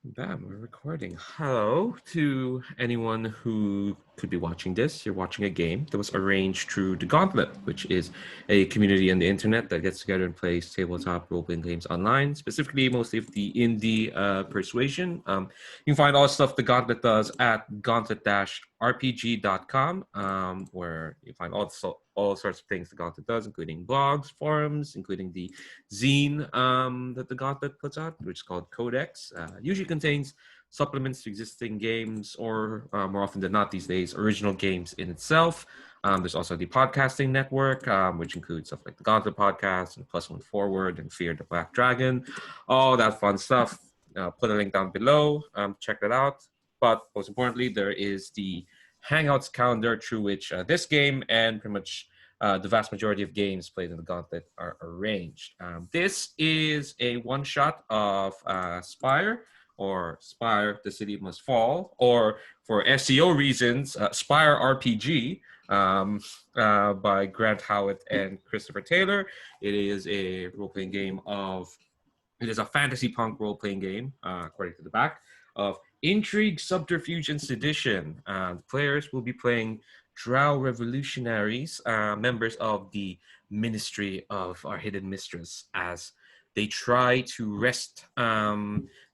Bam, we're recording. Hello to anyone who could be watching this. You're watching a game that was arranged through The Gauntlet, which is a community on the internet that gets together and plays tabletop role-playing games online, specifically mostly of the indie persuasion. You can find all the stuff The Gauntlet does at gauntlet-rpg.com, where you find all sorts of things The Gauntlet does, including blogs, forums, including the zine that the Gauntlet puts out, which is called Codex. Usually contains supplements to existing games, or more often than not these days, original games in itself. There's also the podcasting network, which includes stuff like the Gauntlet podcast and Plus One Forward and Fear the Black Dragon, all that fun stuff. Put a link down below. Check that out. But most importantly, there is the Hangouts calendar through which this game and pretty much the vast majority of games played in the Gauntlet are arranged. This is a one-shot of Spire, or Spire, The City Must Fall, or for SEO reasons, Spire RPG, by Grant Howitt and Christopher Taylor. It is a role-playing game it is a fantasy punk role-playing game, according to the back, of Intrigue, Subterfuge, and Sedition. The players will be playing drow revolutionaries, members of the Ministry of our Hidden Mistress, as they try to wrest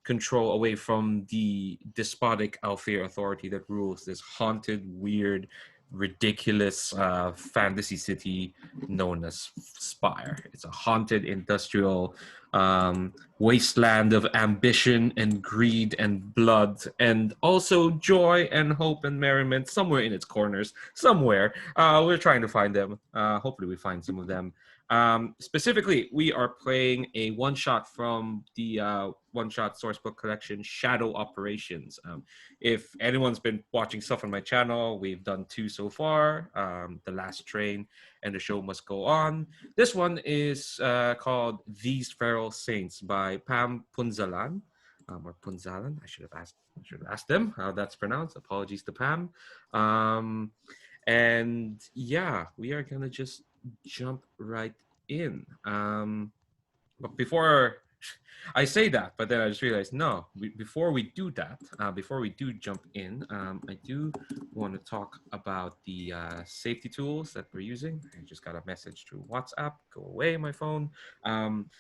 control away from the despotic Alfear authority that rules this haunted, weird, ridiculous fantasy city known as Spire. It's a haunted industrial wasteland of ambition and greed and blood, and also joy and hope and merriment somewhere in its corners. Somewhere. We're trying to find them. Hopefully, we find some of them. Specifically, we are playing a one-shot from the one-shot sourcebook collection, Shadow Operations. If anyone's been watching stuff on my channel, we've done two so far, The Last Train and The Show Must Go On. This one is called These Feral Saints by Pam Punzalan. Or Punzalan. I should have asked them how that's pronounced. Apologies to Pam. And yeah, we are gonna just jump right in. But before I say that, but then I just realized no. Before we do that, before we do jump in, I do want to talk about the safety tools that we're using. I just got a message through WhatsApp. Go away, my phone. Um,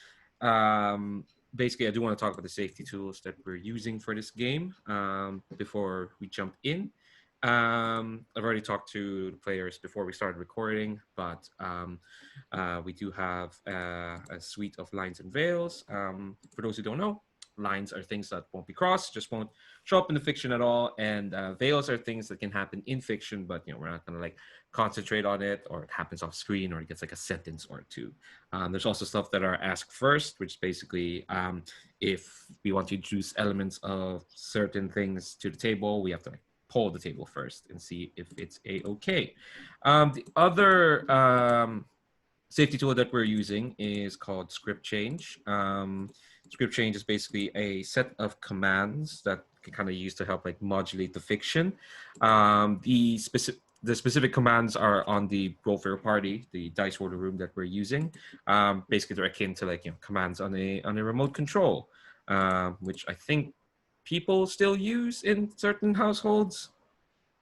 Basically, I do want to talk about the safety tools that we're using for this game before we jump in. I've already talked to the players before we started recording, but we do have a suite of lines and veils. For those who don't know, lines are things that won't be crossed, just won't show up in the fiction at all, and veils are things that can happen in fiction, but we're not gonna like concentrate on it, or it happens off screen, or it gets like a sentence or two. There's also stuff that are ask first, which is basically if we want to introduce elements of certain things to the table, we have to like poll the table first and see if it's a-okay. The other safety tool that we're using is called script change. Script change is basically a set of commands that can kind of use to help like modulate the fiction. The specific commands are on the roll for your party, the dice roller room that we're using. Basically, they're akin to like commands on a remote control, which I think people still use in certain households.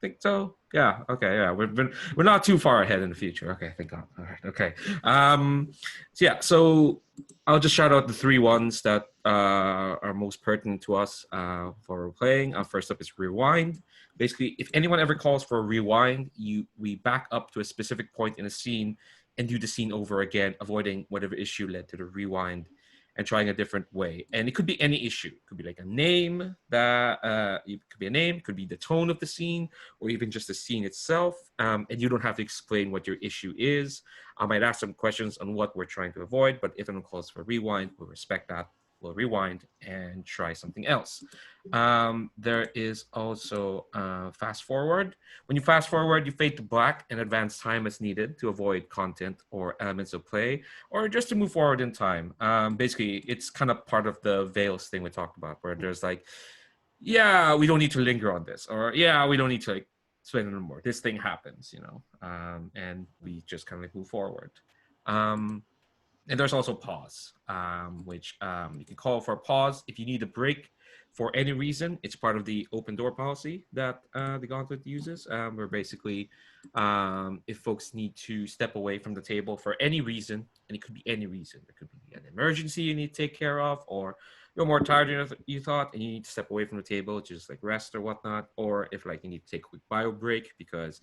Think so? Yeah. Okay. Yeah. We're not too far ahead in the future. Okay. Thank God. All right. Okay. So yeah. So I'll just shout out the three ones that are most pertinent to us for playing. First up is rewind. Basically, if anyone ever calls for a rewind, we back up to a specific point in a scene and do the scene over again, avoiding whatever issue led to the rewind and trying a different way. And it could be any issue. It could be like a name that it could be a name, could be the tone of the scene, or even just the scene itself. And you don't have to explain what your issue is. I might ask some questions on what we're trying to avoid, but if anyone calls for rewind, we'll respect that. We'll rewind and try something else. There is also fast forward. When you fast forward, you fade to black and advance time as needed to avoid content or elements of play, or just to move forward in time. Basically, it's kind of part of the veils thing we talked about, where there's like, yeah, we don't need to linger on this, or yeah, we don't need to like spend it more. This thing happens, and we just kind of like move forward. And there's also pause, which you can call for a pause if you need a break for any reason, it's part of the open door policy that the Gauntlet uses, where basically if folks need to step away from the table for any reason, and it could be any reason, it could be an emergency you need to take care of, or you're more tired than you thought and you need to step away from the table, just like rest or whatnot, or if like you need to take a quick bio break because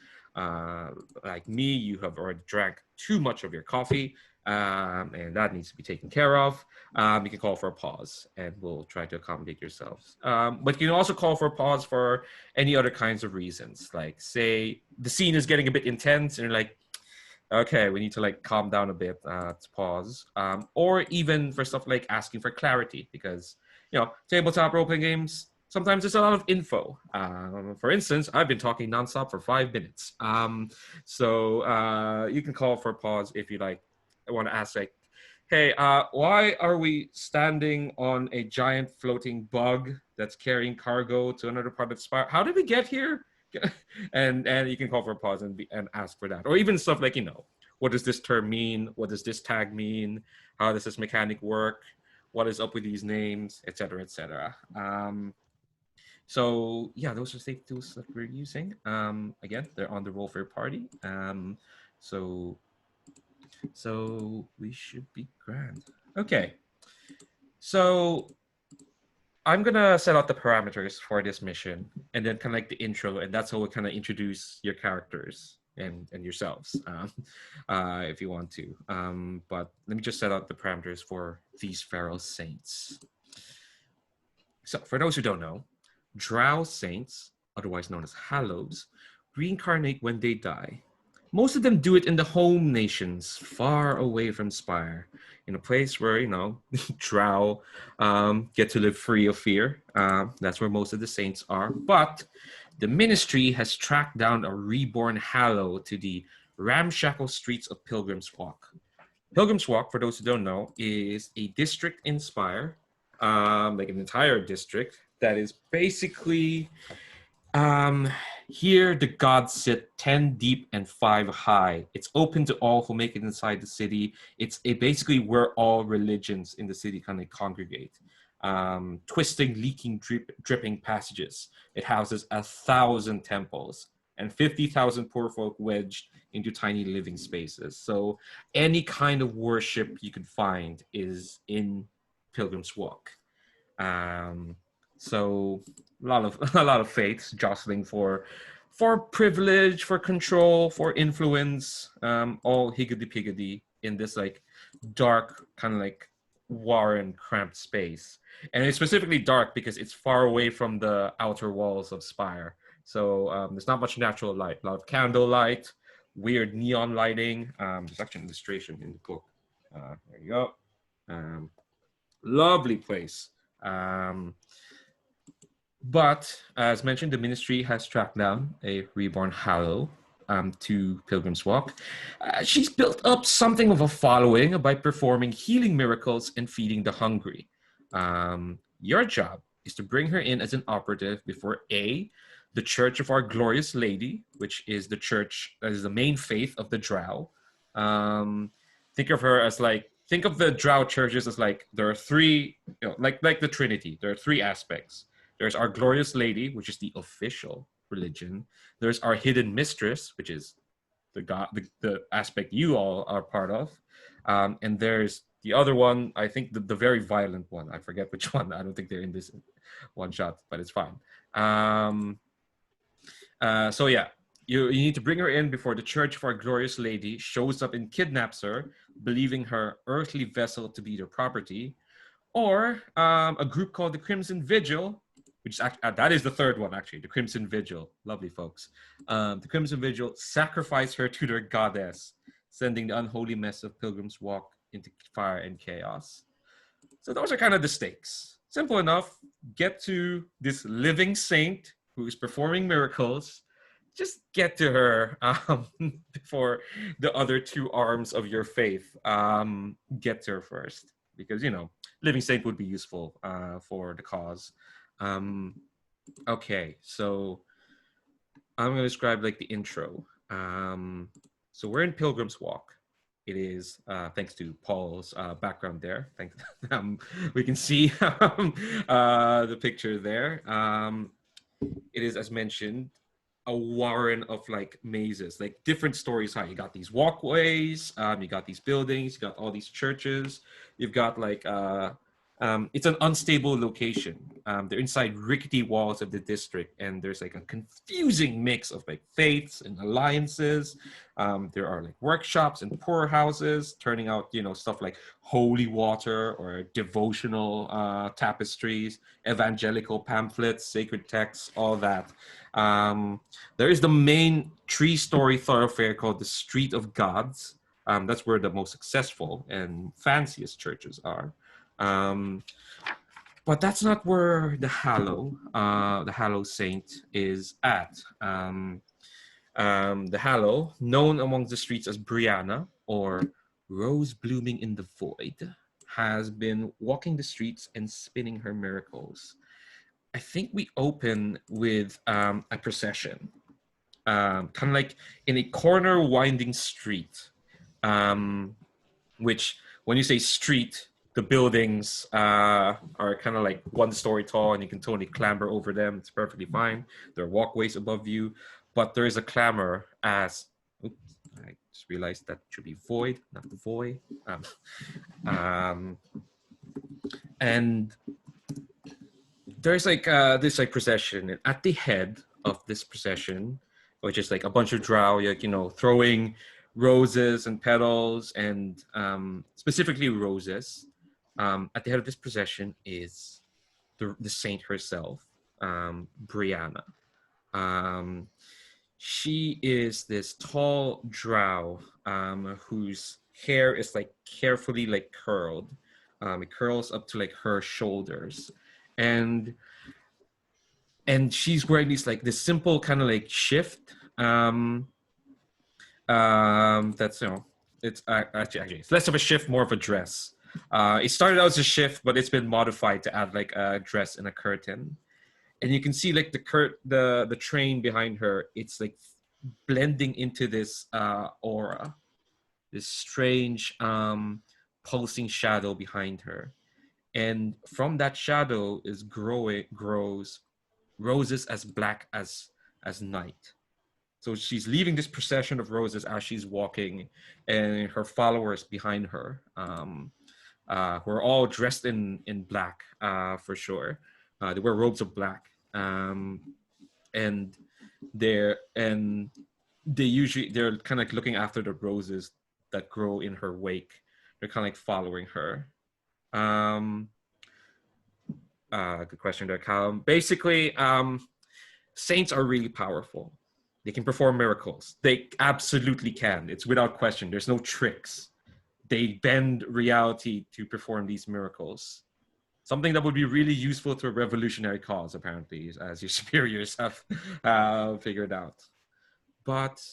like me, you have already drank too much of your coffee, and that needs to be taken care of. You can call for a pause and we'll try to accommodate yourselves. But you can also call for a pause for any other kinds of reasons, like say the scene is getting a bit intense and you're like, okay, we need to like calm down a bit, to pause. Or even for stuff like asking for clarity, because tabletop role-playing games, sometimes there's a lot of info. For instance, I've been talking nonstop for 5 minutes. So you can call for a pause if you like. I want to ask like, hey, why are we standing on a giant floating bug that's carrying cargo to another part of Spire? How did we get here? and you can call for a pause and ask for that, or even stuff like, what does this term mean? What does this tag mean? How does this mechanic work? What is up with these names, etc., etc. So yeah, those are safe tools that we're using. Again, they're on the roll for your party. So we should be grand. Okay, so I'm gonna set out the parameters for this mission, and then kind of like the intro, and that's how we kind of introduce your characters and yourselves, if you want to. But let me just set out the parameters for these feral saints. So, for those who don't know, drow saints, otherwise known as hallows, reincarnate when they die. Most of them do it in the home nations, far away from Spire, in a place where, drow get to live free of fear. That's where most of the saints are. But the ministry has tracked down a reborn Hallow to the ramshackle streets of Pilgrim's Walk. Pilgrim's Walk, for those who don't know, is a district in Spire, like an entire district that is basically... here the gods sit 10 deep and 5 high. It's open to all who make it inside the city. It's basically where all religions in the city kind of congregate. Twisting, leaking, dripping passages. It houses 1,000 temples and 50,000 poor folk wedged into tiny living spaces. So any kind of worship you can find is in Pilgrim's Walk. So a lot of faiths jostling for privilege, for control, for influence, all higgledy-piggledy in this like dark kind of like warren, cramped space. And it's specifically dark because it's far away from the outer walls of Spire. So there's not much natural light. A lot of candle light, weird neon lighting. There's actually an illustration in the book. There you go. Lovely place. But as mentioned, the ministry has tracked down a reborn Hallow to Pilgrim's Walk. She's built up something of a following by performing healing miracles and feeding the hungry. Your job is to bring her in as an operative before the Church of Our Glorious Lady, which is the church that is the main faith of the drow. Think of her as think of the drow churches as there are three, like the Trinity. There are three aspects. There's Our Glorious Lady, which is the official religion. There's our hidden mistress, which is the aspect you all are part of. And there's the other one, I think the very violent one. I forget which one. I don't think they're in this one shot, but it's fine. So yeah, you need to bring her in before the Church of Our Glorious Lady shows up and kidnaps her, believing her earthly vessel to be their property. Or a group called the Crimson Vigil, which is that is the third one, actually, the Crimson Vigil. Lovely folks. The Crimson Vigil sacrifice her to their goddess, sending the unholy mess of Pilgrim's Walk into fire and chaos. So those are kind of the stakes. Simple enough. Get to this living saint who is performing miracles. Just get to her before the other two arms of your faith get to her first. Because, living saint would be useful for the cause. Okay, so I'm going to describe the intro. So we're in Pilgrim's Walk. it is thanks to Paul's background there. Thanks, we can see the picture there. It is, as mentioned, a warren of like mazes, like different stories high. You got these walkways, you got these buildings, you got all these churches, you've got like it's an unstable location. They're inside rickety walls of the district, and there's like a confusing mix of like faiths and alliances. There are like workshops and poorhouses turning out, you know, stuff like holy water or devotional tapestries, evangelical pamphlets, sacred texts, all that. There is the main three-story thoroughfare called the Street of Gods. That's where the most successful and fanciest churches are. But that's not where the Hallow Saint is at. The Hallow, known among the streets as Brianna or Rose Blooming in the Void, has been walking the streets and spinning her miracles. I think we open with a procession, kind of like in a corner winding street, which when you say street, the buildings are kind of like 1 story tall and you can totally clamber over them. It's perfectly fine. There are walkways above you, but there is a clamor as, oops, I just realized that should be void, not the void. And there's like this like procession, and at the head of this procession, which is like a bunch of drow, like, you know, throwing roses and petals and specifically roses. At the head of this procession is the saint herself, Brianna. She is this tall drow whose hair is like carefully like curled. It curls up to like her shoulders, and she's wearing these like this simple kind of like shift. That's, you know, it's actually it's less of a shift, more of a dress. It started out as a shift, but it's been modified to add like a dress and a curtain. And you can see like the train behind her. It's like blending into this aura, this strange pulsing shadow behind her. And from that shadow grows roses as black as night. So she's leaving this procession of roses as she's walking, and her followers behind her, who are all dressed in black, for sure. They wear robes of black, and they're kind of like looking after the roses that grow in her wake. They're kind of like following her. Good question there, Callum. Basically, saints are really powerful. They can perform miracles. They absolutely can. It's without question. There's no tricks. They bend reality to perform these miracles. Something that would be really useful to a revolutionary cause, apparently, as your superiors have figured out. But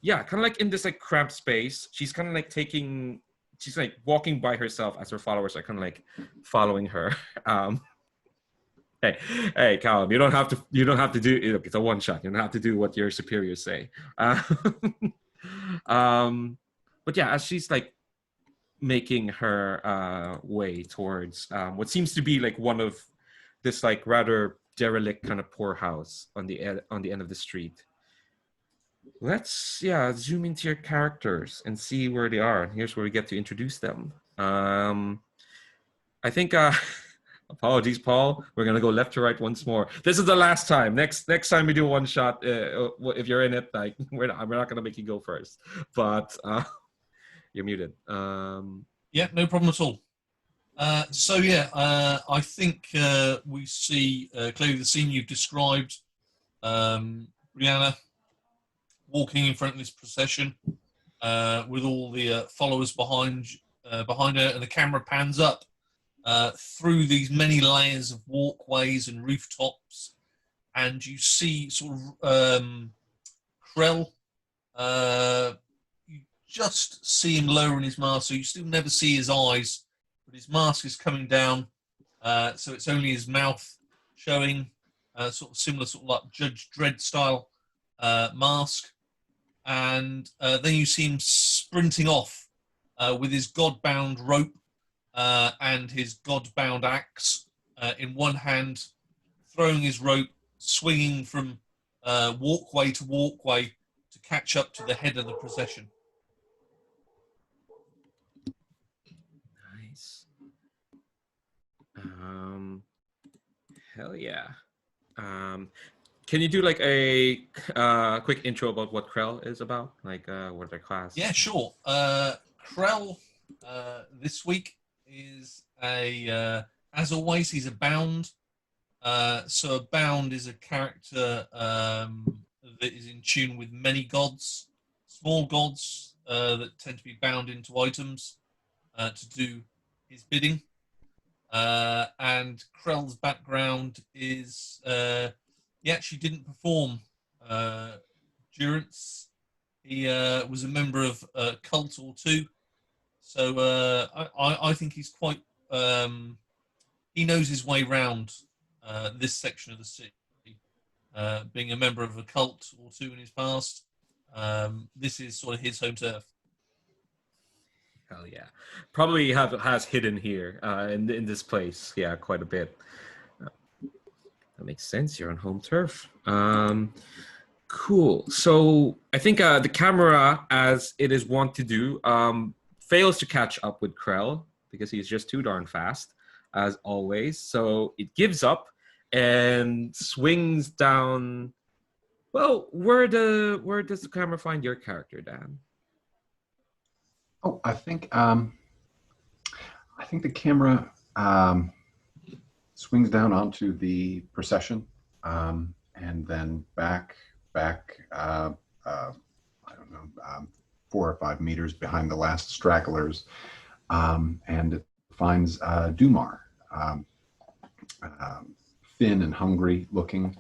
yeah, kind of like in this like cramped space, she's kind of like she's like walking by herself as her followers are kind of like following her. Hey, Callum, you don't have to do it. It's a one shot. You don't have to do what your superiors say. But yeah, as she's like making her way towards what seems to be like one of this like rather derelict kind of poorhouse on the end of the street. Let's zoom into your characters and see where they are. Here's where we get to introduce them. I think apologies, Paul. We're gonna go left to right once more. This is the last time. Next time we do one shot, if you're in it, like we're not gonna make you go first. But you're muted. Yeah, no problem at all. I think we see clearly the scene you've described. Brianna walking in front of this procession with all the followers behind her, and the camera pans up through these many layers of walkways and rooftops, and you see sort of Krell. You just see him lowering his mask, so you still never see his eyes, but his mask is coming down, so it's only his mouth showing, sort of similar, sort of like Judge Dredd style mask. And then you see him sprinting off with his god-bound rope and his god-bound axe in one hand, throwing his rope, swinging from walkway to walkway to catch up to the head of the procession. Nice. Hell yeah. Can you do like a quick intro about what Krell is about? Like, what their class? Yeah, sure. Krell this week is as always, he's a bound. So a bound is a character that is in tune with many gods, small gods that tend to be bound into items to do his bidding. And Krell's background is he actually didn't perform durance. He was a member of a cult or two. So I think he's quite he knows his way round this section of the city. Being a member of a cult or two in his past, this is sort of his home turf. Hell yeah. Probably has hidden here in this place. Yeah, quite a bit. That makes sense. You're on home turf. Cool. So I think the camera, as it is wont to do, fails to catch up with Krell because he's just too darn fast, as always. So it gives up and swings down. Well, where does the camera find your character, Dan? Oh, I think the camera swings down onto the procession, and then back. I don't know, 4 or 5 meters behind the last stragglers, and it finds Dumar, thin and hungry looking.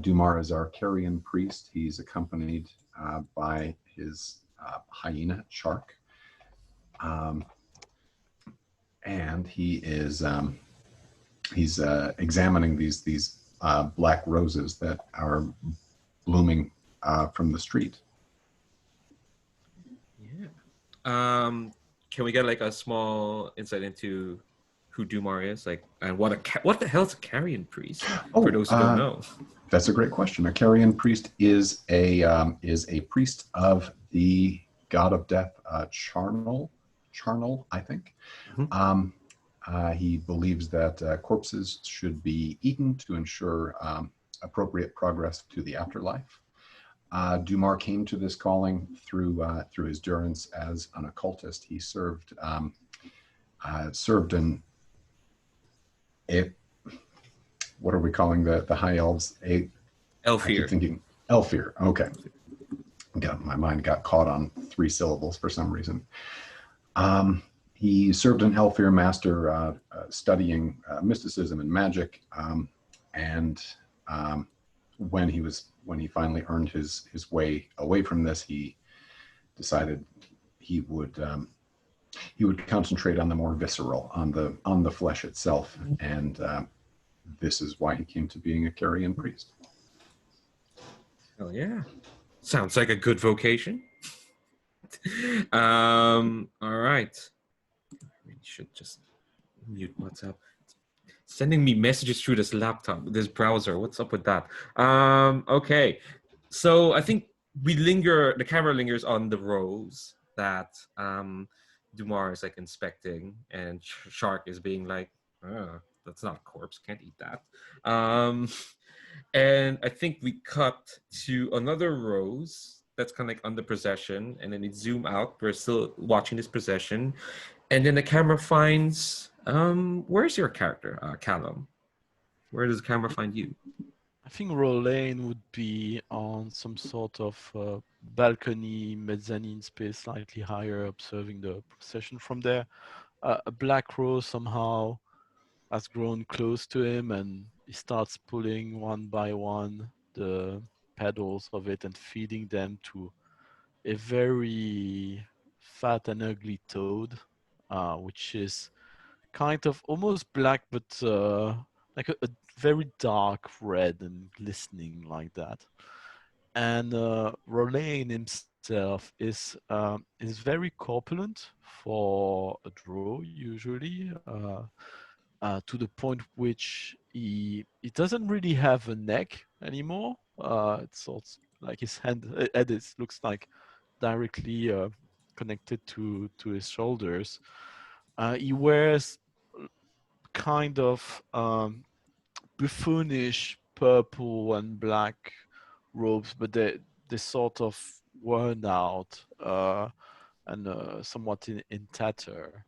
Dumar is our Carrion priest. He's accompanied by his hyena Shark. And he is he's examining these black roses that are blooming from the street. Yeah. Can we get like a small insight into who Dumar is, like, and what the hell is a Carrion priest? For those who don't know. That's a great question. A Carrion priest is a priest of the god of death, Charnel, I think. Mm-hmm. He believes that corpses should be eaten to ensure appropriate progress to the afterlife. Dumar came to this calling through his durance as an occultist. He served in what are we calling the high elves? Elfir. Elfir. Okay. My mind got caught on 3 syllables for some reason. He served an Elfir master studying mysticism and magic, and when he finally earned his way away from this, he decided he would concentrate on the more visceral, on the flesh itself, and this is why he came to being a Carrion priest. Hell yeah. Sounds like a good vocation. All right. We should just mute WhatsApp. Sending me messages through this laptop, this browser. What's up with that? Okay. So I think the camera lingers on the rose that Dumar is like inspecting, and Shark is being like, oh, that's not a corpse, can't eat that. And I think we cut to another rose that's kind of like on the procession, and then we zoom out. We're still watching this procession, and then the camera finds where's your character, Callum? Where does the camera find you? I think Rolane would be on some sort of balcony, mezzanine space, slightly higher, observing the procession from there. A black rose somehow has grown close to him, and he starts pulling one by one the petals of it and feeding them to a very fat and ugly toad, which is kind of almost black, but like a very dark red and glistening like that. And Rolane itself is very corpulent for a drow usually, to the point which he doesn't really have a neck anymore. It's sort of like his head looks like directly connected to his shoulders. He wears kind of buffoonish purple and black robes, but they sort of worn out and somewhat in tatter,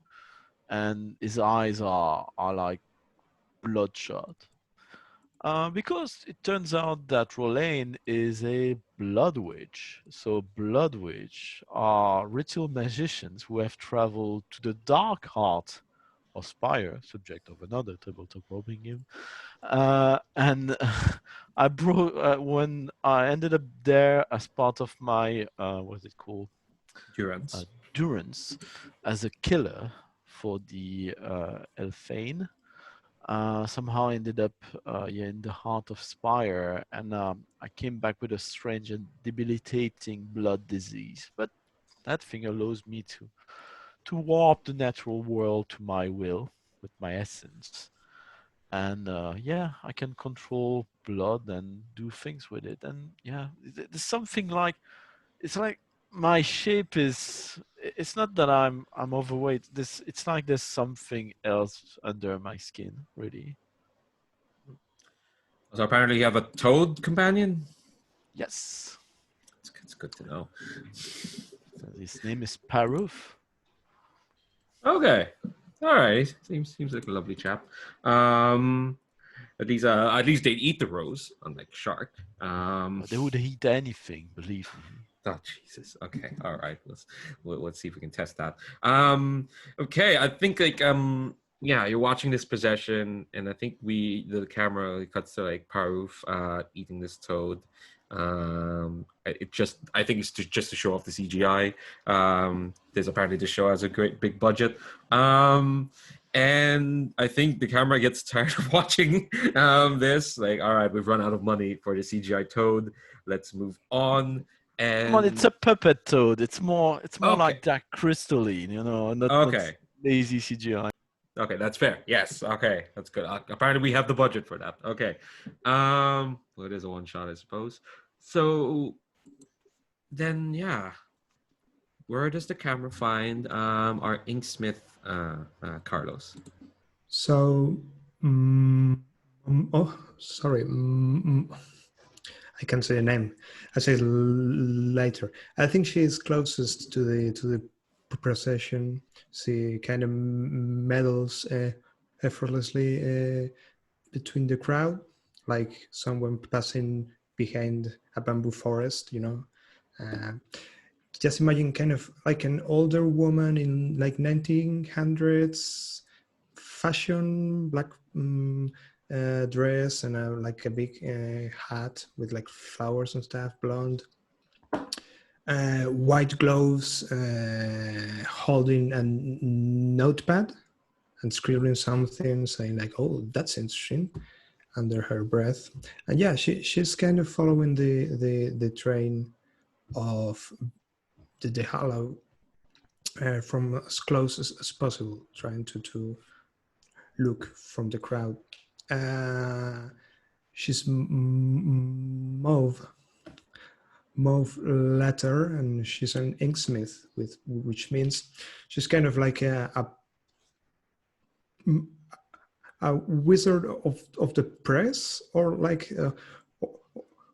and his eyes are like bloodshot. Because it turns out that Rolaine is a blood witch. So blood witch are ritual magicians who have traveled to the dark heart of Spire, subject of another tabletop role-playing game. And I brought when I ended up there as part of my what's it called? Durance. Durance as a killer for the Elfane. Somehow ended up in the heart of Spire, and I came back with a strange and debilitating blood disease. But that thing allows me to warp the natural world to my will with my essence, and I can control blood and do things with it. And there's something like it's like my shape is. It's not that I'm overweight. It's like there's something else under my skin, really. So apparently you have a toad companion? Yes. It's good to know. So his name is Paruf. Okay. All right. Seems like a lovely chap. At least they eat the rose, unlike shark. They would eat anything, believe me. Oh Jesus. Okay. All right. Let's see if we can test that. Okay. I think you're watching this possession, and I think the camera cuts to like Paruf eating this toad. I think it's just to show off the CGI. There's apparently this show has a great big budget. And I think the camera gets tired of watching this. Like, all right, we've run out of money for the CGI toad. Let's move on. And Come on, it's a puppet toad. It's more Okay. like that crystalline, not Okay. lazy CGI. Okay, that's fair. Yes. Okay, that's good. Apparently, we have the budget for that. Okay. Well, it is a one shot, I suppose. So then, where does the camera find our inksmith, Carlos? So, sorry. I can't say the name. I say it later. I think she is closest to the procession. She kind of meddles effortlessly between the crowd, like someone passing behind a bamboo forest. Just imagine kind of like an older woman in like 1900s fashion, black dress and like a big hat with like flowers and stuff, blonde, white gloves, holding a notepad and scribbling something, saying like, "Oh, that's interesting," under her breath. And she's kind of following the train of the Hallow from as close as possible, trying to look from the crowd. She's mauve letter, and she's an inksmith, which means she's kind of like a wizard of the press, or like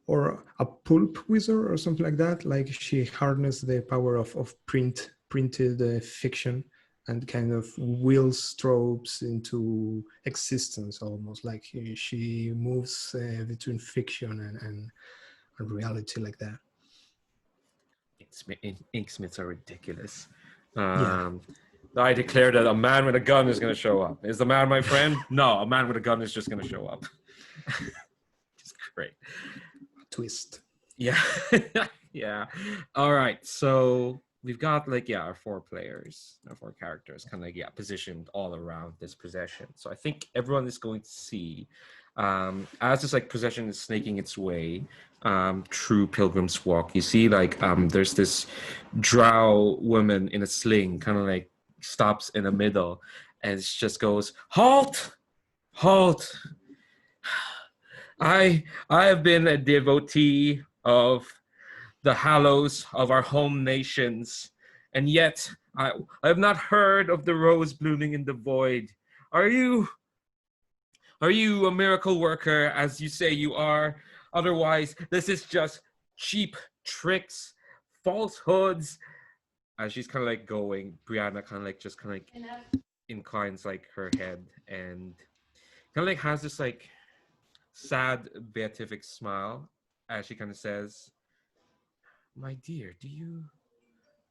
or a pulp wizard or something like that. Like she harnessed the power of printed fiction and kind of wills tropes into existence, almost like she moves between fiction and reality like that. Inksmiths are ridiculous. I declare that a man with a gun is going to show up. Is the man my friend? No, a man with a gun is just going to show up. It's great. Twist. Yeah. Yeah. All right. So we've got our four players, our four characters kind of positioned all around this possession. So I think everyone is going to see as this like procession is snaking its way through Pilgrim's Walk, you see like there's this drow woman in a sling, kind of like stops in the middle, and it just goes, "Halt! Halt! I have been a devotee of the Hallows of our home nations, and yet I have not heard of the rose blooming in the void. Are you a miracle worker, as you say you are? Otherwise, this is just cheap tricks, falsehoods." As she's kind of like going, Brianna kind of like just kind of like inclines like her head and kind of like has this like sad beatific smile as she kind of says, "My dear,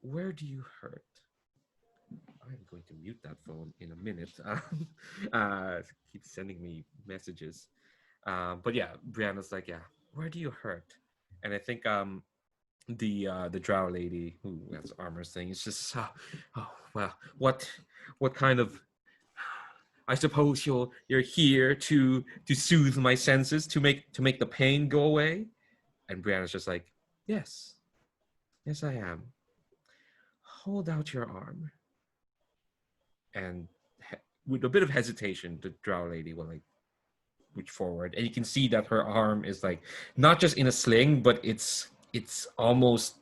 where do you hurt?" I'm going to mute that phone in a minute. Keeps sending me messages. But yeah, Brianna's like, "Yeah, where do you hurt?" And I think the drow lady who has armor thing is just, "Oh well, what kind of, I suppose you're here to soothe my senses, to make the pain go away." And Brianna's just like, "Yes, I am. Hold out your arm." And with a bit of hesitation, the drow lady will like reach forward, and you can see that her arm is like not just in a sling, but it's almost,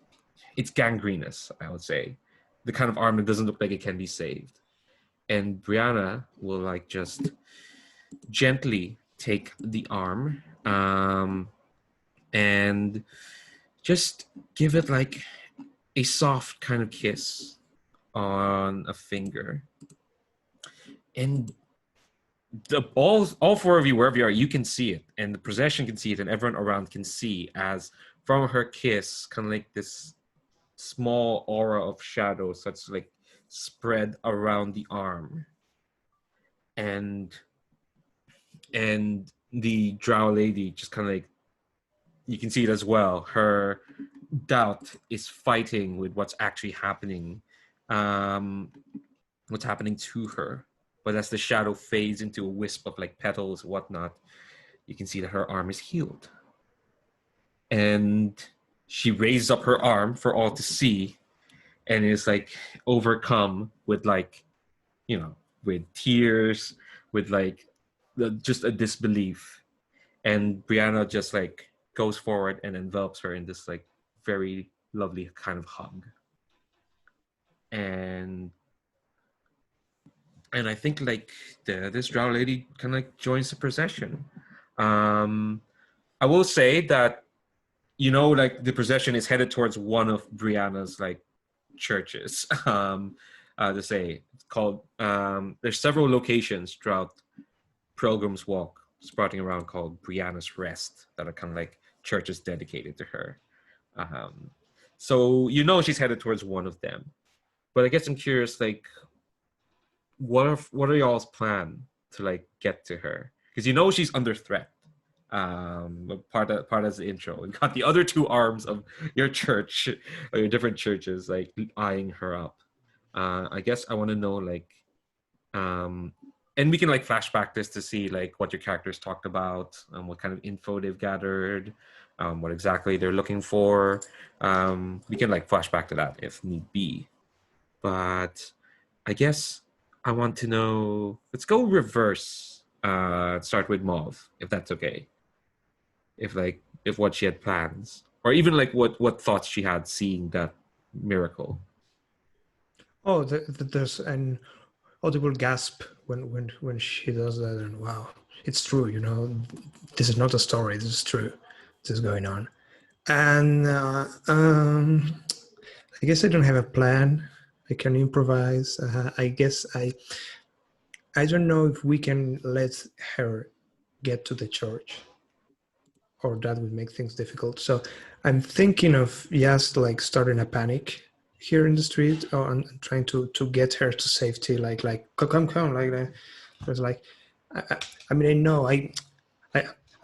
it's gangrenous, I would say. The kind of arm that doesn't look like it can be saved. And Brianna will like just gently take the arm and just give it like a soft kind of kiss on a finger. And all four of you, wherever you are, you can see it, and the procession can see it, and everyone around can see as from her kiss, kind of like this small aura of shadow starts to like spread around the arm, and the drow lady just kind of like, you can see it as well. Her doubt is fighting with what's actually happening, what's happening to her. But as the shadow fades into a wisp of like petals, whatnot, you can see that her arm is healed. And she raises up her arm for all to see, and is like overcome with like, you know, with tears, with like just a disbelief. And Brianna just like goes forward and envelops her in this like very lovely kind of hug. And I think like this drow lady kind of like joins the procession. I will say that, you know, like the procession is headed towards one of Brianna's like churches. To say, it's called, there's several locations throughout Pilgrim's Walk sprouting around called Brianna's Rest that are kind of like churches dedicated to her. So you know she's headed towards one of them. But I guess I'm curious, like, what are y'all's plan to like get to her? Because you know she's under threat. Part as the intro, and got the other two arms of your church or your different churches like eyeing her up. I guess I want to know like, and we can like flashback this to see like what your characters talked about, what kind of info they've gathered, what exactly they're looking for. We can like flashback to that if need be. But I guess I want to know, let's go reverse. Start with Mauve, if that's okay. If what she had plans, or even like what thoughts she had seeing that miracle. Oh, there's an audible gasp when she does that, and wow, it's true. You know, this is not a story. This is true. This is going on, and I guess I don't have a plan. I can improvise. I guess I don't know if we can let her get to the church, or that would make things difficult. So I'm thinking of just like starting a panic here in the street, and trying to get her to safety. Like come, like that. It's like, I mean, I know I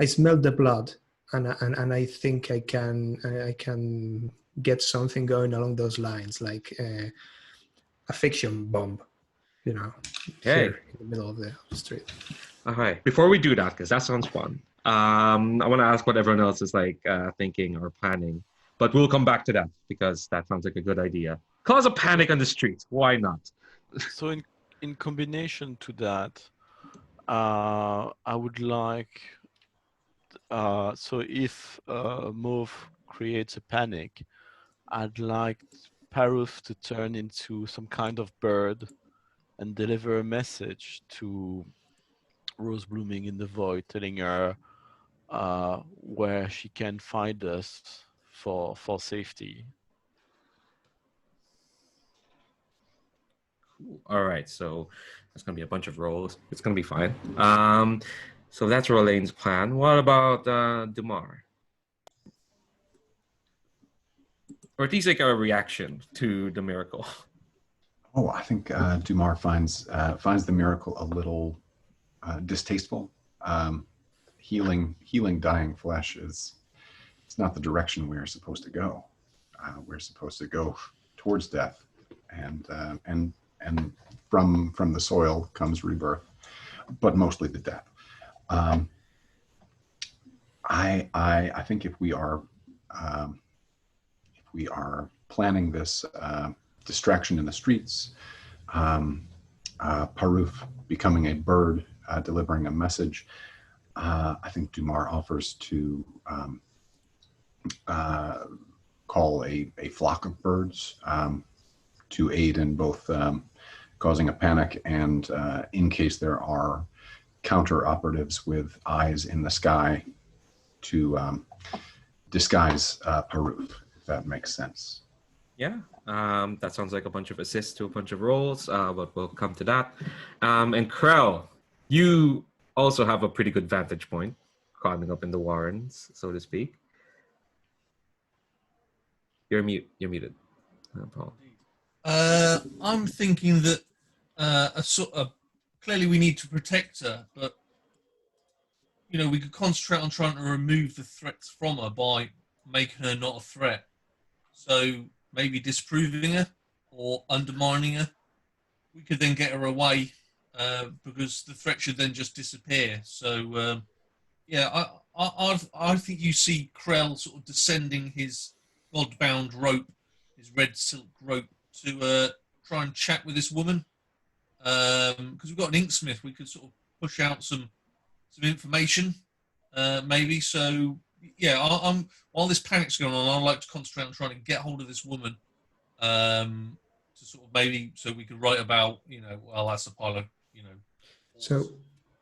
smelled the blood, and I think I can get something going along those lines, like a fiction bomb, you know, Okay. here in the middle of the street. All right. Before we do that, because that sounds fun, I want to ask what everyone else is like thinking or planning. But we'll come back to that because that sounds like a good idea. Cause a panic on the streets. Why not? So in combination to that, I would like so if Mauve creates a panic, I'd like Paruf to turn into some kind of bird and deliver a message to Rose blooming in the void, telling her where she can find us for safety. All right. So there's gonna be a bunch of rolls. It's gonna be fine. So that's Rollaine's plan. What about Dumar? Or at least like a reaction to the miracle. Oh, I think Dumar finds the miracle a little distasteful. Healing dying flesh it's not the direction we're supposed to go. We're supposed to go towards death, and from the soil comes rebirth, but mostly the death. I think if we are planning this distraction in the streets, Paruf becoming a bird, delivering a message, I think Dumar offers to call a flock of birds to aid in both causing a panic and in case there are counter operatives with eyes in the sky to disguise Paruf, if that makes sense. Yeah, that sounds like a bunch of assists to a bunch of rolls, but we'll come to that. And Krell, you also have a pretty good vantage point, climbing up in the warrens, so to speak. You're muted, Paul. I'm thinking that clearly we need to protect her, but we could concentrate on trying to remove the threats from her by making her not a threat. So maybe disproving her or undermining her. We could then get her away because the threat should then just disappear. So I think you see Krell sort of descending his God-bound rope, his red silk rope, to try and chat with this woman. Because we've got an inksmith, we could sort of push out some information, maybe. So yeah, I'm while this panic's going on, I'd like to concentrate on trying to get hold of this woman, to sort of maybe so we could write about, well, that's a pilot, So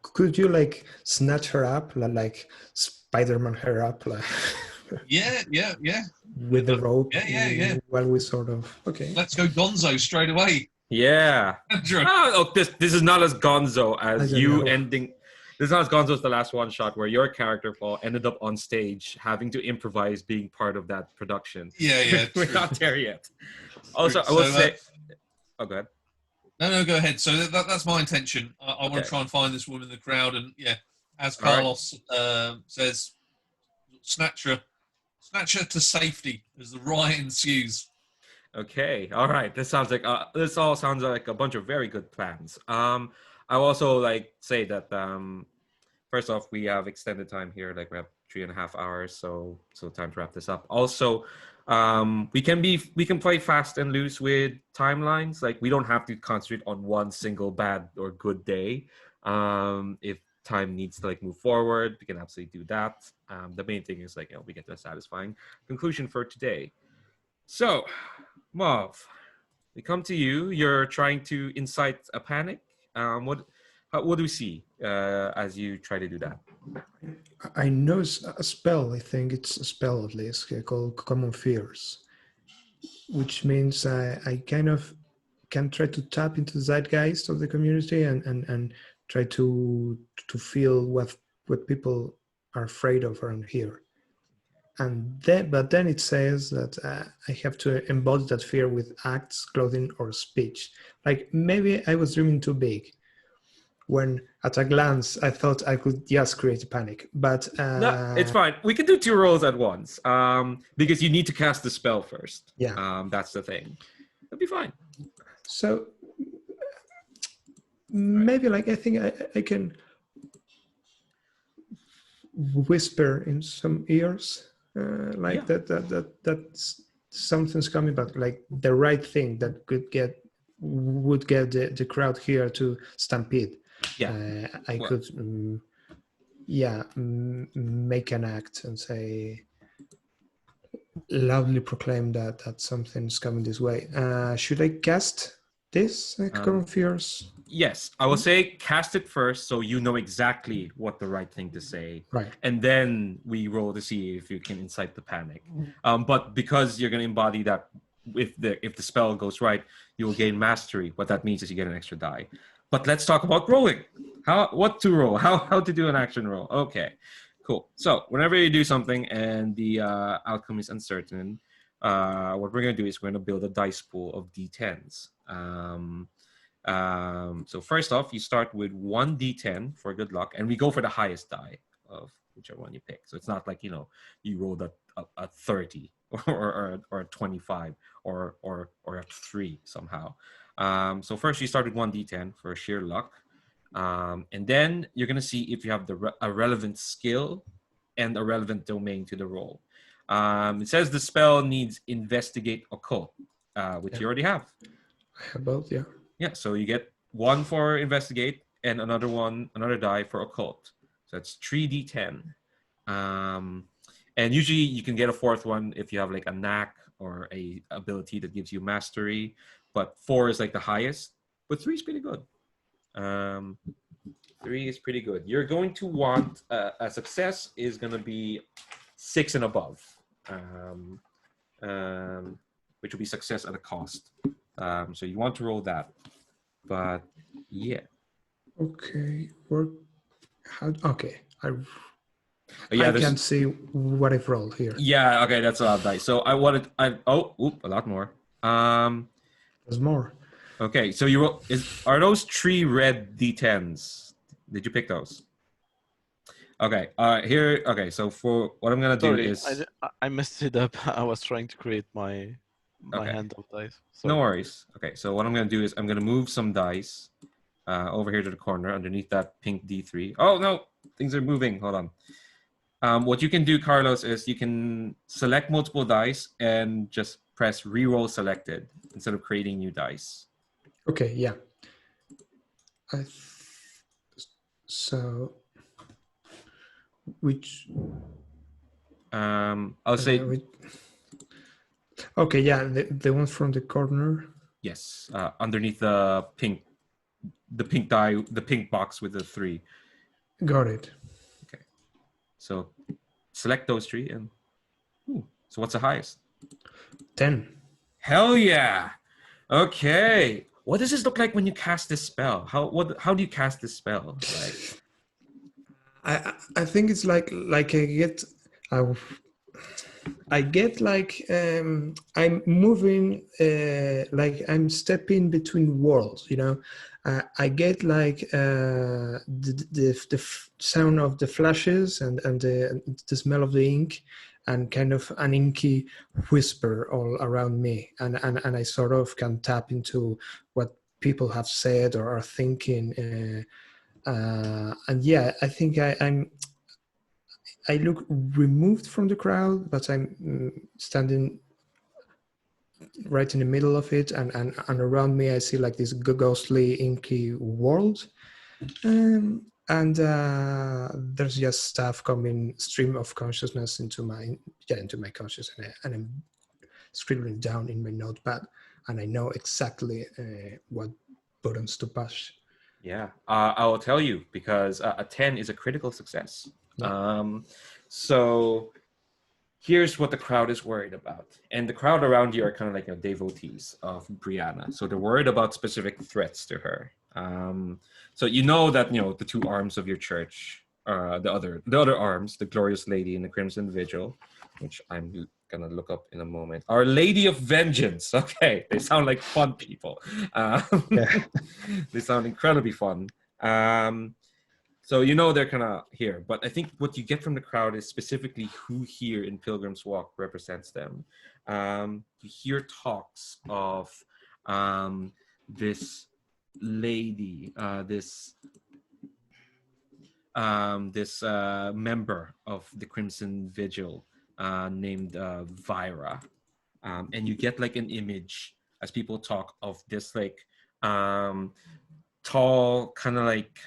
could you like snatch her up, like Spider-Man her up, like yeah, with the rope? Yeah. While we sort of Let's go Gonzo straight away. Yeah. This is not as gonzo as you ending. This is not as gonzo as the last one shot where your character, Paul, ended up on stage having to improvise being part of that production. Yeah. We're not there yet. Also, I will say... Oh, go ahead. No, go ahead. So that's my intention. I want to try and find this woman in the crowd, and as Carlos says, snatch her to safety as the riot ensues. Okay, all right. This all sounds like a bunch of very good plans. I also say that first off, we have extended time here. Like we have 3.5 hours, so time to wrap this up. Also, we can play fast and loose with timelines. Like we don't have to concentrate on one single bad or good day. If time needs to move forward, we can absolutely do that. The main thing is we get to a satisfying conclusion for today. So, Mauve, we come to you. You're trying to incite a panic. What do we see as you try to do that? I know a spell. I think it's a spell at least called Common Fears, which means I kind of can try to tap into the zeitgeist of the community and try to feel what people are afraid of around here. But then it says that I have to embody that fear with acts, clothing, or speech. Like maybe I was dreaming too big. When at a glance I thought I could just create a panic, but no, it's fine. We can do 2 rolls at once because you need to cast the spell first. Yeah, that's the thing. It'll be fine. So maybe I think I can whisper in some ears, like Yeah. that's something's coming, but like the right thing that would get the crowd here to stampede. Yeah. I Well, could, make an act and say, loudly proclaim that something's coming this way. Should I cast this current fears? yes, I will say cast it first so you know exactly what the right thing to say. Right. And then we roll to see if you can incite the panic. But because you're going to embody that, if the spell goes right, you will gain mastery. What that means is you get an extra die. But let's talk about rolling. What to roll? How to do an action roll? Okay, cool. So whenever you do something and the outcome is uncertain, what we're going to do is we're going to build a dice pool of d10s. So first off, you start with 1d10 for good luck, and we go for the highest die of whichever one you pick. So it's not like you rolled a 30 or a 25 or a 3 somehow. So first you start with 1d10 for sheer luck, and then you're gonna see if you have a relevant skill and a relevant domain to the roll. It says the spell needs investigate occult, which you already have. I have both, yeah. Yeah, so you get 1 for investigate and another die for occult. So that's 3d10. And usually you can get a 4th one if you have like a knack or a ability that gives you mastery. But 4 is like the highest, but 3 is pretty good. 3 is pretty good. You're going to want a success is going to be 6 and above, which will be success at a cost. So you want to roll that, but yeah. Okay, Yeah, I can see what I've rolled here. Yeah, okay, that's a lot of dice. So a lot more. There's more. Okay, so you roll. Are those 3 red d10s? Did you pick those? Okay. Here. Okay. So for what I'm gonna do is. I messed it up. I was trying to create my hand of dice. Sorry. No worries. Okay. So what I'm gonna do is I'm gonna move some dice over here to the corner underneath that pink D3. Oh no, things are moving. Hold on. What you can do, Carlos, is you can select multiple dice and just press reroll selected instead of creating new dice. Okay. Yeah. So. Which I'll say okay, yeah, the one from the corner. Yes, underneath the pink die, the pink box with the 3. Got it. Okay, so select those 3 and so what's the highest? 10. Hell yeah. Okay, what does this look like when you cast this spell? How do you cast this spell? Like, I think it's like I get like I'm moving like I'm stepping between worlds, I get like the sound of the flashes and the smell of the ink and kind of an inky whisper all around me, and I sort of can tap into what people have said or are thinking. And yeah, I think I look removed from the crowd, but I'm standing right in the middle of it, and around me I see like this ghostly, inky world, and there's just stuff coming, stream of consciousness into my consciousness, and I'm scribbling down in my notepad, and I know exactly what buttons to push. Yeah, I will tell you because a 10 is a critical success. Yeah. So here's what the crowd is worried about. And the crowd around you are kind of like devotees of Brianna. So they're worried about specific threats to her. So you know that, the 2 arms of your church, the other arms, the Glorious Lady and the Crimson Vigil, which I'm going to look up in a moment, Our Lady of Vengeance. Okay, they sound like fun people. They sound incredibly fun. So they're kind of here. But I think what you get from the crowd is specifically who here in Pilgrim's Walk represents them. You hear talks of this lady, this this member of the Crimson Vigil named Vira. And you get like an image as people talk of this like tall, kind of like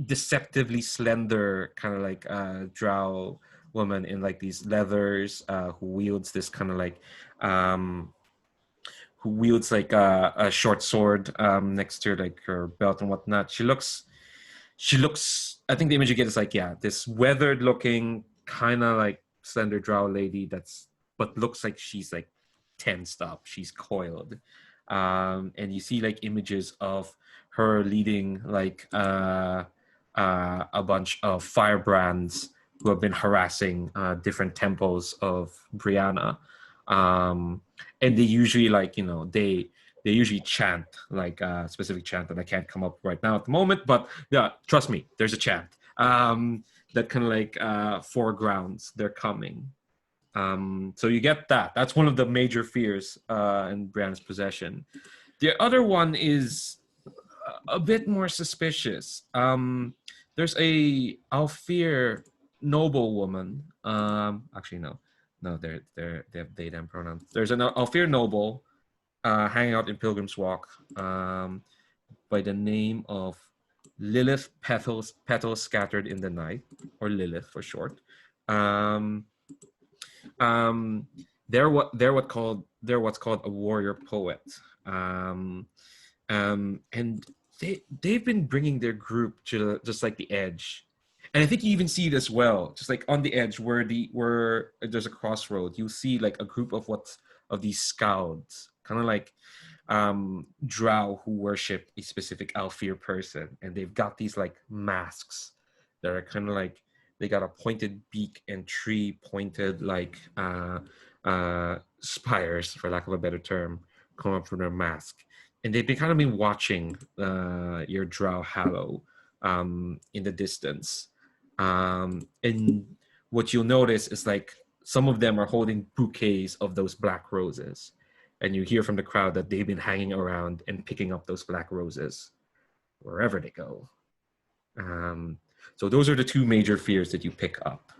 deceptively slender, kind of like drow woman in like these leathers, who wields this kind of like who wields like a short sword next to like her belt and whatnot. She looks. I think the image you get is like, yeah, this weathered looking kind of like slender drow lady but looks like she's like tensed up. She's coiled. And you see like images of her leading like a bunch of firebrands who have been harassing different temples of Brianna. And they usually like, they usually chant like a specific chant that I can't come up right now at the moment, but yeah, trust me, there's a chant that kind of like foregrounds they're coming. So you get that. That's one of the major fears in Brianna's possession. The other one is a bit more suspicious. There's a Alfir noble woman. Actually, no, they have they them pronouns. There's an Alfir noble hanging out in Pilgrim's Walk by the name of Lilith Petals Scattered in the Night, or Lilith for short. They're what's called a warrior poet, and they've been bringing their group to just like the edge, and I think you even see it as well, just like on the edge where there's a crossroad. You see like a group of these scouts, kind of like drow who worship a specific Alfir person, and they've got these like masks that are kind of like, they got a pointed beak and three pointed like spires, for lack of a better term, come up from their mask. And they've been watching your drow Hallow in the distance. And what you'll notice is like some of them are holding bouquets of those black roses. And you hear from the crowd that they've been hanging around and picking up those black roses wherever they go. So those are the two major fears that you pick up.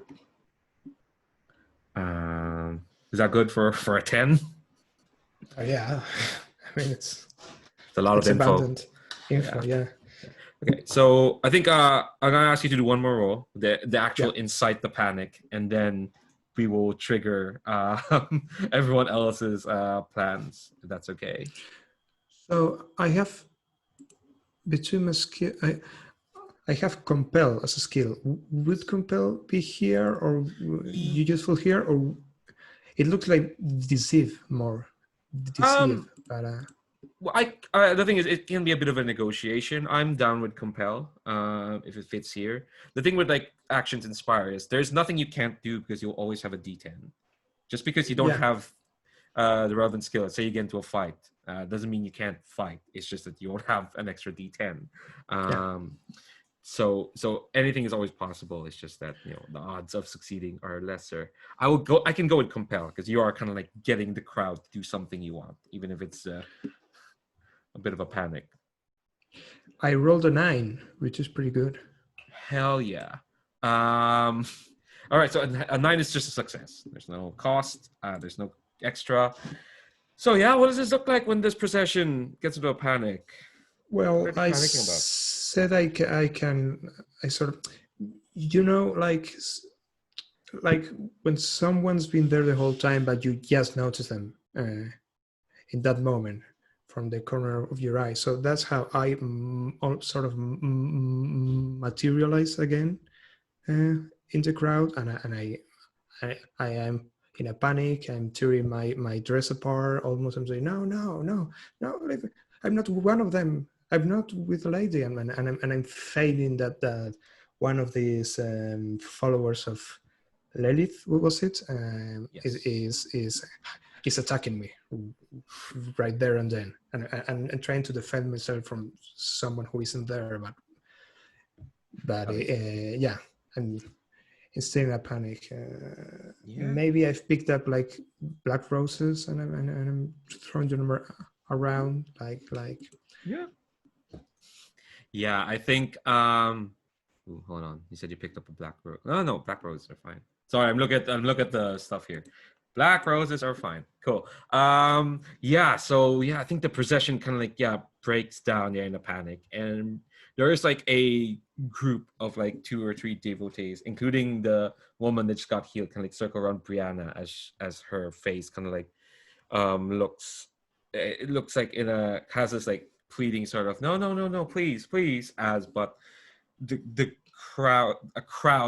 Is that good for a 10? Yeah, I mean it's a lot of info. Abundant info, yeah. Okay, so I think I'm gonna ask you to do one more roll, the actual incite the panic, and then we will trigger everyone else's plans, if that's okay. So I have between my skill, I have compel as a skill. Would compel be here, or useful here, or it looks like deceive more? Deceive, but well, the thing is, it can be a bit of a negotiation. I'm down with compel if it fits here. The thing with like actions inspire is there's nothing you can't do because you'll always have a D10. Just because you don't have the relevant skill, let's say you get into a fight, doesn't mean you can't fight. It's just that you won't have an extra D10. So anything is always possible. It's just that the odds of succeeding are lesser. I can go with compel because you are kind of like getting the crowd to do something you want, even if it's a bit of a panic. I rolled a 9, which is pretty good. Hell yeah! All right, so a 9 is just a success. There's no cost. There's no extra. So yeah, what does this look like when this procession gets into a panic? Well, I said I sort of, like when someone's been there the whole time, but you just notice them in that moment from the corner of your eye. So that's how I sort of materialize again in the crowd, and I am in a panic. I'm tearing my dress apart. Almost, I'm saying, no, I'm not one of them. I'm not with the lady, and I'm feigning that one of these followers of Lilith, what was it? Is attacking me right there and then, and trying to defend myself from someone who isn't there. But I'm still in a panic. Maybe I've picked up like black roses, and I'm throwing them around like. Yeah, I think Ooh, hold on. You said you picked up a black rose. No, black roses are fine. Sorry, I'm looking at the stuff here. Black roses are fine. Cool. Yeah. So yeah, I think the procession kind of like breaks down there in a panic, and there is like a group of like 2 or 3 devotees, including the woman that just got healed, kind of like circle around Brianna as her face kind of like looks. It looks like has this like pleading sort of no, please, but the crowd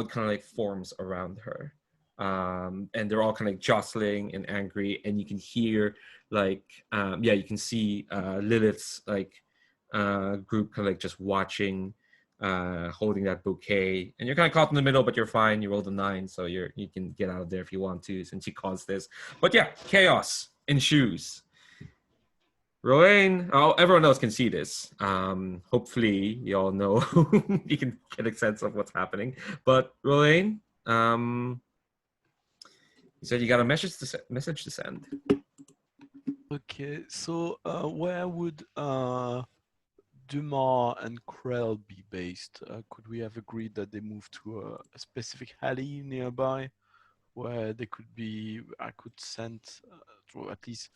kind of like forms around her, and they're all kind of like jostling and angry, and you can hear like you can see Lilith's like group kind of like just watching, holding that bouquet, and you're kind of caught in the middle, but you're fine. You rolled a 9, so you can get out of there if you want to, since you caused this. But yeah, chaos ensues. Rowan, everyone else can see this. Hopefully, you all know. You can get a sense of what's happening. But Rowan, you said you got a message to send. Okay, so where would Dumar and Krell be based? Could we have agreed that they move to a specific alley nearby, where they could be? I could send, or at least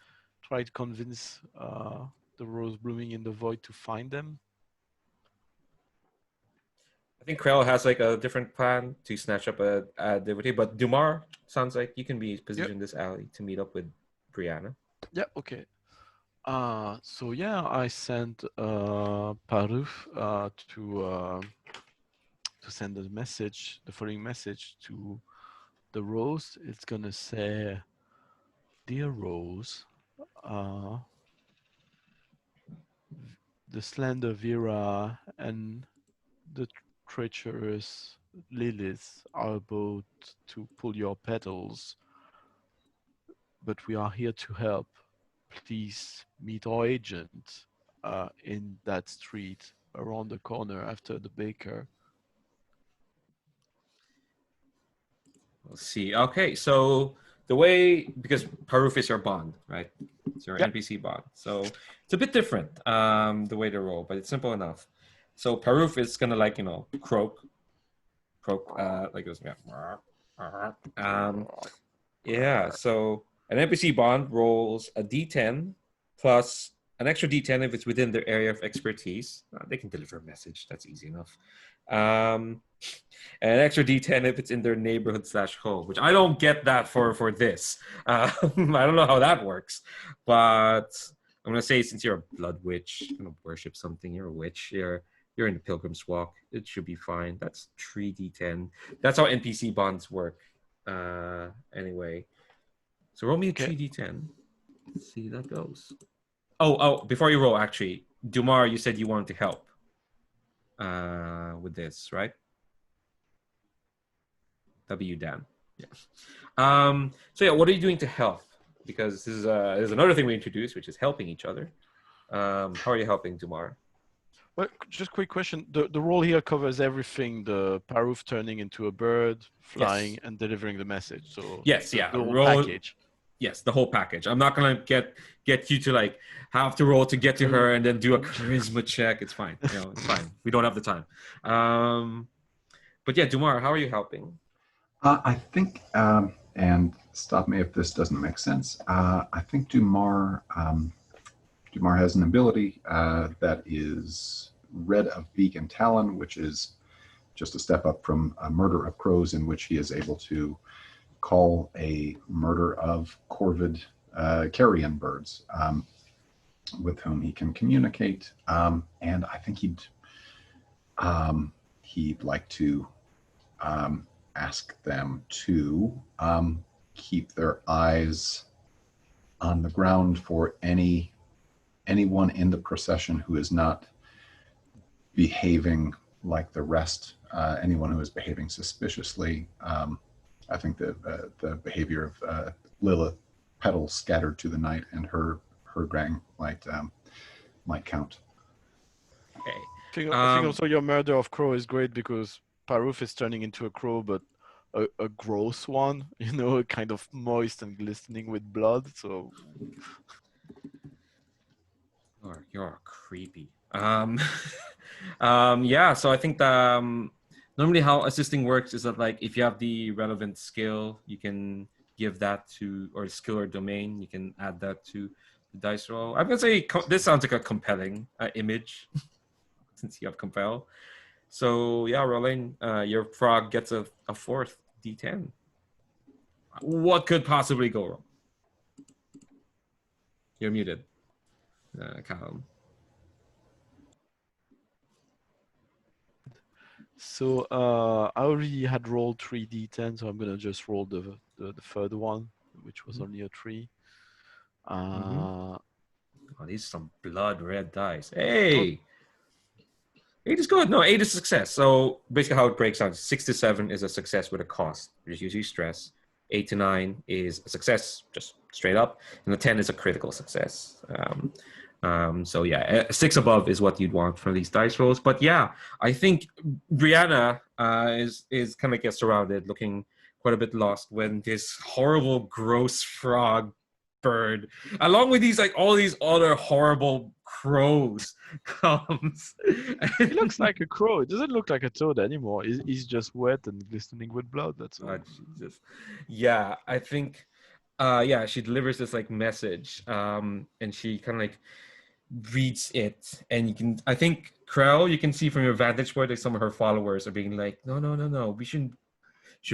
try to convince the rose blooming in the void to find them. I think Krell has like a different plan to snatch up a devotee, but Dumar sounds like you can be positioned this alley to meet up with Brianna. Yeah. Okay. So yeah, I sent Paruf to send a message, the following message to the rose. It's gonna say, "Dear Rose, the slender Vera and the treacherous Lilith are about to pull your petals, but we are here to help. Please meet our agent in that street around the corner after the baker." Let's see. Okay, so the way, because Paruf is your bond, right? It's your NPC bond. So it's a bit different, the way they roll, but it's simple enough. So Paruf is gonna like, croak like this. So an NPC bond rolls a D10 plus an extra D10 if it's within their area of expertise. They can deliver a message. That's easy enough. And an extra D10 if it's in their neighborhood / home, which I don't get that for this. I don't know how that works, but I'm gonna say, since you're a blood witch, you're gonna worship something. You're a witch. You're in the Pilgrim's Walk. It should be fine. That's 3D10. That's how NPC bonds work. Anyway, so roll me a 3D10. Let's see how that goes. Oh, before you roll, actually, Dumar, you said you wanted to help with this, right? W Dan. Yeah. So yeah, what are you doing to help? Because this is there's another thing we introduced, which is helping each other. How are you helping, Dumar? Well, just quick question. The role here covers everything: the Paruf turning into a bird, flying, and delivering the message. So yes, the whole package. Yes, the whole package. I'm not gonna get you to like have to roll to get to her and then do a charisma check. It's fine. It's fine. We don't have the time. But yeah, Dumar, how are you helping? I think, and stop me if this doesn't make sense. I think Dumar has an ability that is Red of Beak and Talon, which is just a step up from a Murder of Crows, in which he is able to call a murder of corvid carrion birds with whom he can communicate. And I think he'd like to ask them to keep their eyes on the ground for anyone in the procession who is not behaving like the rest, anyone who is behaving suspiciously. I think the behavior of Lilith, petals scattered to the night, and her gang might count. Okay. I think also your murder of crow is great, because Paruf is turning into a crow, but a gross one, kind of moist and glistening with blood. So you're creepy. Yeah. So I think no, normally how assisting works is that like if you have the relevant skill, you can give that to, or skill or domain, you can add that to the dice roll. I'm gonna say this sounds like a compelling image since you have compel. So yeah, Rolling, your frog gets a fourth D10. What could possibly go wrong? You're muted, Callum. So I already had rolled 3d10, so I'm gonna just roll the third one, which was only a 3. Oh, these are some blood red dice. Hey, 8 is good. No, 8 is success. So basically, how it breaks down: 6 to 7 is a success with a cost, which is usually stress. 8 to 9 is a success, just straight up, and the 10 is a critical success. So yeah, 6 above is what you'd want for these dice rolls. But yeah, I think Brianna is kind of gets surrounded, looking quite a bit lost when this horrible, gross frog bird, along with these like all these other horrible crows, comes. He looks like a crow. It doesn't look like a toad anymore. He's just wet and glistening with blood. That's all. Oh, Jesus. Yeah, I think yeah, she delivers this like message, and she kind of like reads it, and you can, I think, Krell, you can see from your vantage point that some of her followers are being like, no, we should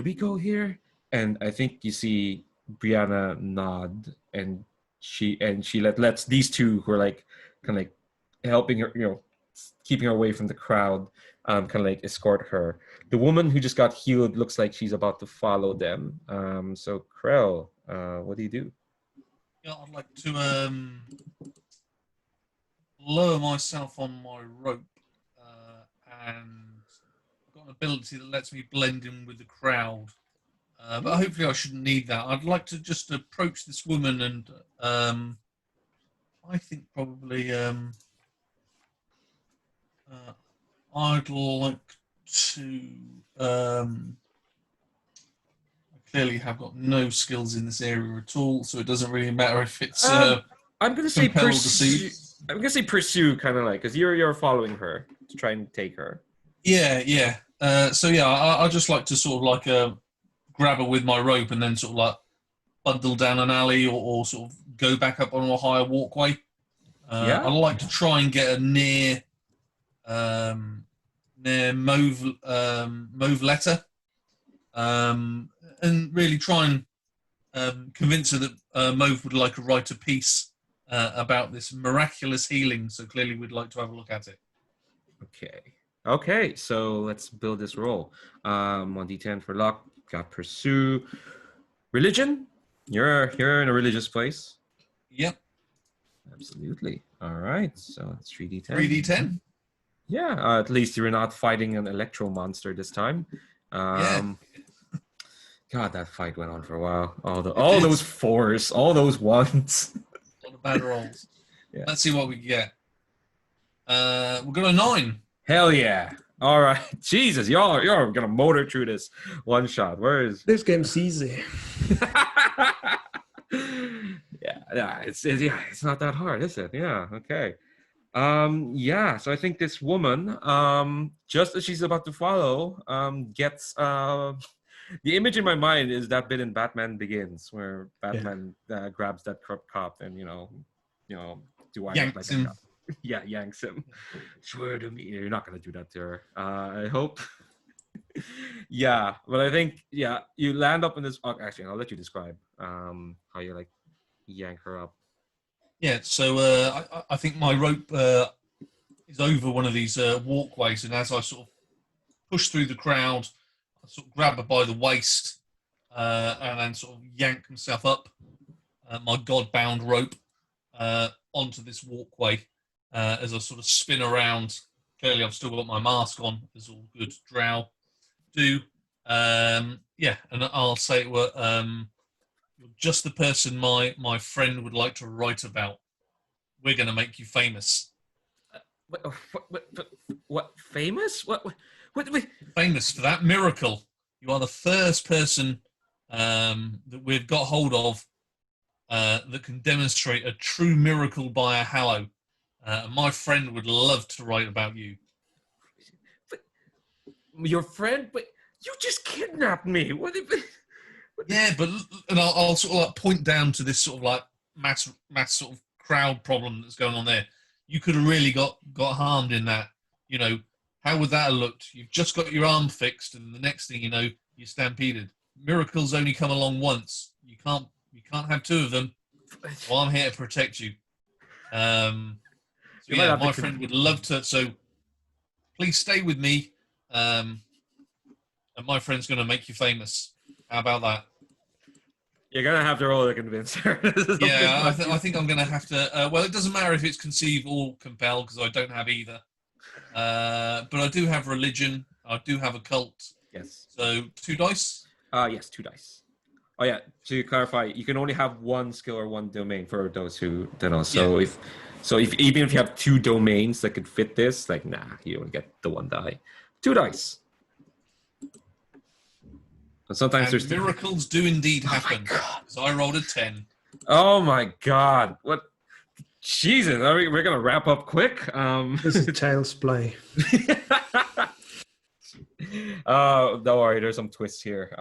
we go here? And I think you see Brianna nod, and she lets these two who are like kind of like helping her, keeping her away from the crowd, kind of like escort her. The woman who just got healed looks like she's about to follow them. So Krell, what do you do? Yeah, I'd like to lower myself on my rope, and I've got an ability that lets me blend in with the crowd. But hopefully I shouldn't need that. I'd like to just approach this woman and I think probably I'd like to I clearly have got no skills in this area at all, so it doesn't really matter if it's I'm gonna say compelled to pursue. see. I'm gonna say pursue, kind of like, because you're following her to try and take her. Yeah. So yeah, I just like to sort of like grab her with my rope and then sort of like bundle down an alley or sort of go back up on a higher walkway. Yeah. I'd like to try and get her near Mauve Letter, and really try and convince her that Mauve would like to write a piece about this miraculous healing. So clearly, we'd like to have a look at it. Okay. So let's build this roll. 1d10 for luck. Got pursue. Religion. You're in a religious place. Yep. Absolutely. All right. So it's 3d10. 3d10. Yeah. At least you're not fighting an electro monster this time. Yeah. God, that fight went on for a while. All those 4s, all those 1s. A lot of bad rolls. Yeah. Let's see what we get. We've got a 9. Hell yeah. All right. Jesus, y'all are gonna motor through this one shot. Where is This game's easy. yeah, it's not that hard, is it? Yeah, okay. Yeah, so I think this woman, just as she's about to follow, gets the image in my mind is that bit in Batman Begins where Batman grabs that corrupt cop and do I look like a cop? Yeah, yanks him. Swear to me, you're not gonna do that to her. I hope. Yeah, but I think you land up in this. Actually, I'll let you describe how you like yank her up. Yeah, so I think my rope is over one of these walkways, and as I sort of push through the crowd, I sort of grab her by the waist and then sort of yank myself up my god-bound rope onto this walkway as I sort of spin around. Clearly, I've still got my mask on, as all good drow do. And I'll say you're just the person my friend would like to write about. We're going to make you famous. What famous? What? Famous for that miracle. You are the first person that we've got hold of that can demonstrate a true miracle by a Hallow. My friend would love to write about you. your friend, but you just kidnapped me. Yeah, but and I'll sort of like point down to this sort of like mass sort of crowd problem that's going on there. You could have really got harmed in that. You know, how would that have looked? You've just got your arm fixed, and the next thing you know, you're stampeded. Miracles only come along once. You can't have two of them. Well, I'm here to protect you. So yeah, my friend would love to. So please stay with me, and my friend's going to make you famous. How about that? You're gonna have to roll to convince her. Yeah, I think I'm going to have to. Well, it doesn't matter if it's conceive or compel because I don't have either. But I do have religion. I do have a cult. Yes. So 2 dice. Yes, 2 dice. Oh yeah. To clarify, you can only have 1 skill or 1 domain for those who don't know. So if even if you have 2 domains that could fit this, like you don't get the 1 die. 2 dice. And sometimes there's miracles do indeed happen. So I rolled a 10. Oh my god! What? Jesus! We're gonna wrap up quick. This is child's play. Don't worry. There's some twists here.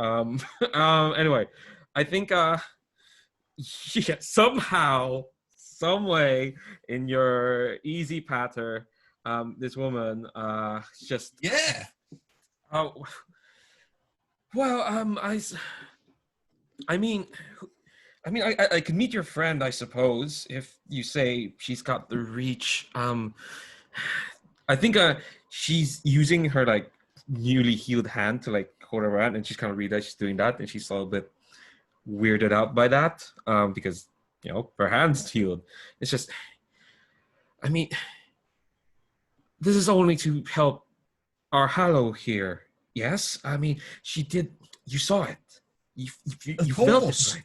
Anyway, I think somehow, some way, in your easy patter, this woman just Oh. Well, I mean, I could meet your friend, I suppose, if you say she's got the reach. I think she's using her like newly healed hand to like hold around, and she's kind of realized she's doing that, and she's a little bit weirded out by that, because her hand's healed. It's just, I mean, this is only to help our Hallow here. Yes, I mean, she did. You saw it. You felt it. Right?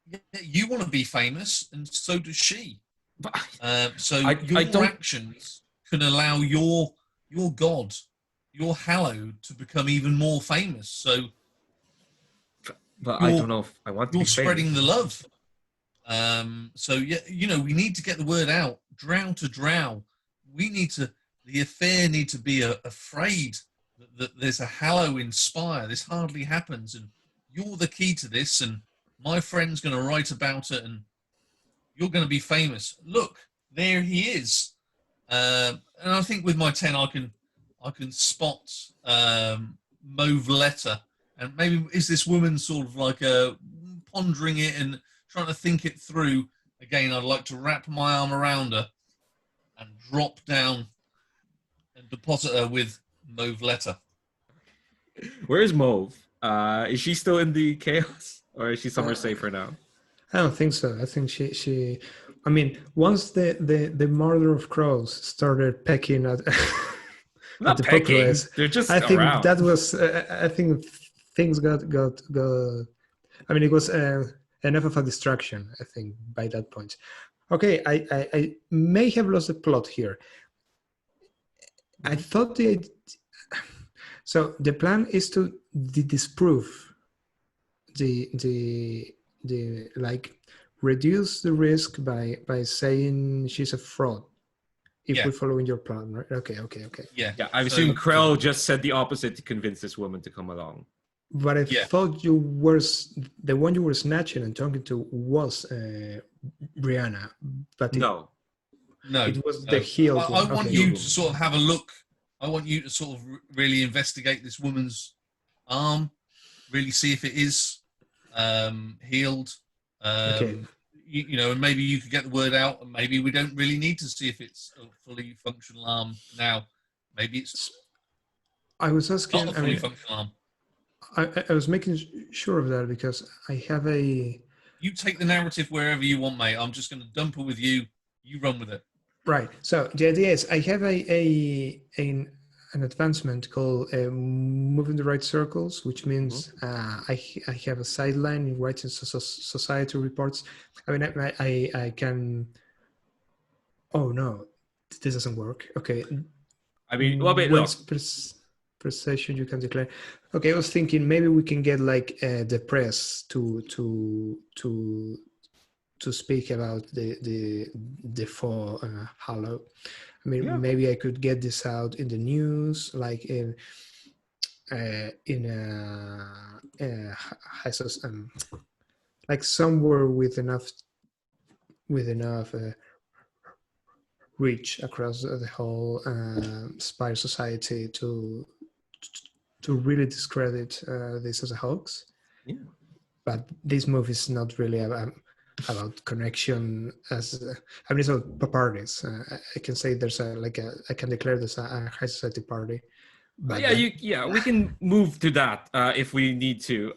Yeah, you want to be famous, and so does she. But so your actions can allow your god, your Hallow, to become even more famous. So, but I don't know if I want to. You're spreading the love. So yeah, we need to get the word out, drow to drow. The affair need to be afraid that there's a Hallow in Spire. This hardly happens, and you're the key to this, and my friend's going to write about it, and you're going to be famous. Look, there he is. And I think with my 10, I can spot mauve letter, and maybe is this woman sort of like pondering it and trying to think it through. Again, I'd like to wrap my arm around her and drop down and deposit her with mauve letter. Where is Mauve? Is she still in the chaos, or is she somewhere safer now? I don't think so. I think she. I mean, once the murder of crows started pecking at, Not the pecking. populace, They're just I think around. that was. I think things got. I mean, it was enough of a distraction. I think by that point. Okay, I may have lost the plot here. I thought so the plan is to disprove the like reduce the risk by saying she's a fraud if we're following your plan, right? Okay. Yeah. I assume Krell just said the opposite to convince this woman to come along. But I thought the one you were snatching and talking to was Brianna, but no, it was the healed one. I want you to sort of have a look. I want you to sort of really investigate this woman's arm, really see if it is healed. And maybe you could get the word out, and maybe we don't really need to see if it's a fully functional arm now. Maybe it's. I was asking. Not a fully functional arm. I was making sure of that because I have a. You take the narrative wherever you want, mate. I'm just going to dump it with you. You run with it. Right. So the idea is I have an advancement called moving the right circles, which means I have a sideline in writing society reports. I mean, I can. Oh no, this doesn't work. Okay. I mean, look. Precision you can declare. Okay, I was thinking maybe we can get like the press to speak about the fall Hallow. I mean, maybe I could get this out in the news, like in has like somewhere with enough reach across the whole Spire society to really discredit this as a hoax. Yeah. But this movie is not really about connection. I mean, it's about parties. I can say there's I can declare this a high society party. But Yeah, we can move to that if we need to.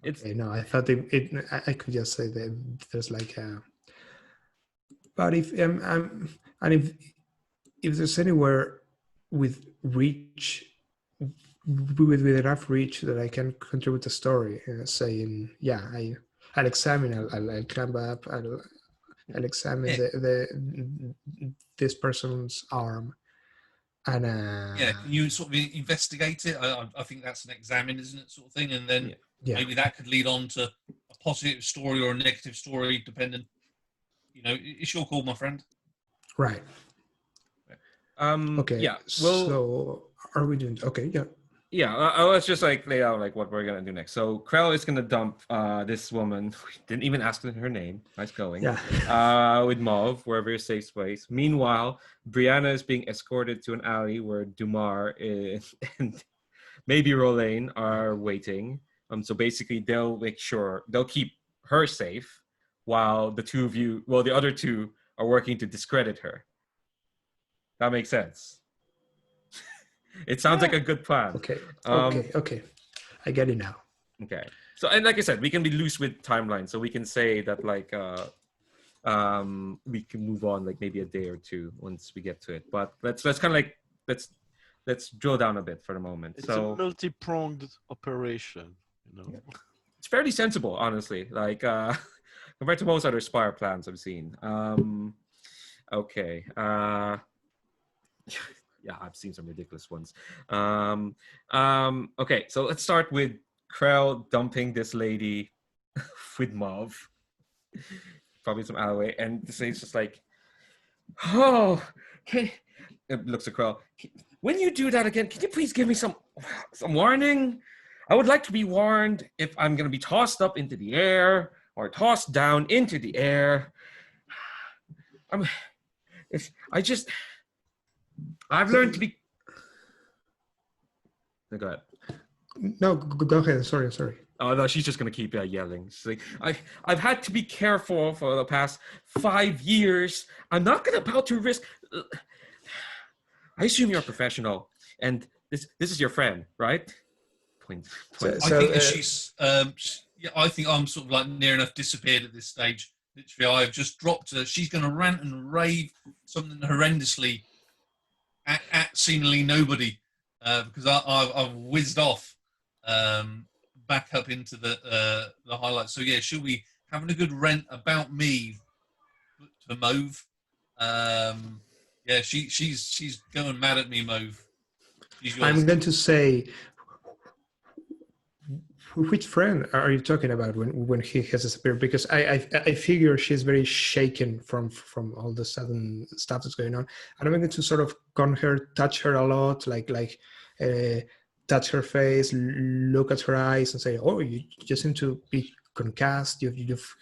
It's okay, no, I thought I could just say that there's like a. But if and if there's anywhere with reach, with enough reach that I can contribute a story, saying, yeah, I'll examine, I'll climb up, I'll examine this person's arm, and Yeah, can you sort of investigate it? I think that's an examine, isn't it, sort of thing, and then yeah. maybe that could lead on to a positive story or a negative story, depending. You know, it's your call, my friend. Right. Okay. Yeah. Well, so are we doing? Okay. Yeah. Yeah, let's just like lay out like what we're gonna do next. So Krell is gonna dump this woman. We didn't even ask her name. Nice going. Yeah. With Mauve, wherever your safe space. Meanwhile, Brianna is being escorted to an alley where Dumar and maybe Rolaine are waiting. So basically, they'll make sure they'll keep her safe, while the other two are working to discredit her. That makes sense. It sounds like a good plan. Okay. Okay. I get it now. Okay. So, and like I said, we can be loose with timelines. So we can say that like we can move on like maybe a day or two once we get to it. But let's kind of like let's drill down a bit for the moment. It's a multi-pronged operation, you know. Yeah. It's fairly sensible, honestly. Like compared to most other Spire plans I've seen. Okay. Yeah, I've seen some ridiculous ones. Okay, so let's start with Krell dumping this lady with Mauve. Probably some alleyway. And this lady's just like, oh, it looks at Krell. When you do that again, can you please give me some warning? I would like to be warned if I'm going to be tossed up into the air or tossed down into the air. I've learned to be. Go ahead. No, go ahead. Sorry. Oh no, she's just gonna keep yelling. She's like, I've had to be careful for the past 5 years. I'm not gonna about to risk. I assume you're a professional, and this is your friend, right? Point. I think that she's. I think I'm sort of like near enough disappeared at this stage. Literally, I've just dropped her. She's gonna rant and rave something horrendously. At seemingly nobody, because I've whizzed off back up into the highlights. So yeah, she'll be having a good rant about me to Mauve. Yeah, she's going mad at me, Mauve. I'm going to say, which friend are you talking about when he has disappeared? Because I figure she's very shaken from all the sudden stuff that's going on, and I'm going to sort of touch her a lot, like touch her face, look at her eyes, and say, "Oh, you just seem to be concussed. You've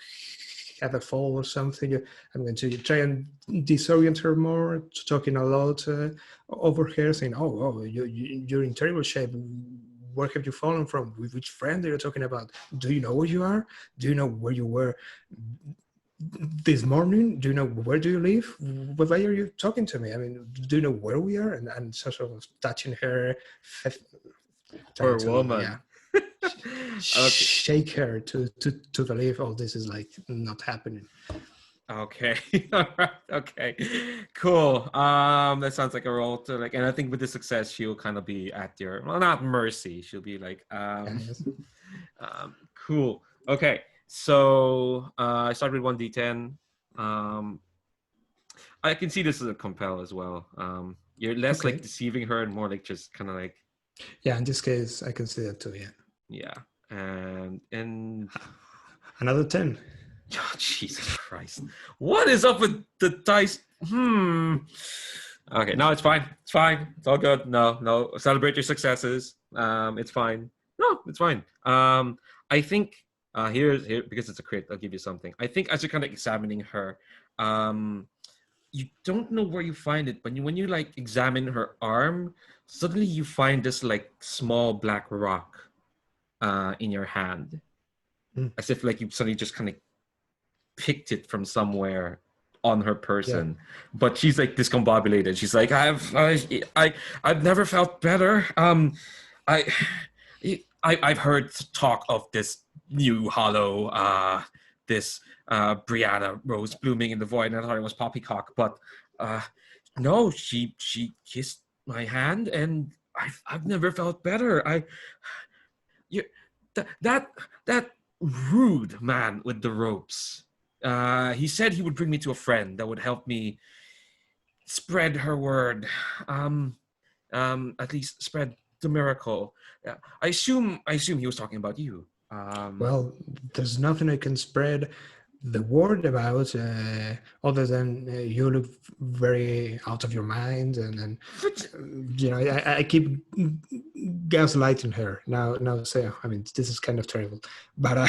had a fall or something." I'm going to try and disorient her more, talking a lot over her, saying, "Oh, you're in terrible shape. Where have you fallen from? With which friend are you talking about? Do you know where you are? Do you know where you were this morning? Do you know where do you live? Why are you talking to me? I mean, do you know where we are?" And sort of touching her. Poor woman. Yeah. Okay. Shake her to believe, oh, this is like not happening. Okay. All right. Okay. Cool. That sounds like a role to like, and I think with the success, she'll kind of be at your, well, not mercy. She'll be like, cool. Okay. So I started with 1d10. I can see this as a compel as well. You're less like deceiving her and more like just kind of like. Yeah. In this case, I can see that too. Yeah. Yeah. And another 10. Oh, Jesus Christ. What is up with the dice? Okay, no, it's fine. It's fine. It's all good. No. Celebrate your successes. It's fine. No, it's fine. I think here because it's a crit, I'll give you something. I think as you're kind of examining her, you don't know where you find it, but when you like examine her arm, suddenly you find this like small black rock in your hand, as if like you suddenly just kind of picked it from somewhere on her person. But she's like discombobulated. She's like, I've never felt better. I've heard talk of this new Hallow, this Brianna rose blooming in the void, and I thought it was poppycock, but no, she kissed my hand, and I've never felt better. That rude man with the ropes. He said he would bring me to a friend that would help me spread her word. At least spread the miracle. I assume he was talking about you. Well, there's nothing I can spread the word about other than you look very out of your mind, and you know, I keep gaslighting her now. Say, I mean, this is kind of terrible, but I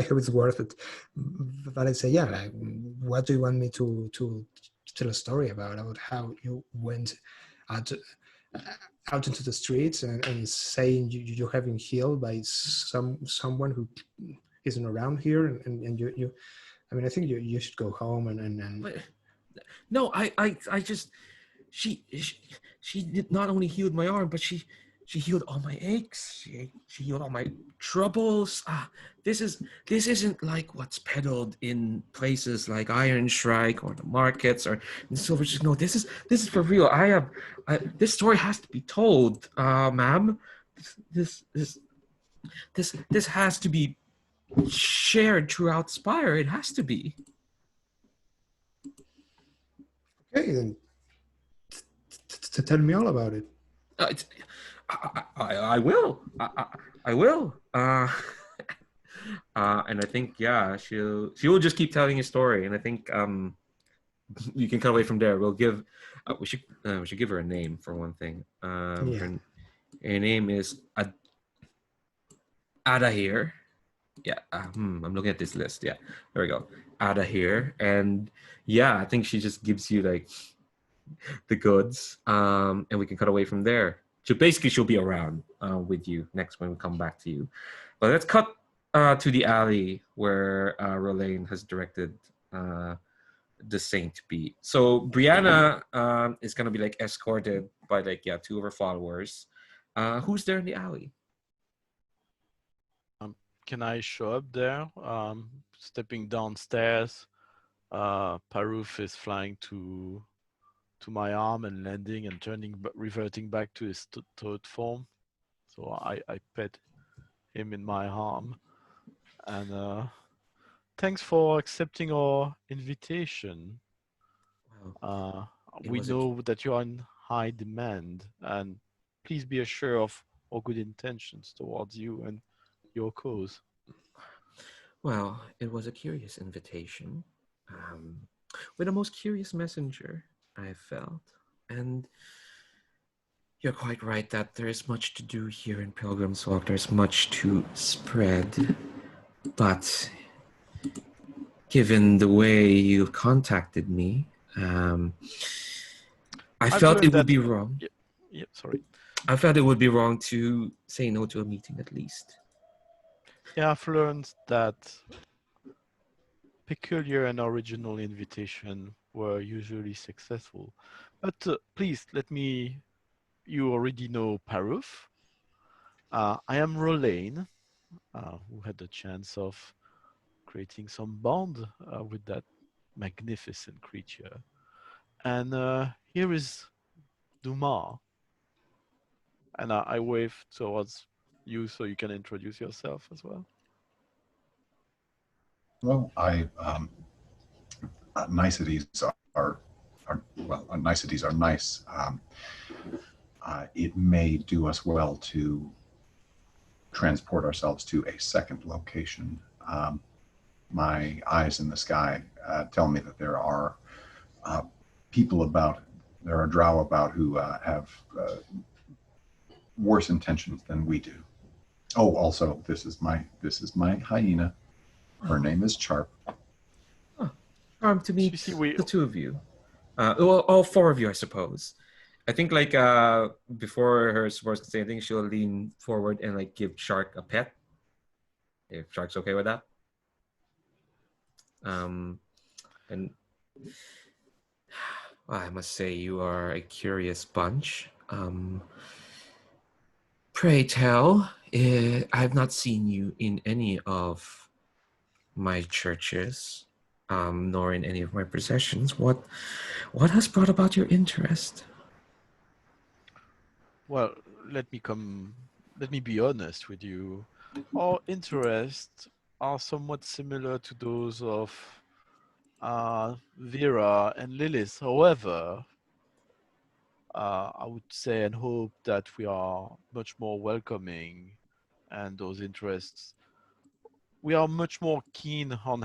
hope it's worth it. But I say, yeah, like, what do you want me to tell a story about how you went out into the streets and saying you have been healed by someone who isn't around here, and you I mean, I think you should go home and No, I just she did not only healed my arm, but she healed all my aches. She healed all my troubles. This isn't like what's peddled in places like Iron Strike or the markets or in Silver. No, this is for real. This story has to be told, ma'am. This has to be shared throughout Spire. It has to be. okay, then tell me all about it. I will. I will. And I think she will just keep telling his story. And I think you can cut away from there. We'll give we should give her a name for one thing. Her name is Adahir. Yeah, I'm looking at this list. Yeah, there we go. Adahir, and I think she just gives you like the goods, and we can cut away from there. So basically, she'll be around with you next when we come back to you. But let's cut to the alley where Rolaine has directed the Saint to be. So Brianna is gonna be like escorted by like two of her followers. Who's there in the alley? Can I show up there? Stepping downstairs, Paruf is flying to my arm and landing and reverting back to his toad form. So I pet him in my arm, and thanks for accepting our invitation. We know that you are in high demand, and please be assured of our good intentions towards you and your cause. Well, it was a curious invitation, with a most curious messenger, I felt. And you're quite right that there is much to do here in Pilgrim's Walk. There's much to spread. But given the way you contacted me, I felt it would be wrong. Sorry. I felt it would be wrong to say no to a meeting at least. Yeah, I've learned that peculiar and original invitation were usually successful. But please, you already know Paruf. I am Rolaine, who had the chance of creating some bond with that magnificent creature. And here is Dumas. And I wave towards you so you can introduce yourself as well. Well, niceties are niceties are nice. It may do us well to transport ourselves to a second location. My eyes in the sky tell me that there are people about drow about who have worse intentions than we do. Oh, also, this is my hyena. Her name is Charp. Charmed to meet You see, we the two of you. Well, all four of you, I suppose. I think like before her supposed to say anything, she'll lean forward and like give Shark a pet. If Shark's okay with that. And I must say you are a curious bunch. Pray tell, I've not seen you in any of my churches, nor in any of my processions. What has brought about your interest? Well, let me be honest with you. Our interests are somewhat similar to those of Vera and Lilith. However, I would say and hope that we are much more welcoming, and those interests, we are much more keen on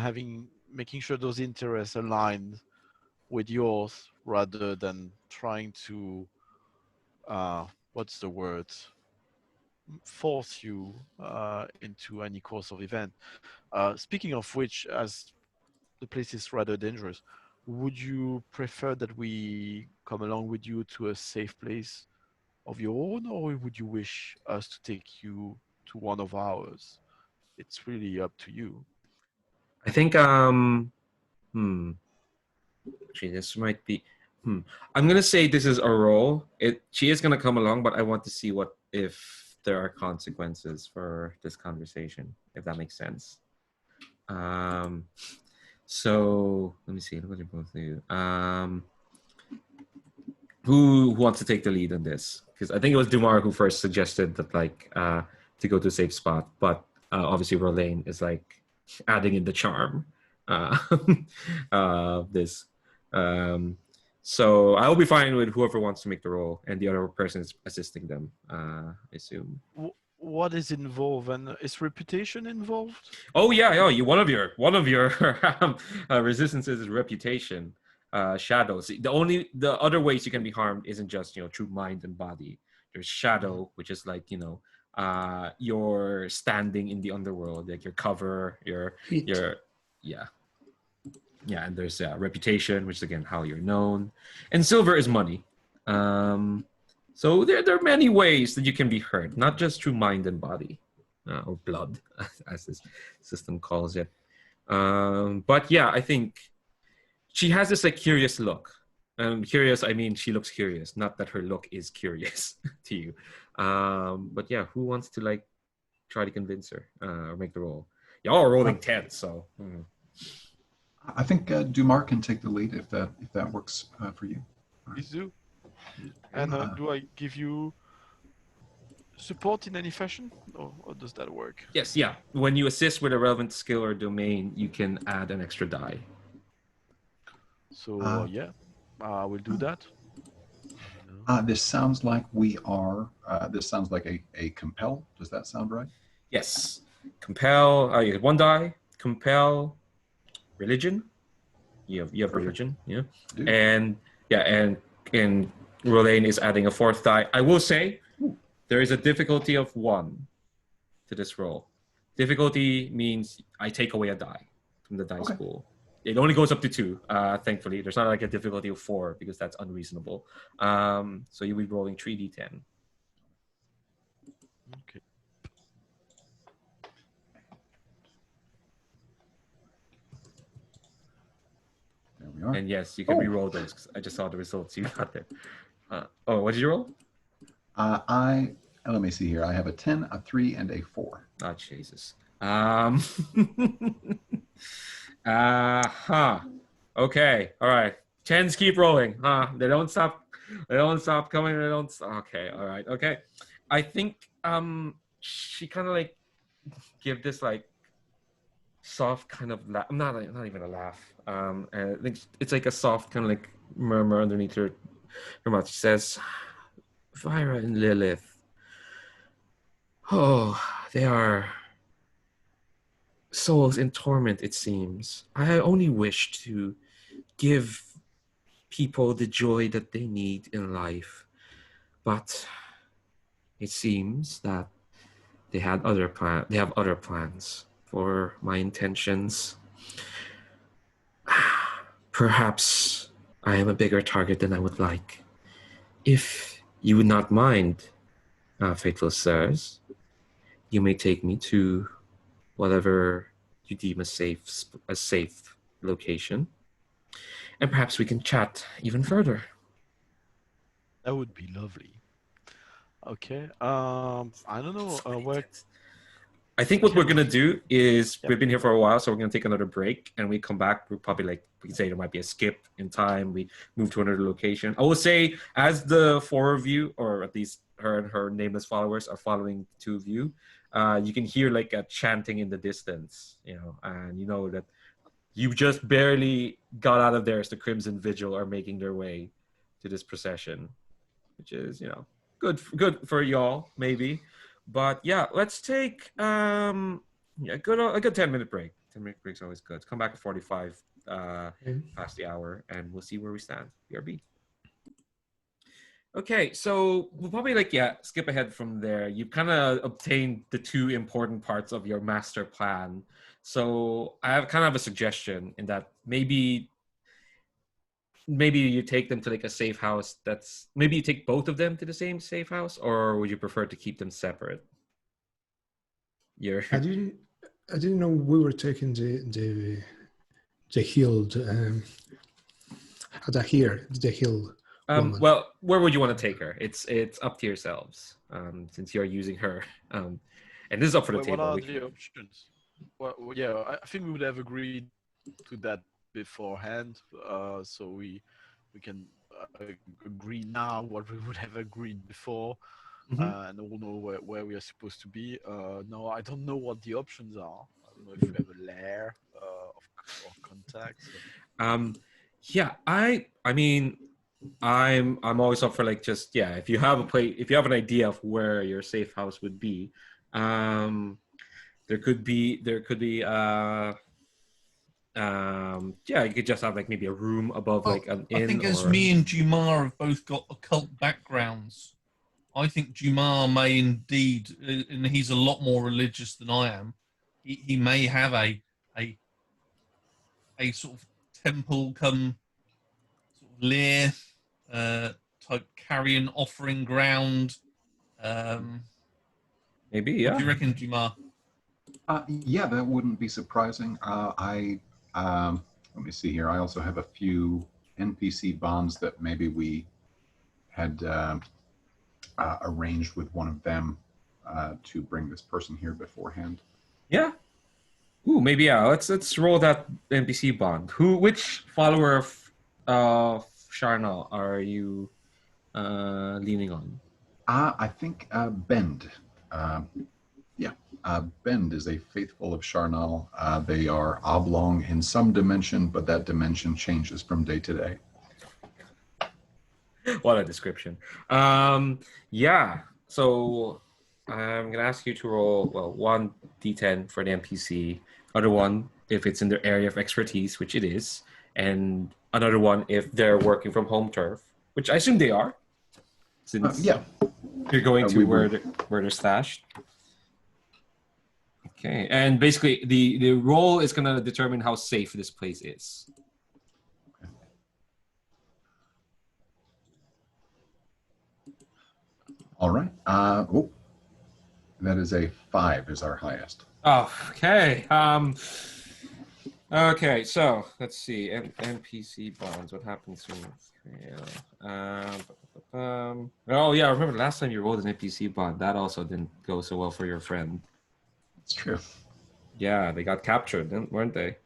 making sure those interests align with yours rather than trying to what's the word, force you into any course of event. Speaking of which, as the place is rather dangerous, would you prefer that we come along with you to a safe place of your own, or would you wish us to take you to one of ours? It's really up to you. I think actually this might be I'm gonna say this is a roll. She is gonna come along, but I want to see what if there are consequences for this conversation, if that makes sense. So let me see. What do both of you? Who wants to take the lead on this? Because I think it was Dumar who first suggested that to go to a safe spot, but obviously Rolane is like adding in the charm this. So I'll be fine with whoever wants to make the roll, and the other person is assisting them. I assume. What is involved, and is reputation involved? Oh yeah, one of your resistances is reputation. Shadows. The other ways you can be harmed isn't just through mind and body. There's shadow, which is like your standing in the underworld, like your cover, your and there's reputation, which is again how you're known, and silver is money. So there are many ways that you can be hurt, not just through mind and body, or blood, as this system calls it. But yeah, I think she has this like curious look. Curious, I mean she looks curious, not that her look is curious to you. But yeah, who wants to like try to convince her or make the roll? Y'all are rolling 10, so. I think Dumar can take the lead if that works for you. Please do. And do I give you support in any fashion, or does that work? Yes, yeah. When you assist with a relevant skill or domain, you can add an extra die. So I will do that. This sounds like we are. This sounds like a compel. Does that sound right? Yes. Compel. You get one die. Compel. Religion. You have Perfect. Religion. Yeah. And Rolane is adding a fourth die. I will say there is a difficulty of 1 to this roll. Difficulty means I take away a die from the dice pool. It only goes up to 2, thankfully. There's not like a difficulty of 4 because that's unreasonable. So you'll be rolling 3d10. Okay. There we are. And yes, you can re-roll those because I just saw the results you got there. What did you roll? Let me see here. I have a 10, a 3, and a 4. Oh, Jesus. Okay. All right. 10s keep rolling. They don't stop. They don't stop coming. They don't. Okay. All right. Okay. I think she kind of like give this like soft kind of laugh. Not even a laugh. And I think it's like a soft kind of like murmur underneath her mouth. She says, "Vira and Lilith. Oh, they are souls in torment, it seems. I only wish to give people the joy that they need in life. But it seems that they have other plans for my intentions. Perhaps I am a bigger target than I would like. If you would not mind, faithful sirs, you may take me to whatever you deem a safe location, and perhaps we can chat even further. That would be lovely. Okay. I don't know. Where I think what we're gonna do is Yeah. we've been here for a while, so we're gonna take another break, and we come back. We'll probably we can say there might be a skip in time. We move to another location. I will say, as the four of you, or at least her and her nameless followers, are following the two of you, you can hear like a chanting in the distance, and you know that you just barely got out of there as the Crimson Vigil are making their way to this procession, which is good for y'all maybe. But yeah, let's take a good 10-minute break. 10-minute break's always good. Come back at 45 past the hour, and we'll see where we stand. BRB. Okay, so we'll probably skip ahead from there. You've kind of obtained the two important parts of your master plan. So I have kind of a suggestion in that maybe you take them to like a safe house. Maybe you take both of them to the same safe house, or would you prefer to keep them separate? I didn't know we were taking the healed the healed woman. Well, where would you want to take her? It's up to yourselves. Since you're using her, and this is up for the table. What are the options? Well, yeah, I think we would have agreed to that beforehand, so we can agree now what we would have agreed before, and we'll know where we are supposed to be. No, I don't know what the options are. I don't know if we have a layer of contacts. Yeah, I mean, I'm always up for if you have an idea of where your safe house would be, there could be you could just have maybe a room above an inn. I think as me and Jumar have both got occult backgrounds, I think Jumar may indeed, and he's a lot more religious than I am, he may have a sort of temple come sort of lair type carrion offering ground. Maybe, yeah. What do you reckon, Jumar? Yeah, that wouldn't be surprising. Let me see here. I also have a few NPC bonds that maybe we had arranged with one of them to bring this person here beforehand. Yeah. Ooh, maybe yeah. Let's roll that NPC bond. Which follower of Sharnal are you leaning on? I think Bend. Bend is a faithful of Sharnal. They are oblong in some dimension, but that dimension changes from day to day. What a description. Yeah. So I'm gonna ask you to roll 1d10 for the NPC, other one if it's in their area of expertise, which it is, and another one if they're working from home turf, which I assume they are. Since you're going to where they're stashed. Okay, and basically the roll is going to determine how safe this place is. All right. That is a 5 is our highest. Oh, okay. Okay, so let's see. NPC bonds. What happens to oh yeah, I remember last time you rolled an NPC bond. That also didn't go so well for your friend. It's true. Yeah, they got captured, weren't they?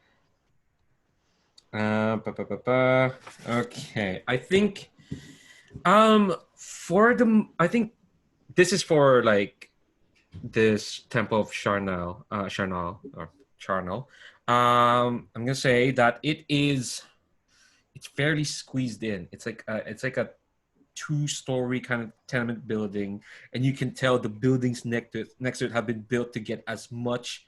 Okay, I think I think this is for this temple of Charnel. I'm gonna say that it's fairly squeezed in. It's like a 2-story kind of tenement building, and you can tell the buildings next to it have been built to get as much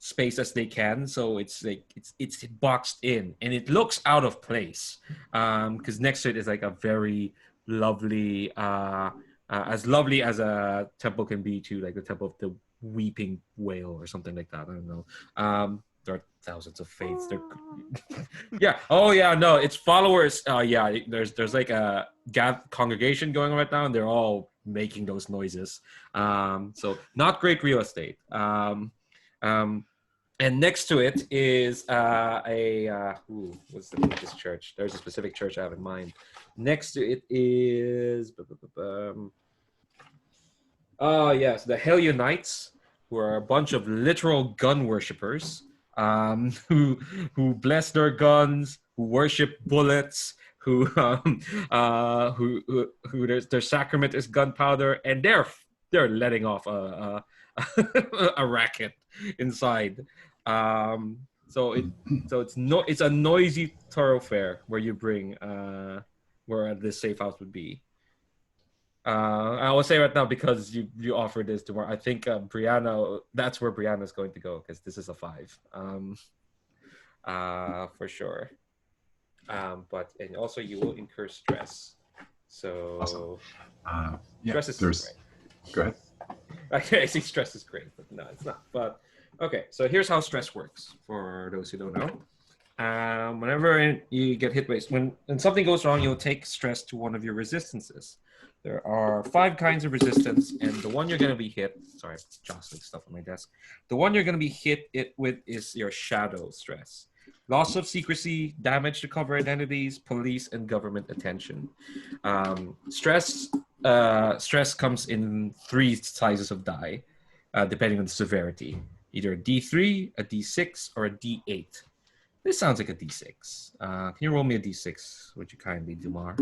space as they can, so it's like it's boxed in, and it looks out of place because next to it is like a very lovely as lovely as a temple can be, to like the temple of the weeping whale or something like that. I don't know. There are thousands of faiths. Yeah. Oh yeah. No, it's followers. Yeah. There's like a congregation going on right now, and they're all making those noises. So not great real estate. And next to it is what's the name of this church? There's a specific church I have in mind. Next to it is yes, the Hallow Knights, who are a bunch of literal gun worshippers, who bless their guns, who worship bullets, who their sacrament is gunpowder, and they're letting off a racket inside. So it's a noisy thoroughfare where you bring where this safe house would be. I will say right now, because you offered this tomorrow, I think Brianna, that's where Brianna is going to go, because this is a 5 for sure. But and also you will incur stress. So awesome. stress is great. Go ahead. Okay, I see stress is great, but no, it's not. But okay, so here's how stress works for those who don't know. Whenever you get hit by when something goes wrong, you'll take stress to one of your resistances. There are 5 kinds of resistance, and the one you're going to be hit. Sorry, jostling stuff on my desk. The one you're going to be hit with is your shadow stress. Loss of secrecy, damage to cover identities, police and government attention. Stress comes in 3 sizes of die, depending on the severity. Either a D3, a D6, or a D8. This sounds like a D6. Can you roll me a D6, would you kindly, Dumar?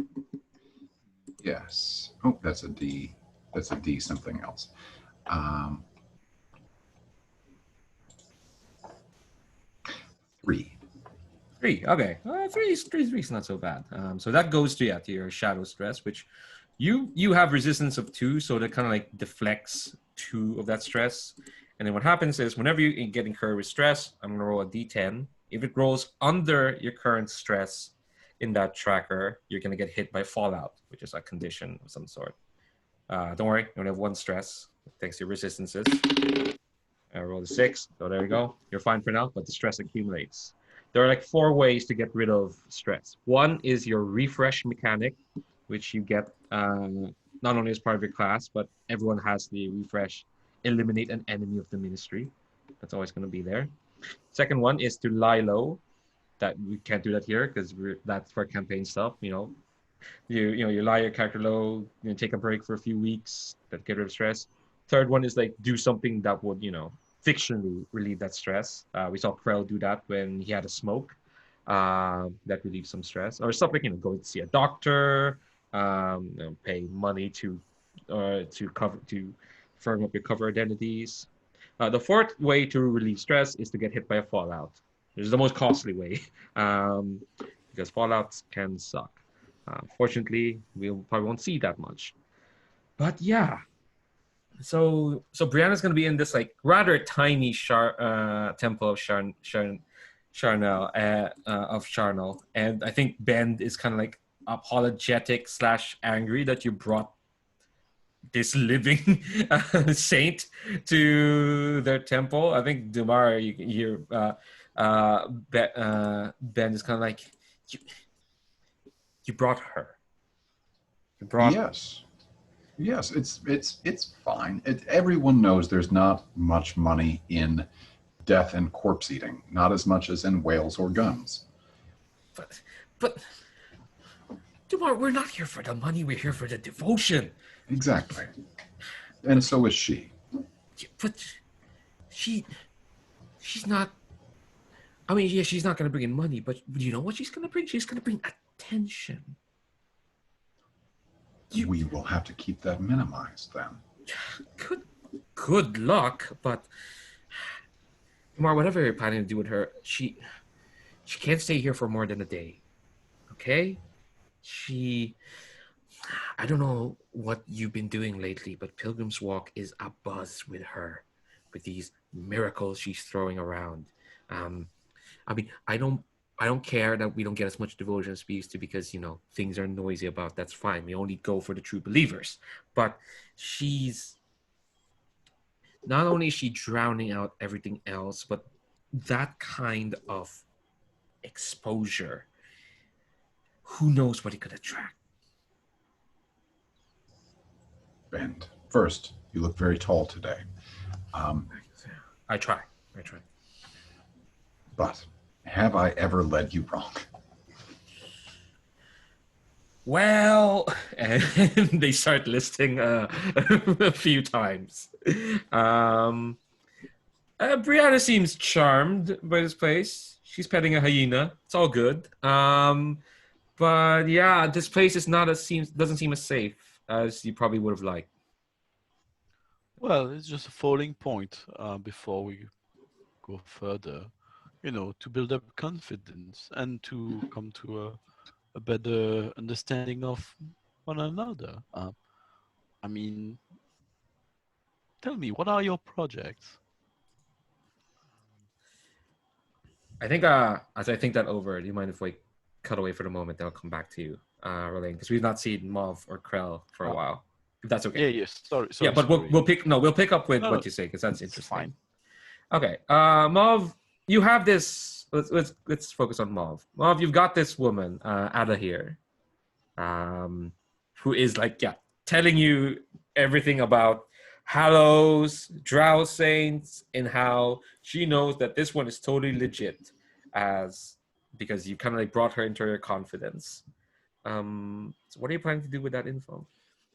Yes. Oh, that's a D. That's a D something else. 3. 3. Okay. 3 is not so bad. So that goes to your shadow stress, which you have resistance of 2, so that kind of like deflects 2 of that stress. And then what happens is whenever you get incurred with stress, I'm gonna roll a D10. If it rolls under your current stress in that tracker, you're gonna get hit by fallout, which is a condition of some sort. Don't worry, you only have 1 stress thanks to your resistances. I rolled a 6, so there you go. You're fine for now, but the stress accumulates. There are like 4 ways to get rid of stress. One is your refresh mechanic, which you get not only as part of your class, but everyone has the refresh, eliminate an enemy of the ministry. That's always going to be there. Second one is to lie low. That we can't do that here because that's for campaign stuff. You lie your character low, take a break for a few weeks, that get rid of stress. Third one is like do something that would fictionally relieve that stress. We saw Krell do that when he had a smoke. That relieves some stress, or stuff like go to see a doctor, pay money to firm up your cover identities. The fourth way to relieve stress is to get hit by a fallout. This is the most costly way because fallouts can suck. Fortunately, we probably won't see that much. But yeah, so Brianna's going to be in this like rather tiny temple of Charnel, and I think Ben is kind of like apologetic / angry that you brought this living saint to their temple. I think Dumar, Ben is kind of like, you brought her. You brought. Yes, it's fine. Everyone knows there's not much money in death and corpse eating, not as much as in whales or guns. But Dumar, we're not here for the money. We're here for the devotion. Exactly. And so is she. But she's not. I mean, yeah, she's not going to bring in money, but you know what she's going to bring? She's going to bring attention. We will have to keep that minimized then. Good luck, but Mar, whatever you're planning to do with her, she can't stay here for more than a day. Okay? I don't know what you've been doing lately, but Pilgrim's Walk is abuzz with her, with these miracles she's throwing around. I mean, I don't care that we don't get as much devotion as we used to because, you know, things are noisy about. That's fine. We only go for the true believers. But she's not only is she drowning out everything else, but that kind of exposure, who knows what it could attract. And first, you look very tall today. I try. But have I ever led you wrong? Well, and they start listing a few times. Brianna seems charmed by this place. She's petting a hyena. It's all good. But yeah, this place is not doesn't seem as safe as you probably would have liked. Well, it's just a falling point before we go further. You know, to build up confidence and to come to a better understanding of one another. I mean, tell me, what are your projects? I think as I think that over, do you mind if we cut away for the moment? Then I'll come back to you, Rolane, because we've not seen Mauve or Krell for a while. If that's okay. Yeah, yes. Sorry. Yeah, but we'll pick up with what you say because that's interesting. Fine. Okay, Mauve, you have this. Let's focus on Mauve. Mauve, you've got this woman, Ada here, who is telling you everything about Hallows, Drow Saints, and how she knows that this one is totally legit, because you kind of brought her into your confidence. So what are you planning to do with that info?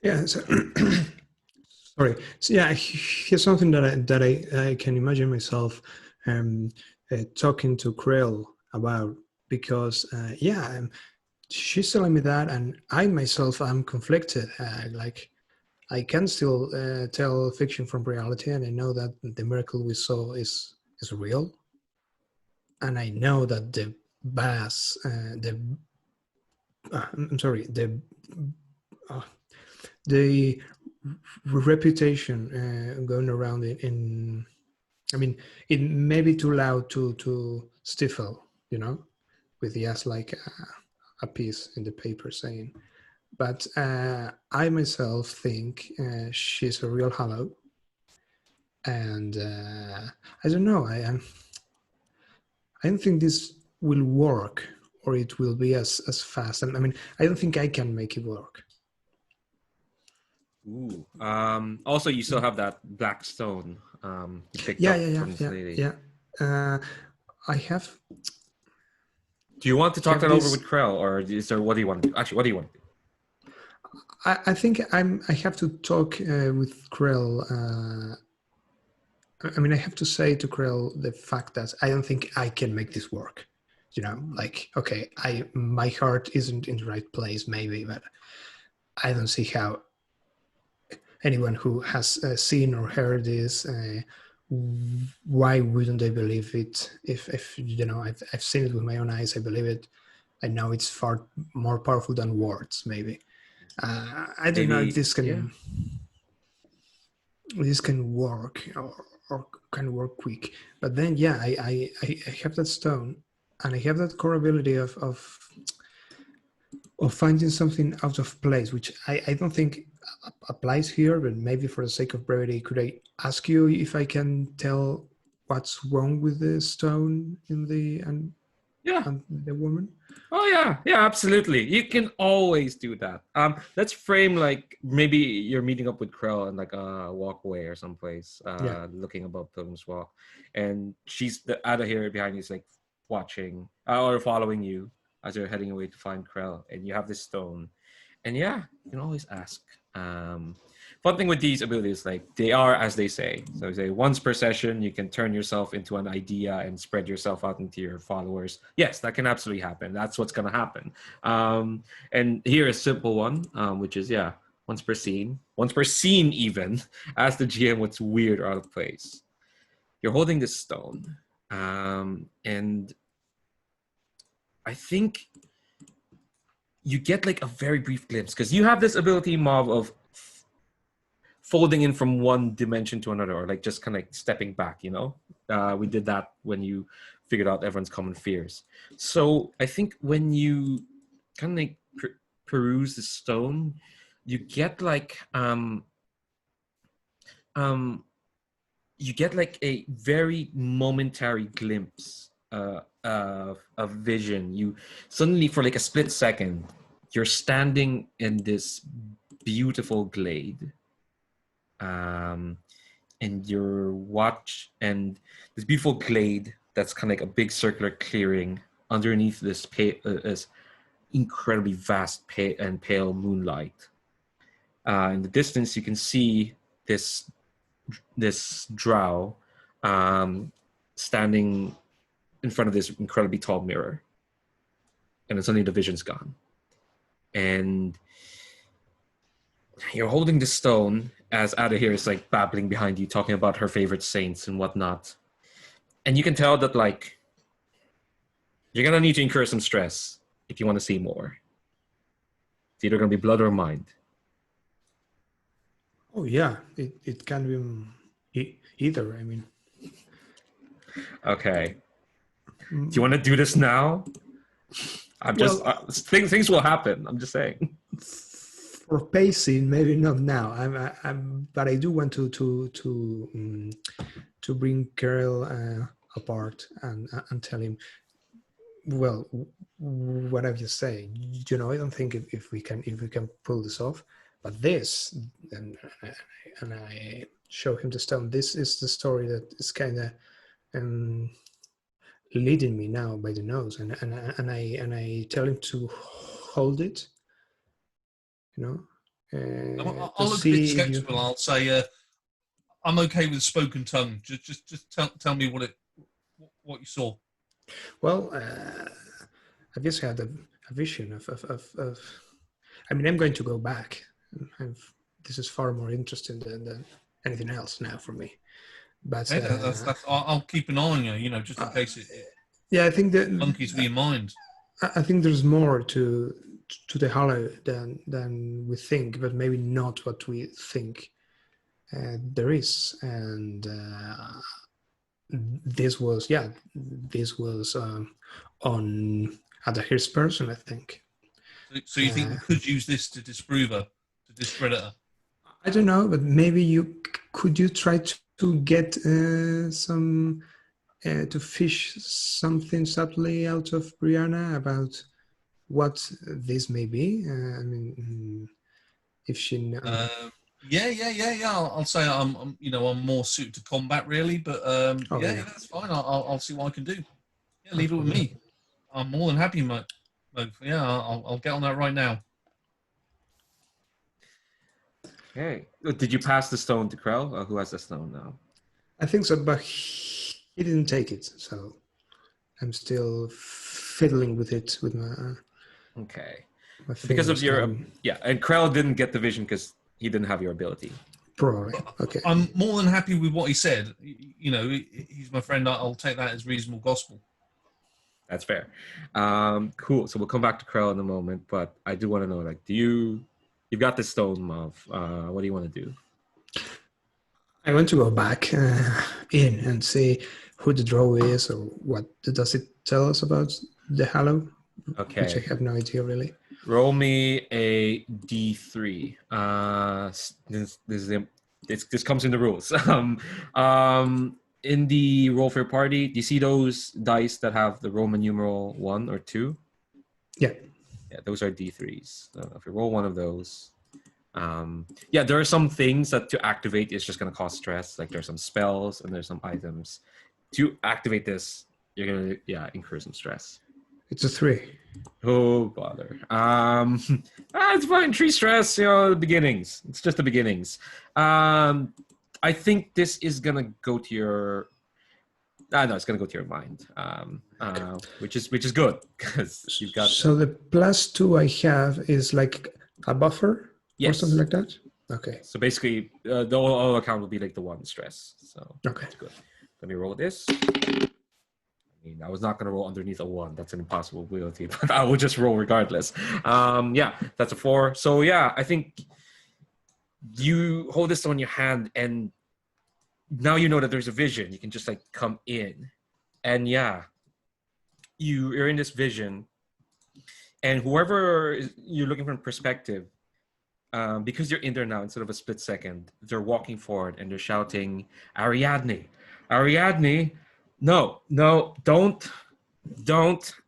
Yeah. So, sorry. So yeah, here's something that I can imagine myself talking to Krell about, because she's telling me that, and I myself am conflicted. I can still tell fiction from reality, and I know that the miracle we saw is real, and I know that the reputation going around in I mean, it may be too loud to stifle, you know, with just a piece in the paper saying. But I myself think she's a real Hallow, and I don't know. I don't think this will work, or it will be as fast. I mean, I don't think I can make it work. Ooh. Also, you still have that black stone. You picked Yeah. up from this lady. I have. Do you want to talk that this- over with Krell, or is there? What do you want to do? Actually, what do you want to do? I think I have to talk with Krell. I mean, I have to say to Krell the fact that I don't think I can make this work. You know, okay, my heart isn't in the right place, maybe, but I don't see how anyone who has seen or heard this, why wouldn't they believe it? If you know, I've seen it with my own eyes. I believe it. I know it's far more powerful than words, maybe. I don't know if this can work or can work quick. But then, I have that stone, and I have that core ability of finding something out of place, which I don't think applies here. But maybe for the sake of brevity, could I ask you if I can tell what's wrong with the stone in and the woman? Oh yeah, absolutely. You can always do that. Let's frame maybe you're meeting up with Krell in a walkway or someplace, looking above Pilgrim's Walk, and she's out of here behind you, is watching or following you as you're heading away to find Krell, and you have this stone, and you can always ask. Fun thing with these abilities, they are as they say. So they say once per session, you can turn yourself into an idea and spread yourself out into your followers. Yes, that can absolutely happen. That's what's going to happen. And here a simple one, which is once per scene even. Ask the GM what's weird or out of place. You're holding this stone, and I think you get a very brief glimpse, because you have this ability, Mob, of folding in from one dimension to another, or like just kind of like stepping back. You know, we did that when you figured out everyone's common fears. So I think when you kind of like peruse the stone, you get like you get like a very momentary glimpse of vision. You suddenly, for like a split second, you're standing in this beautiful glade, and this beautiful glade that's kind of like a big circular clearing underneath this incredibly vast and pale moonlight. In the distance, you can see this drow standing in front of this incredibly tall mirror, and then suddenly the vision's gone, and you're holding the stone as Ada here is like babbling behind you, talking about her favorite saints and whatnot, and you can tell that like you're gonna need to incur some stress if you want to see more. It's either gonna be blood or mind. Oh yeah, it can be either. I mean, Okay. Do you want to do this now? I'm just things will happen. I'm just saying. for pacing, maybe not now. But I do want to bring Carol apart and tell him, well, whatever you say. You know, I don't think if we can pull this off. But this, and I show him the stone. This is the story that is kind of leading me now by the nose, and I tell him to hold it. You know, I'll look a bit skeptical. I'll say I'm okay with spoken tongue. Just tell me what you saw. Well, I guess I had a vision of. I mean, I'm going to go back. This is far more interesting than anything else now for me. But that's I'll keep an eye on you, you know, just in case it. Yeah, I think that monkeys with your mind. I think there's more to the Hallow than we think, but maybe not what we think there is. And this was on Adahir's person, I think. So you think we could use this to disprove her, to discredit her? I don't know, but maybe you try to get some to fish something subtly out of Brianna about what this may be. I mean, if she knows. Yeah. I'll say I'm more suited to combat really, but yeah, that's fine. I'll see what I can do. Yeah, leave it with me. I'm more than happy, mate. Yeah, I'll get on that right now. Okay. Did you pass the stone to Krell? Who has the stone now? I think so, but he didn't take it, so I'm fiddling with it with my. Okay. My because of your and Krell didn't get the vision because he didn't have your ability. Probably. Okay. I'm more than happy with what he said. You know, he's my friend. I'll take that as reasonable gospel. That's fair. Cool. So we'll come back to Krell in a moment, but I do want to know, like, you've got this stone, Mav. What do you want to do? I want to go back in and see who the drow is, or what does it tell us about the Hallow? Okay. Which I have no idea really. Roll me a D3. This comes in the rules. In the roll for your party, do you see those dice that have the Roman numeral 1 or 2? Yeah. Yeah, those are D3s. So if you roll one of those, there are some things that to activate is just going to cause stress. Like there's some spells and there's some items. To activate this, you're going to incur some stress. It's a 3. Oh bother. It's fine. 3 stress. The beginnings. It's just the beginnings. I think this is gonna go to your. No, it's gonna go to your mind. Which is good because you've got. So the +2 I have is like a buffer or something like that. Okay. So basically, the all account will be like the 1 stress. So okay, that's good. Let me roll this. I was not going to roll underneath a 1. That's an impossible ability, but I will just roll regardless. That's a 4. So yeah, I think you hold this on your hand, and now you know that there's a vision. You can just like come in, and yeah, you're in this vision, and whoever you're looking from perspective, because you're in there now, instead of a split second, they're walking forward and they're shouting, Ariadne, Ariadne, no, don't,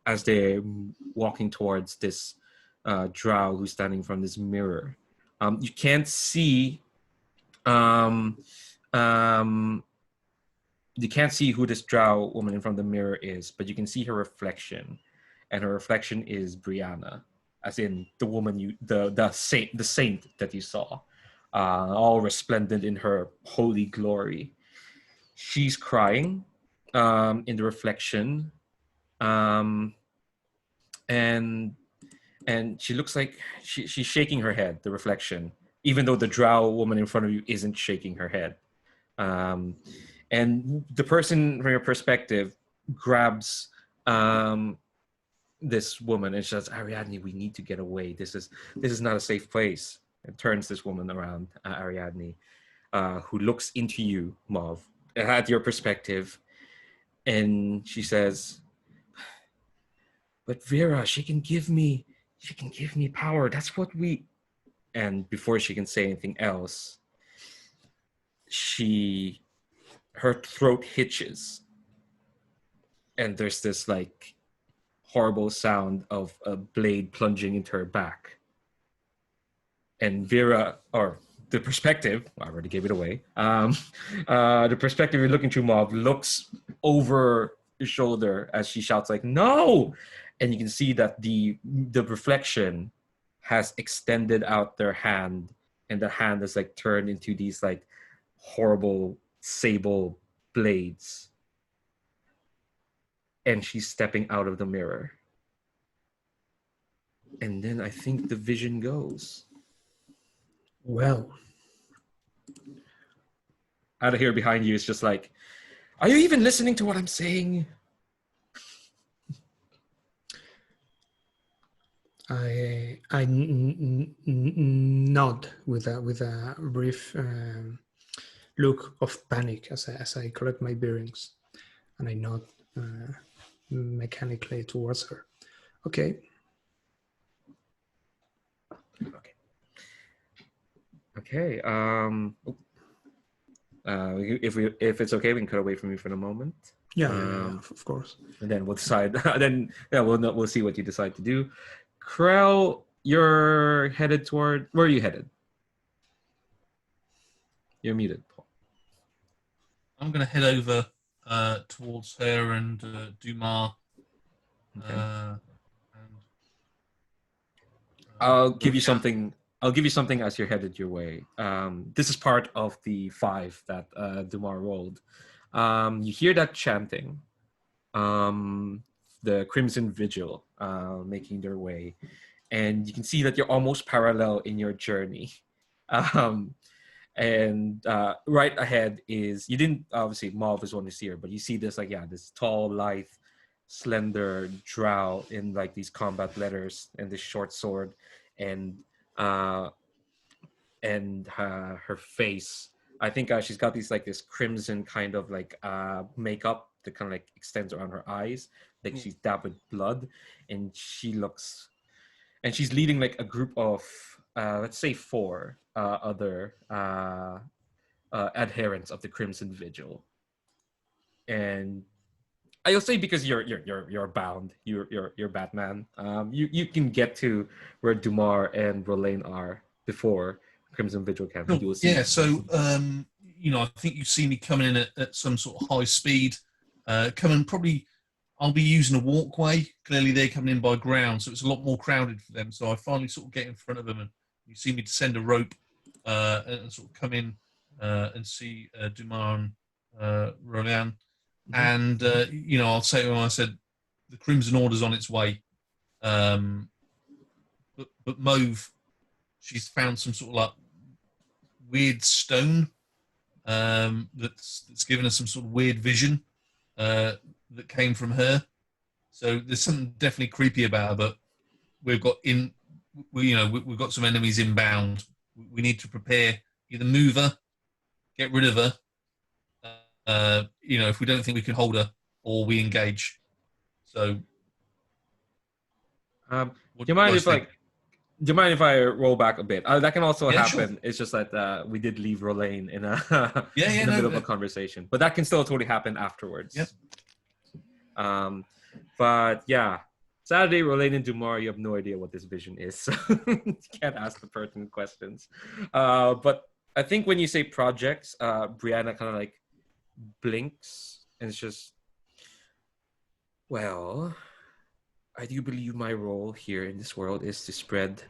as they're walking towards this drow who's standing from this mirror. You can't see you can't see who this drow woman in front of the mirror is, but you can see her reflection, and her reflection is Brianna, as in the woman the saint that you saw, all resplendent in her holy glory. She's crying in the reflection, and she looks like she's shaking her head, the reflection, even though the drow woman in front of you isn't shaking her head. And the person from your perspective grabs this woman and says, Ariadne, we need to get away. This is not a safe place. And turns this woman around, Ariadne, who looks into you, Mauve, at your perspective. And she says, but Vera, she can give me power. That's what we... And before she can say anything else, her throat hitches, and there's this like horrible sound of a blade plunging into her back. And Vera, or the perspective, I already gave it away. The perspective you're looking through, Mauve, looks over your shoulder as she shouts like, no! And you can see that the reflection has extended out their hand, and the hand is like turned into these like horrible sable blades. And she's stepping out of the mirror. And then I think the vision goes. Well, out of here behind you is just like, are you even listening to what I'm saying? I nod with a brief look of panic as I correct my bearings, and I nod mechanically towards her. Okay. If it's okay, we can cut away from you for a moment. Yeah, of course. And then we'll decide. We'll see what you decide to do. Krell, you're headed toward... Where are you headed? You're muted, Paul. I'm going to head over towards her and Dumas. Okay. I'll give you something as you're headed your way. This is part of the 5 that Dumas rolled. You hear that chanting. The Crimson Vigil making their way. And you can see that you're almost parallel in your journey. And right ahead is... You didn't... Obviously, Mauve is one to see her, but you see this, this tall, lithe, slender drow in, these combat letters and this short sword. And her face... I think she's got these, this crimson kind of, makeup that kind of, extends around her eyes. She's dabbed with blood, and she's leading a group of let's say 4 other adherents of the Crimson Vigil. And I'll say, because you're bound, you're Batman. You can get to where Dumas and Rollane are before Crimson Vigil can. Yeah. So I think you see me coming in at some sort of high speed, coming probably. I'll be using a walkway. Clearly, they're coming in by ground, so it's a lot more crowded for them. So I finally sort of get in front of them, and you see me descend a rope and sort of come in and see Dumas and Roland. And, I'll say to him, I said, the Crimson Order's on its way. But Mauve, she's found some sort of weird stone that's given us some sort of weird vision. That came from her, so there's something definitely creepy about her. But we've got some enemies inbound, we need to prepare, either move her, get rid of her, if we don't think we can hold her, or we engage. So, Do what you do you mind guys if think? do you mind if I roll back a bit? That can also Yeah, sure. happen. It's just that we did leave Rolane in a Yeah, in the middle of a no. conversation, but that can still totally happen afterwards. Yep. But yeah, Saturday, Rolane and Dumar, you have no idea what this vision is, so you can't ask the pertinent questions. But I think when you say projects, Brianna kind of like blinks and it's just, well, I do believe my role here in this world is to spread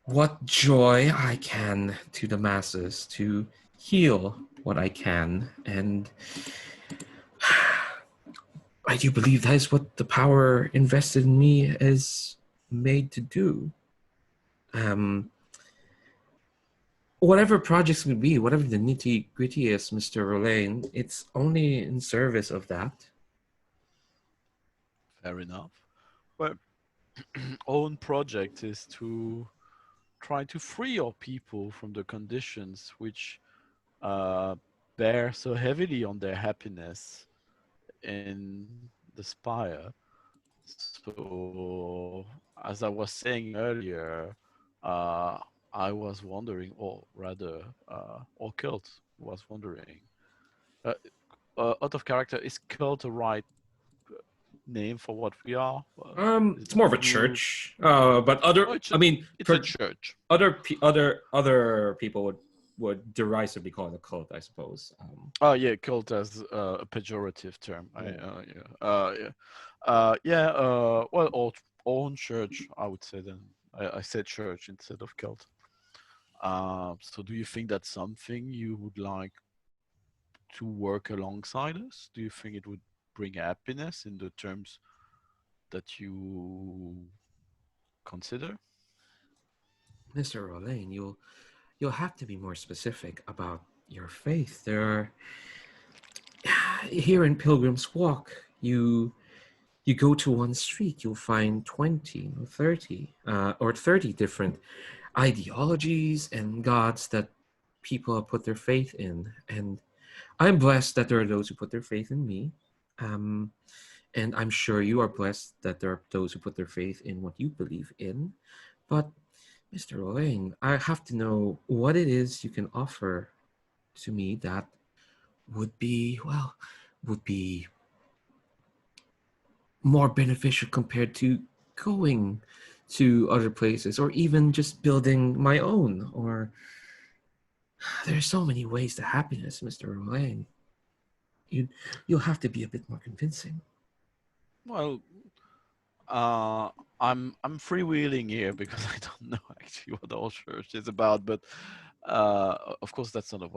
what joy I can to the masses, to heal what I can, and I do believe that is what the power invested in me is made to do. Whatever projects would be, whatever the nitty gritty is, Mr. Rolane, it's only in service of that. Fair enough. Well, own project is to try to free our people from the conditions which bear so heavily on their happiness in the Spire. So, as I was saying earlier, I was wondering, or rather, or Cult was wondering, out of character, is Cult a right name for what we are? Is It's it more of a group? church, but other. Oh, it's I mean, it's a church. other people would derisively call it a cult, I suppose. Oh yeah, cult as a pejorative term. Well, own church, I would say then. I said church instead of cult. So do you think that's something you would like to work alongside us? Do you think it would bring happiness in the terms that you consider? Mr. Rolane, you'll have to be more specific about your faith. There are here in Pilgrim's Walk, you go to one street, you'll find 20 or 30 or 30 different ideologies and gods that people have put their faith in. And I'm blessed that there are those who put their faith in me. And I'm sure you are blessed that there are those who put their faith in what you believe in. But Mr. Rolane, I have to know what it is you can offer to me that would be more beneficial compared to going to other places or even just building my own. Or there's so many ways to happiness, Mr. Rolane. You'll have to be a bit more convincing. Well, I'm freewheeling here because I don't know actually what our church is about, but of course that's not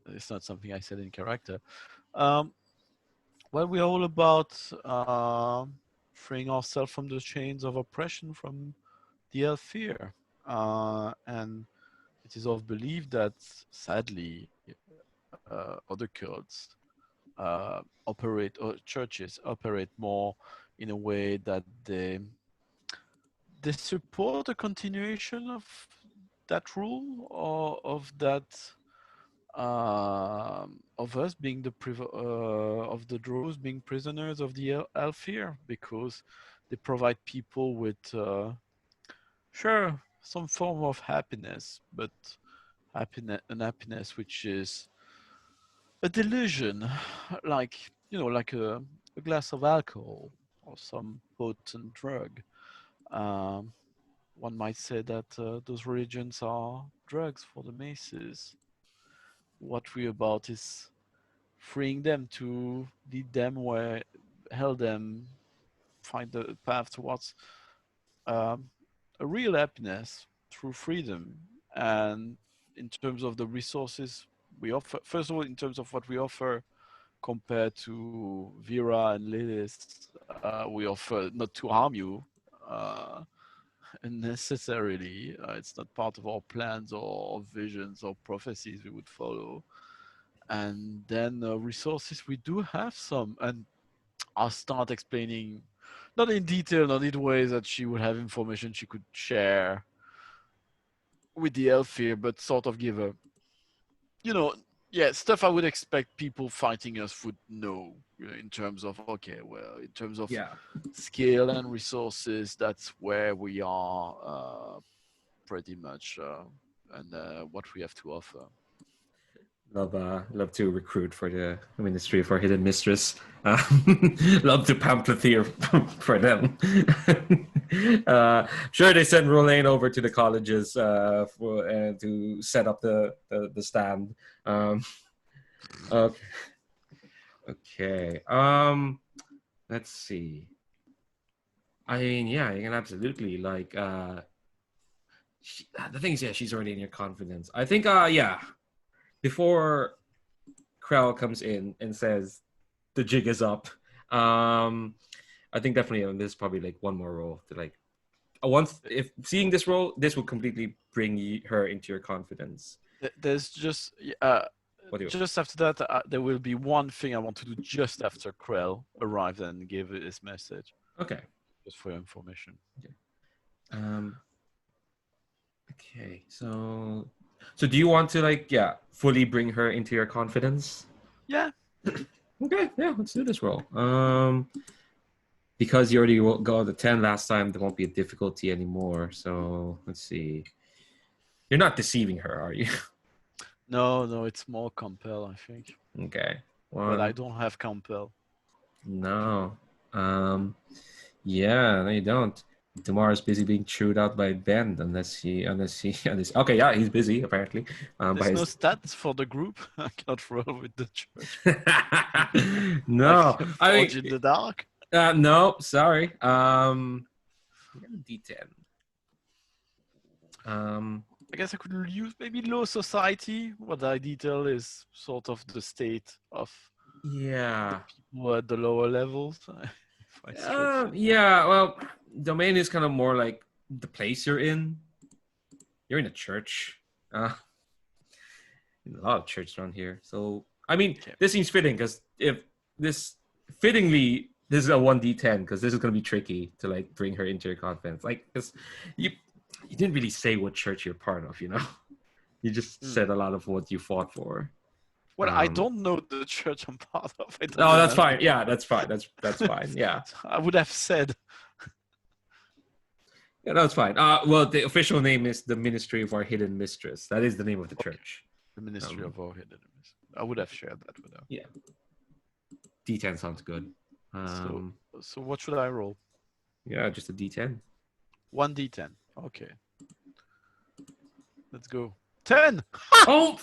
it's not something I said in character. Well, we're all about freeing ourselves from the chains of oppression from the Elfir, and it is of belief that sadly other cults operate, or churches operate more in a way that they support a continuation of that rule, or of that of us being of the drows being prisoners of the Alfir, because they provide people with sure some form of happiness, but happiness which is a delusion, like like a glass of alcohol or some potent drug. One might say that those religions are drugs for the masses. What we're about is freeing them to lead them where, help them find the path towards um, a real happiness through freedom. And in terms of the resources we offer, first of all, in terms of what we offer compared to Vera and Lilith, we offer not to harm you necessarily. It's not part of our plans or visions or prophecies we would follow. And then resources, we do have some, and I'll start explaining, not in detail, not in ways that she would have information she could share with the elf here, but sort of give a, stuff I would expect people fighting us would know, in terms of, okay, well, in terms of Yeah. skill and resources, that's where we are pretty much, and what we have to offer. Love to recruit for the Ministry for Hidden Mistress. Love to pamphleteer for them. Sure, they send Roulaine over to the colleges for to set up the stand. Okay. Okay. Let's see. I mean, yeah, you can absolutely like. The thing is, yeah, she's already in your confidence. I think, yeah. Before Krell comes in and says the jig is up, I think definitely this is probably like one more roll to like once if seeing this roll, this will completely bring her into your confidence. There's just just after that, there will be one thing I want to do just after Krell arrives and give his message. Okay. Just for your information. Okay. Okay. So do you want to like fully bring her into your confidence? Yeah. Okay, yeah, let's do this roll. Because you already got the 10 last time, there won't be a difficulty anymore. So let's see. You're not deceiving her, are you? No, it's more compel, I think. Okay. But I don't have compel. No. Yeah, no, you don't. Tomorrow's busy being chewed out by Ben, unless he. Okay, yeah, he's busy apparently. There's no stats for the group. I cannot roll with the church. No, I mean, in the dark. No, sorry. D10. I guess I could use maybe low society. What I detail is sort of the state of the people at the lower levels. Yeah, well, domain is kind of more like the place you're in. You're in a church. A lot of churches around here. So, I mean, this seems fitting because if this fittingly, this is a 1d10 because this is going to be tricky to like bring her into your confidence. Like, because you didn't really say what church you're part of, you know? You just said a lot of what you fought for. Well, I don't know the church I'm part of. Oh, that's fine. Yeah, that's fine. That's fine. Yeah. I would have said. Yeah, that's fine. Well, the official name is the Ministry of Our Hidden Mistress. That is the name of the church. The Ministry of Our Hidden Mistress. I would have shared that with her. Yeah. D10 sounds good. So what should I roll? Yeah, just a D10. 1d10. Okay. Let's go. 10! Oh!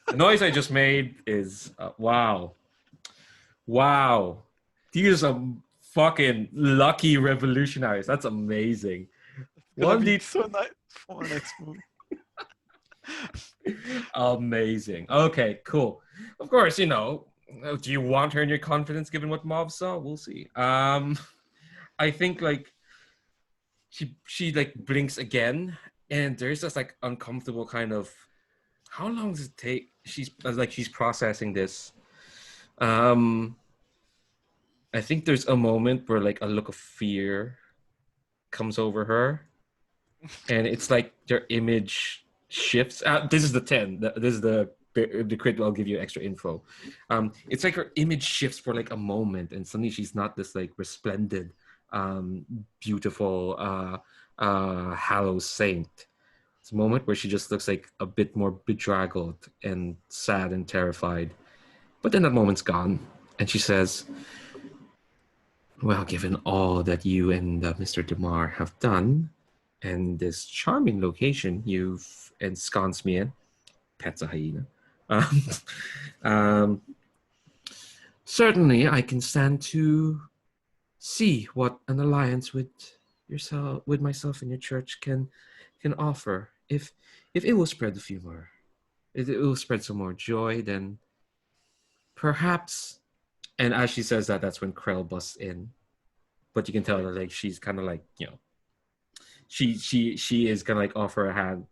The noise I just made is wow. These are fucking lucky revolutionaries. That's amazing. One D so nice for my next move. Amazing. Okay, cool. Of course, do you want her in your confidence given what Mauve saw? We'll see. I think like she like blinks again and there's this like uncomfortable kind of how long does it take? She's processing this. I think there's a moment where like a look of fear comes over her, and it's like your image shifts. This is the 10. This is the crit. I'll give you extra info. It's like her image shifts for like a moment, and suddenly she's not this like resplendent, beautiful Hallow saint. It's a moment where she just looks like a bit more bedraggled and sad and terrified. But then that moment's gone, and she says, well, given all that you and Mr. DeMar have done, and this charming location you've ensconced me in, pet's a hyena, certainly I can stand to see what an alliance with myself and your church can offer. If it will spread if it will spread some more joy, then perhaps. And as she says that, that's when Krell busts in. But you can tell that like she's kind of like she is gonna like offer a hand,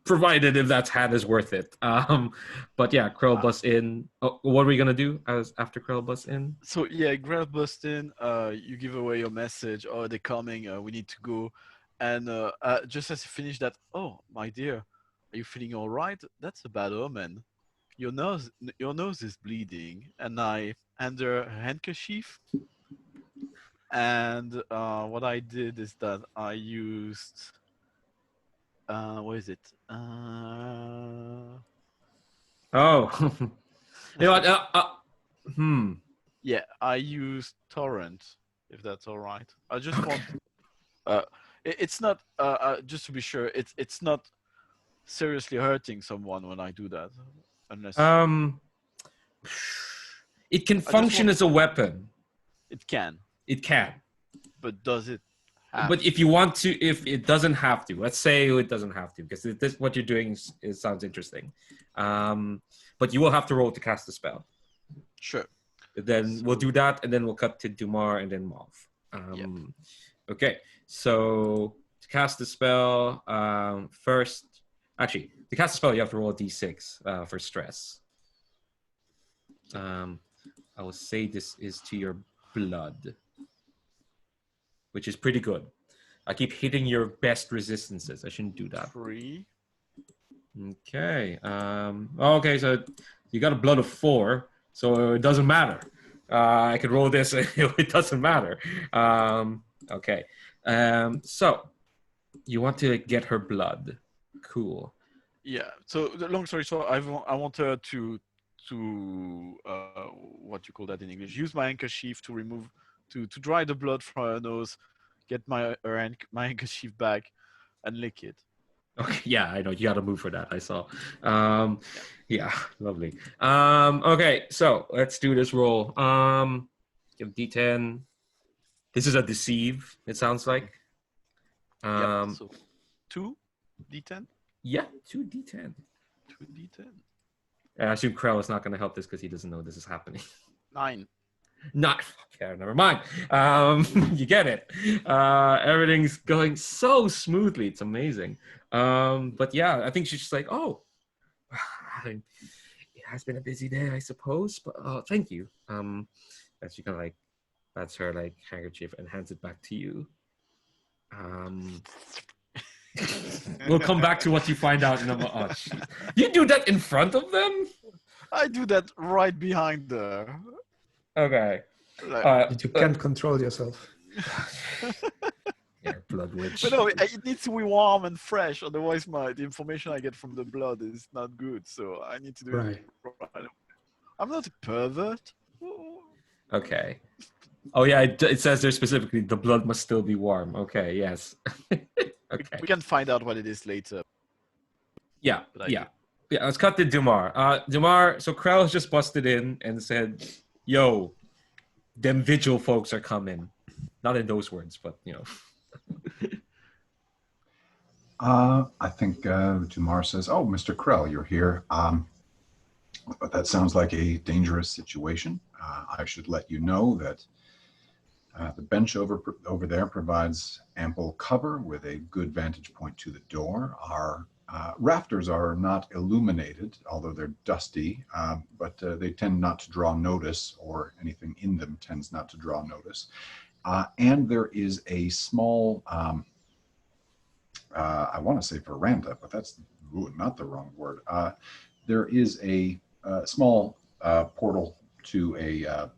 provided if that hand is worth it. But yeah, Krell busts in. Oh, what are we gonna do after Krell busts in? So yeah, Krell busts in. You give away your message. Oh, they're coming. We need to go. And just as you finish that, oh my dear, are you feeling all right? That's a bad omen. Your nose is bleeding. And I hand her a handkerchief. And what I did is that I used what is it? Oh, you know what? Yeah, I used torrent, if that's all right. I just want. It's not. Just to be sure, it's not seriously hurting someone when I do that, unless It can just function want- as a weapon. it can. It can. But does it? Have But if you want to, if it doesn't have to, let's say it doesn't have to, because this what you're doing sounds interesting. But you will have to roll to cast the spell. Sure. Then we'll do that, and then we'll cut to Dumar and then Mauve. Yep. Okay, so to cast the spell, first, actually, to cast the spell, you have to roll a d6 for stress. I will say this is to your blood, which is pretty good. I keep hitting your best resistances. I shouldn't do that. 3. Okay. Okay, so you got a blood of 4, so it doesn't matter. I could roll this. It doesn't matter. Okay. So you want to get her blood. Cool. Yeah. So the long story short, I want her to what you call that in English? Use my handkerchief to remove to dry the blood from her nose, get my handkerchief back, and lick it. Okay, yeah, I know. You got to move for that. I saw. Yeah, lovely. Okay, so let's do this roll. Give D10. This is a deceive, it sounds like. Yeah, so 2 D10? Yeah, 2d10. 2 D10. I assume Krell is not going to help this because he doesn't know this is happening. 9. Not okay, never mind. You get it. Everything's going so smoothly. It's amazing. But yeah, I think she's just like, oh, it has been a busy day, I suppose. But thank you. And she kind of like pats her like handkerchief and hands it back to you. We'll come back to what you find out in a moment. Oh, jeez. You do that in front of them? I do that right behind her. Okay. You can't control yourself. Yeah, blood witch. But no, it needs to be warm and fresh. Otherwise, the information I get from the blood is not good. So I need to do it right. I'm not a pervert. Okay. Oh yeah, it says there specifically the blood must still be warm. Okay, yes. Okay. We can find out what it is later. Yeah, yeah. Let's cut to Dumar. Dumar, so Krell's just busted in and said, yo, them vigil folks are coming. Not in those words, but, you know. I think Dumar says, oh, Mr. Krell, you're here. That sounds like a dangerous situation. I should let you know that the bench over there provides ample cover with a good vantage point to the door. Our rafters are not illuminated, although they're dusty, but they tend not to draw notice, or anything in them tends not to draw notice. And there is a small, I want to say veranda, but that's not the wrong word. There is a small portal to a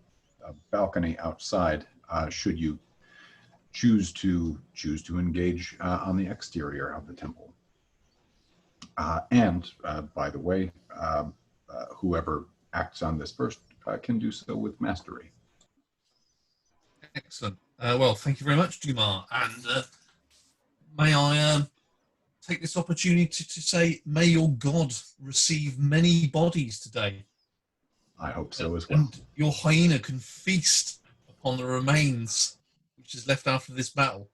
balcony outside, should you choose to engage on the exterior of the temple. And by the way, whoever acts on this first can do so with mastery. Excellent. Well, thank you very much, Dumar. And may I take this opportunity to say, may your god receive many bodies today. I hope so as well. And your hyena can feast upon the remains which is left after this battle,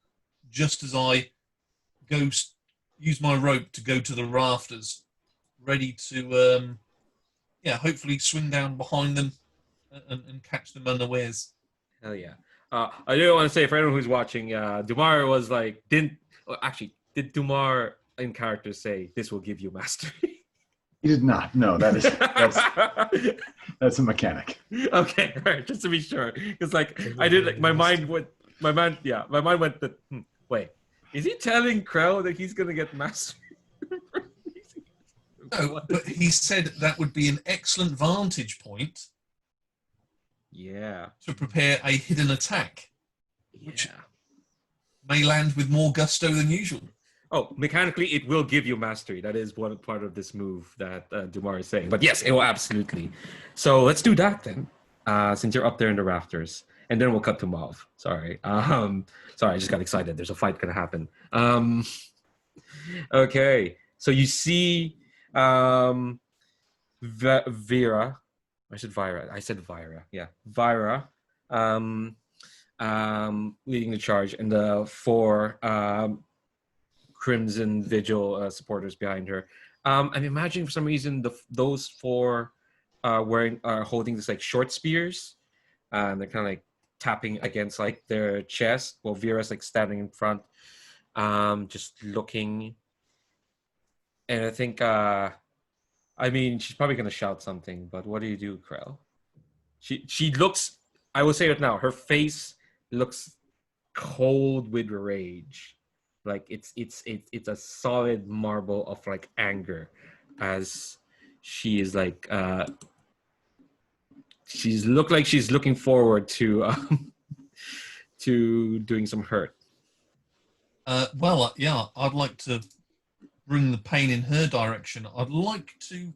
just as I use my rope to go to the rafters, ready to, hopefully swing down behind them and catch them unawares. Hell yeah. I do want to say, for anyone who's watching, Dumar was like, did Dumar in character say, this will give you mastery? He did not. No, that's a mechanic. Okay, all right, just to be sure, because like I did, like my mind went that. Wait, Is he telling Krell that he's gonna get mastery? No, but he said that would be an excellent vantage point Yeah. to prepare a hidden attack, which Yeah. may land with more gusto than usual. Oh, mechanically, it will give you mastery. That is one part of this move that Dumar is saying. But yes, it will absolutely. So let's do that then, since you're up there in the rafters. And then we'll cut to Mauve. Sorry. Sorry, I just got excited. There's a fight going to happen. Okay. So you see Vera. I said Vira. I said Vira. Yeah. Vira leading the charge. And the 4... Crimson Vigil supporters behind her. I'm imagining for some reason those 4 are holding this like short spears, and they're kind of like tapping against like their chest, while Vera's like standing in front, just looking. And I think, I mean, she's probably gonna shout something. But what do you do, Krell? She looks. I will say it now. Her face looks cold with rage. Like it's a solid marble of like anger, as she is like she's looking forward to to doing some hurt. Yeah, I'd like to bring the pain in her direction. I'd like to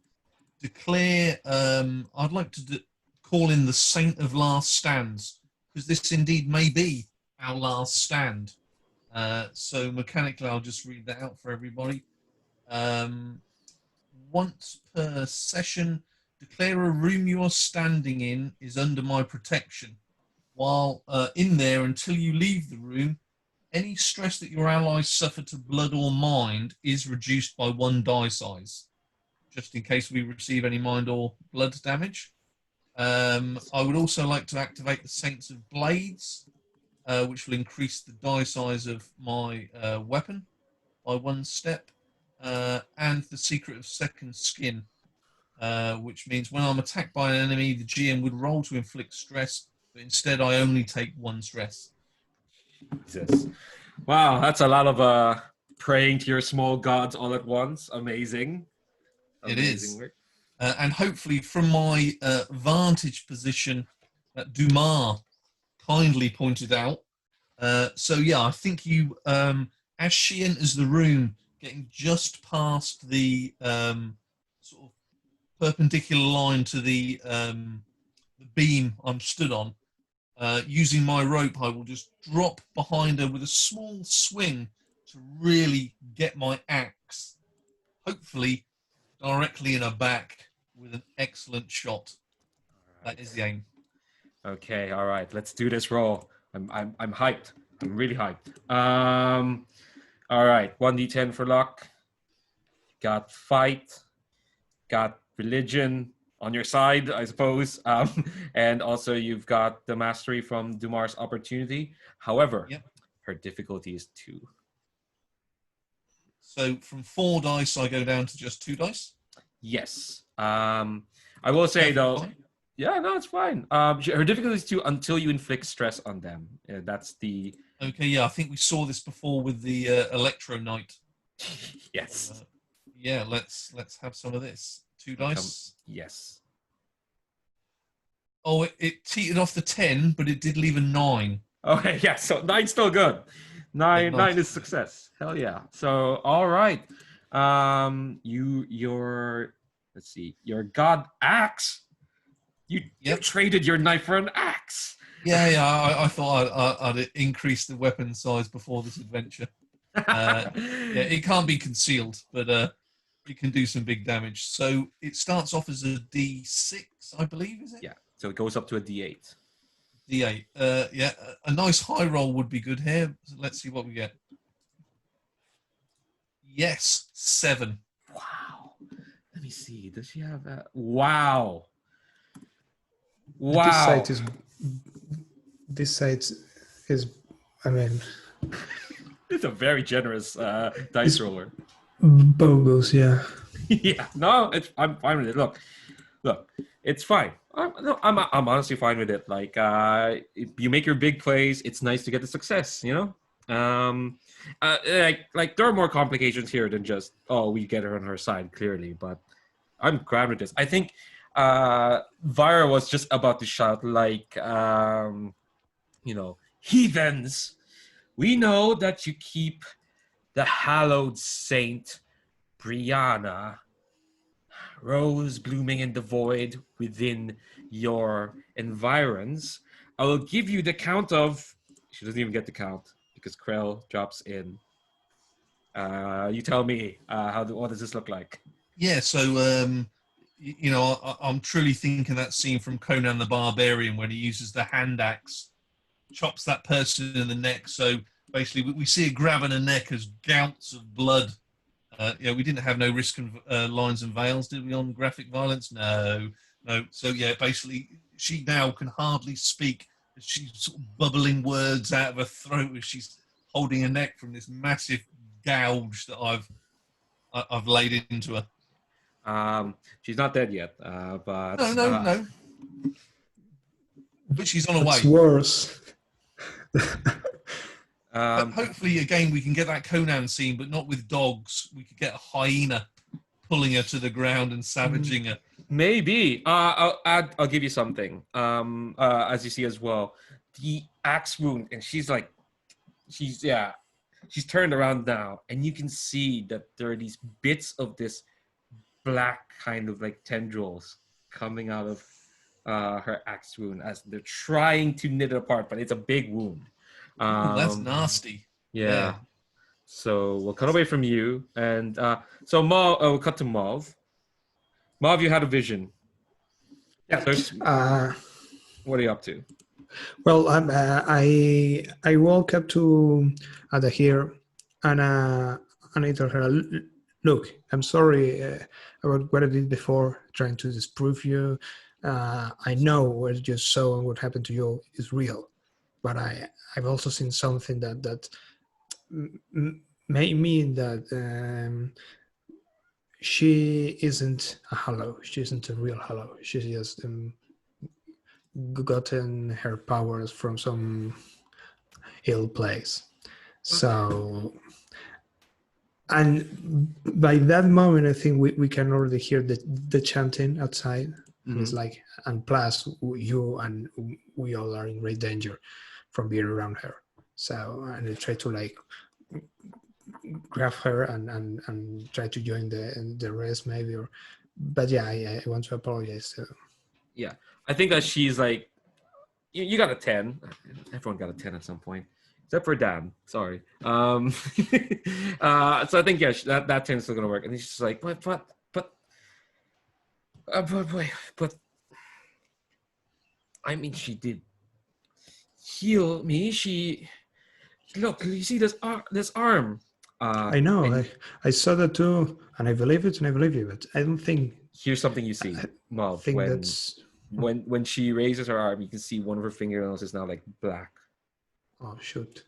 declare. I'd like to call in the Saint of Last Stands, because this indeed may be our last stand. So mechanically, I'll just read that out for everybody. Once per session, declare a room you are standing in is under my protection. While in there, until you leave the room, any stress that your allies suffer to blood or mind is reduced by 1 die size, just in case we receive any mind or blood damage. I would also like to activate the Saints of Blades, which will increase the die size of my weapon by 1 step, and the Secret of Second Skin, which means when I'm attacked by an enemy, the GM would roll to inflict stress, but instead I only take 1 stress. Jesus. Wow, that's a lot of praying to your small gods all at once. Amazing. It is. And hopefully from my vantage position that Dumas kindly pointed out. So yeah, I think you, as she enters the room, getting just past the sort of perpendicular line to the beam I'm stood on, using my rope, I will just drop behind her with a small swing to really get my axe, hopefully directly in her back with an excellent shot. Right. That is the aim. Okay, all right. Let's do this roll. I'm hyped. I'm really hyped. All right. 1d10 for luck. Got fight. Got religion on your side, I suppose. And also you've got the mastery from Dumar's opportunity. However, her difficulty is 2. So from 4 dice, I go down to just 2 dice? Yes. I will say though. Fine. Yeah, no, it's fine. Her difficulty is 2 until you inflict stress on them. That's the. Okay, yeah, I think we saw this before with the Electro Knight. Yes. Yeah, let's have some of this. 2 dice. Yes. Oh, it teetered off the 10, but it did leave a 9. Okay, yeah. So 9's still good. 9 is success. Hell yeah. So all right. Your let's see. Your god axe. You traded your knife for an axe. Yeah. I thought I'd increase the weapon size before this adventure. It can't be concealed, but it can do some big damage. So it starts off as a D6, I believe, is it? Yeah. So it goes up to a D8. D8. A nice high roll would be good here. So let's see what we get. Yes, 7. Wow. Let me see. Does she have that? Wow. This site is, I mean, it's a very generous dice roller. Bogus, yeah. Yeah, no, I'm fine with it. Look, it's fine. I'm honestly fine with it. Like, you make your big plays. It's nice to get the success, you know. Like there are more complications here than just we get her on our side clearly, but I'm grand with this. I think Vira was just about to shout like heathens. We know that you keep the hallowed saint Brianna, rose blooming in the void within your environs. I will give you the count of. She doesn't even get the count because Krell drops in. You tell me. What does this look like? Yeah, so I'm truly thinking that scene from Conan the Barbarian when he uses the hand axe, chops that person in the neck. So basically, we see a grab in the neck as gouts of blood. We didn't have no risk and lines and veils, did we, on graphic violence? No. So yeah, basically, she now can hardly speak. She's sort of bubbling words out of her throat as she's holding her neck from this massive gouge that I've laid into her. She's not dead yet, but no. But she's on her way. It's worse. But hopefully, again, we can get that Conan scene, but not with dogs. We could get a hyena pulling her to the ground and savaging her. Maybe. I'll give you something. As you see as well, the axe wound, and she's turned around now, and you can see that there are these bits of this black kind of like tendrils coming out of her axe wound as they're trying to knit it apart, but it's a big wound. That's nasty. Yeah. So we'll cut away from you, and so Mauve. We'll cut to Mauve. Mauve, you had a vision. Yeah. What are you up to? Well, I woke up to Ada here, and I told her, "Look, I'm sorry about what I did before, trying to disprove you. I know what you saw and what happened to you is real, but I've also seen something that may mean that she isn't a Hallow. She isn't a real Hallow. She's just gotten her powers from some ill place. So, and by that moment, I think we can already hear the chanting outside. Mm-hmm. It's like, and plus you and we all are in great danger from being around her. So, and I try to like grab her and try to join the rest maybe, but yeah, I want to apologize. So. Yeah, I think that she's like, you got a 10. Everyone got a 10 at some point, except for Dan. Sorry. So I think that 10 is still gonna work. And he's just like, but I mean, she did heal me. She look. You see this arm. I know. I saw that too, and I believe it, and I believe you. But I don't think. Here's something you see, Mauve. When she raises her arm, you can see one of her fingernails is now like black. Oh shoot!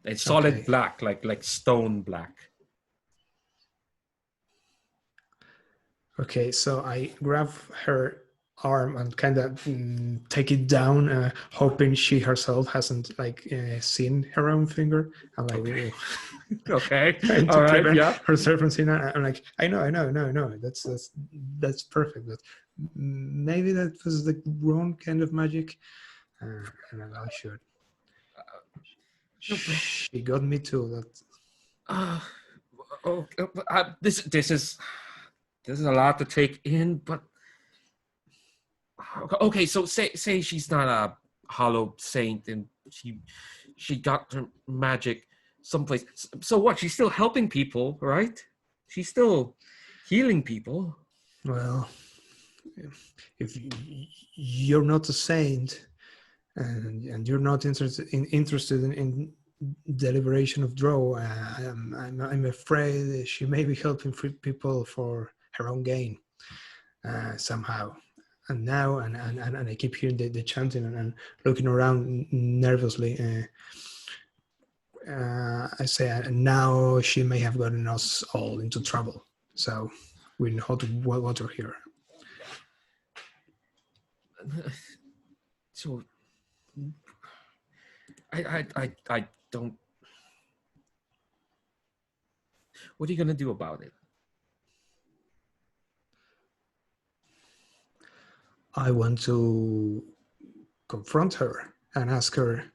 It's solid black, like stone black. Okay, so I grab her arm and kind of take it down, hoping she herself hasn't like seen her own finger. I'm like, okay, all right, yeah. Herself from seeing it. I'm like, I know, that's perfect. But maybe that was the wrong kind of magic. And I should. She got me too. That. This is a lot to take in, but. Okay, so say she's not a Hallow saint and she got her magic someplace. So what? She's still helping people, right? She's still healing people. Well, if you're not a saint and you're not interested in the liberation of drow, I'm afraid she may be helping people for her own gain somehow. And now, and I keep hearing the chanting and looking around nervously. I say, now she may have gotten us all into trouble. So we know how to water here. So I don't. What are you gonna do about it? I want to confront her and ask her,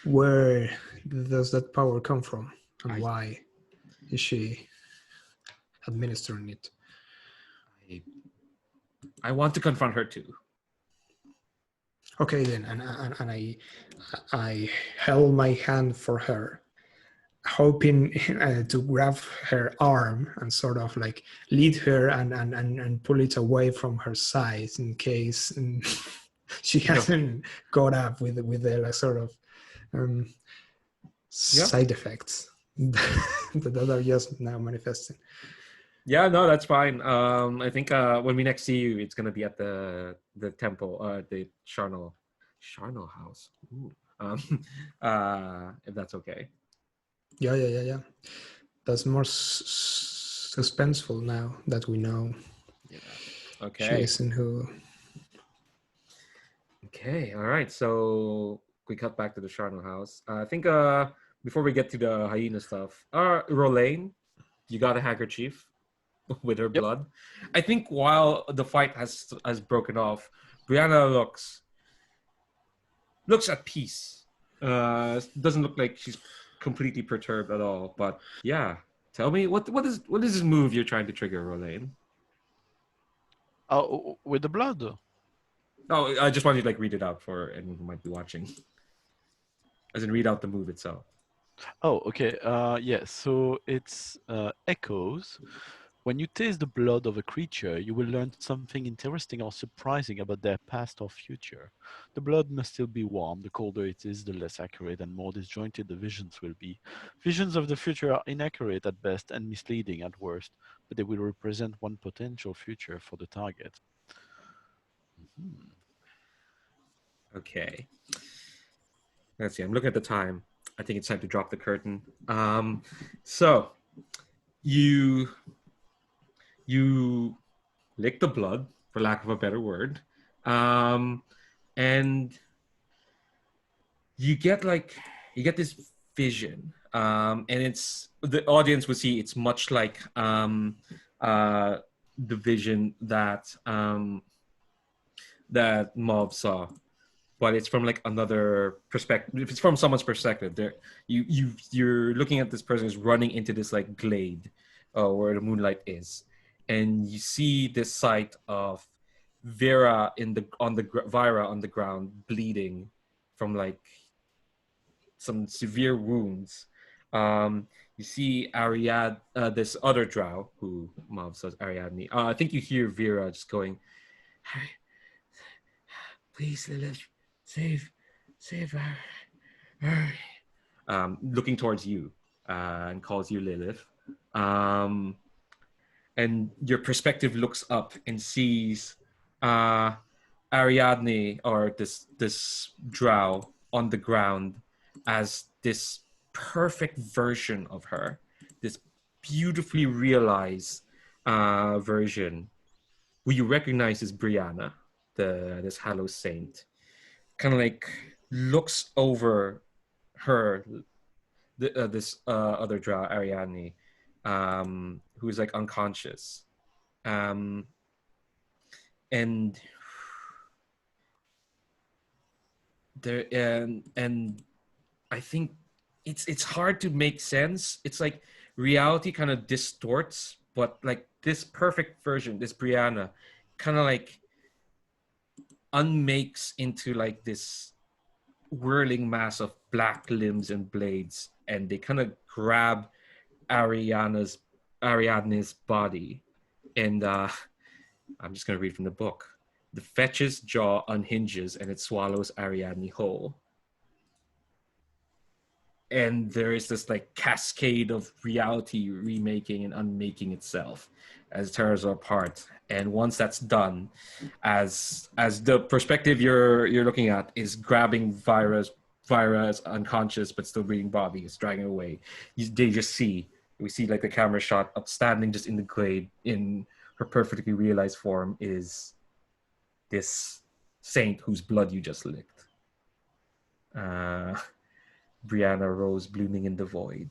where does that power come from, and why is she administering it? I want to confront her too. Okay, then, and I held my hand for her, hoping to grab her arm and sort of like lead her and pull it away from her side in case she hasn't caught up with the like, sort of side effects that are just now manifesting. Yeah, no, that's fine. I think when we next see you, it's gonna be at the temple, the Charnel house. Ooh. If that's okay. Yeah. That's more suspenseful now that we know Okay. she isn't who. Okay. All right. So we cut back to the Charnel house. I think before we get to the hyena stuff, Rolaine, you got a handkerchief with her blood. I think while the fight has broken off, Brianna looks at peace. Doesn't look like she's completely perturbed at all. But yeah, tell me what is this move you're trying to trigger, Rolaine? Oh, with the blood. Oh, I just want you to like read it out for anyone who might be watching. As in, read out the move itself. Oh, okay. Yeah. So it's echoes. When you taste the blood of a creature, you will learn something interesting or surprising about their past or future. The blood must still be warm. The colder it is, the less accurate and more disjointed the visions will be. Visions of the future are inaccurate at best and misleading at worst, but they will represent one potential future for the target. Okay. Let's see. I'm looking at the time. I think it's time to drop the curtain. So you lick the blood, for lack of a better word, and you get this vision, and it's the audience will see it's much like the vision that that Mob saw, but it's from like another perspective. If it's from someone's perspective, you're looking at this person who's running into this like glade, where the moonlight is, and you see this sight of Vira on the ground bleeding from like some severe wounds. You see this other drow who Mav says Ariadne. I think you hear Vera just going, "Please, Lilith, save her." Looking towards you, and calls you Lilith. And your perspective looks up and sees Ariadne, or this drow, on the ground as this perfect version of her, this beautifully realized version, who you recognize as Brianna, this Hallow saint, kind of like looks over her, this other drow, Ariadne, who's like unconscious, and there and I think it's hard to make sense. It's like reality kind of distorts, but like this perfect version, this Brianna, kind of like unmakes into like this whirling mass of black limbs and blades, and they kind of grab Ariadne's body, and I'm just gonna read from the book. The fetch's jaw unhinges and it swallows Ariadne whole. And there is this like cascade of reality remaking and unmaking itself as it tears apart. And once that's done, as the perspective you're looking at is grabbing Vira's unconscious but still breathing body, is dragging away. We see like the camera shot upstanding just in the glade in her perfectly realized form is this saint whose blood you just licked. Brianna rose blooming in the void.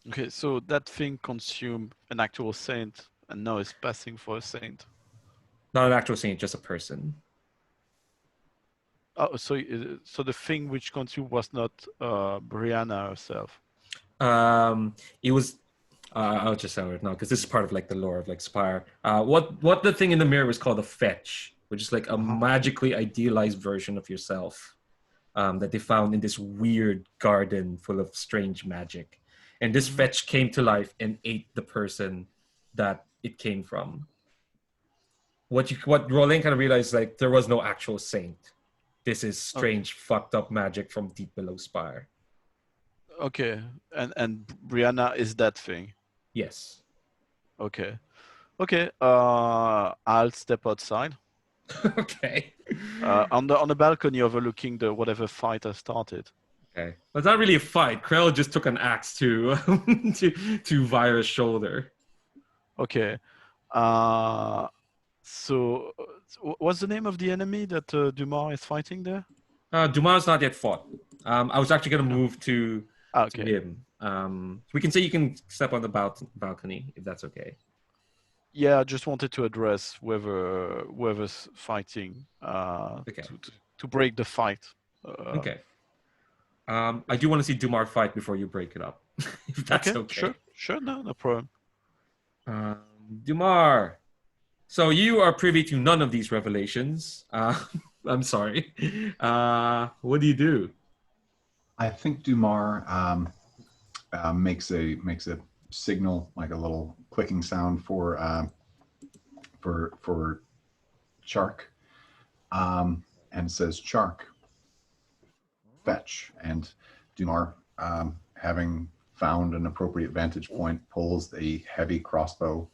Okay, so that thing consumed an actual saint and now is passing for a saint. Not an actual saint, just a person. Oh, so the thing which consumed was not Brianna herself. It was. I'll just tell it now because this is part of like the lore of like Spire. What the thing in the mirror was called a fetch, which is like a magically idealized version of yourself that they found in this weird garden full of strange magic. And this fetch came to life and ate the person that it came from. What Roland kind of realized, like, there was no actual saint. This is strange, fucked up magic from deep below Spire. Okay, and Brianna is that thing. Yes. Okay. I'll step outside. Okay. On the balcony overlooking the whatever fight I started. Okay. But it's not really a fight. Krell just took an axe to Vira's shoulder. Okay. So what's the name of the enemy that Dumas is fighting there? Dumas not yet fought. I was actually going to move to him. We can say you can step on the balcony if that's okay. Yeah, I just wanted to address whoever's fighting to break the fight. Okay. I do want to see Dumar fight before you break it up. If that's okay. Sure, no problem. Dumar. So you are privy to none of these revelations. I'm sorry. What do you do? I think Dumar makes a signal, like a little clicking sound for Chark, and says, "Chark, fetch." And Dumar, having found an appropriate vantage point, pulls a heavy crossbow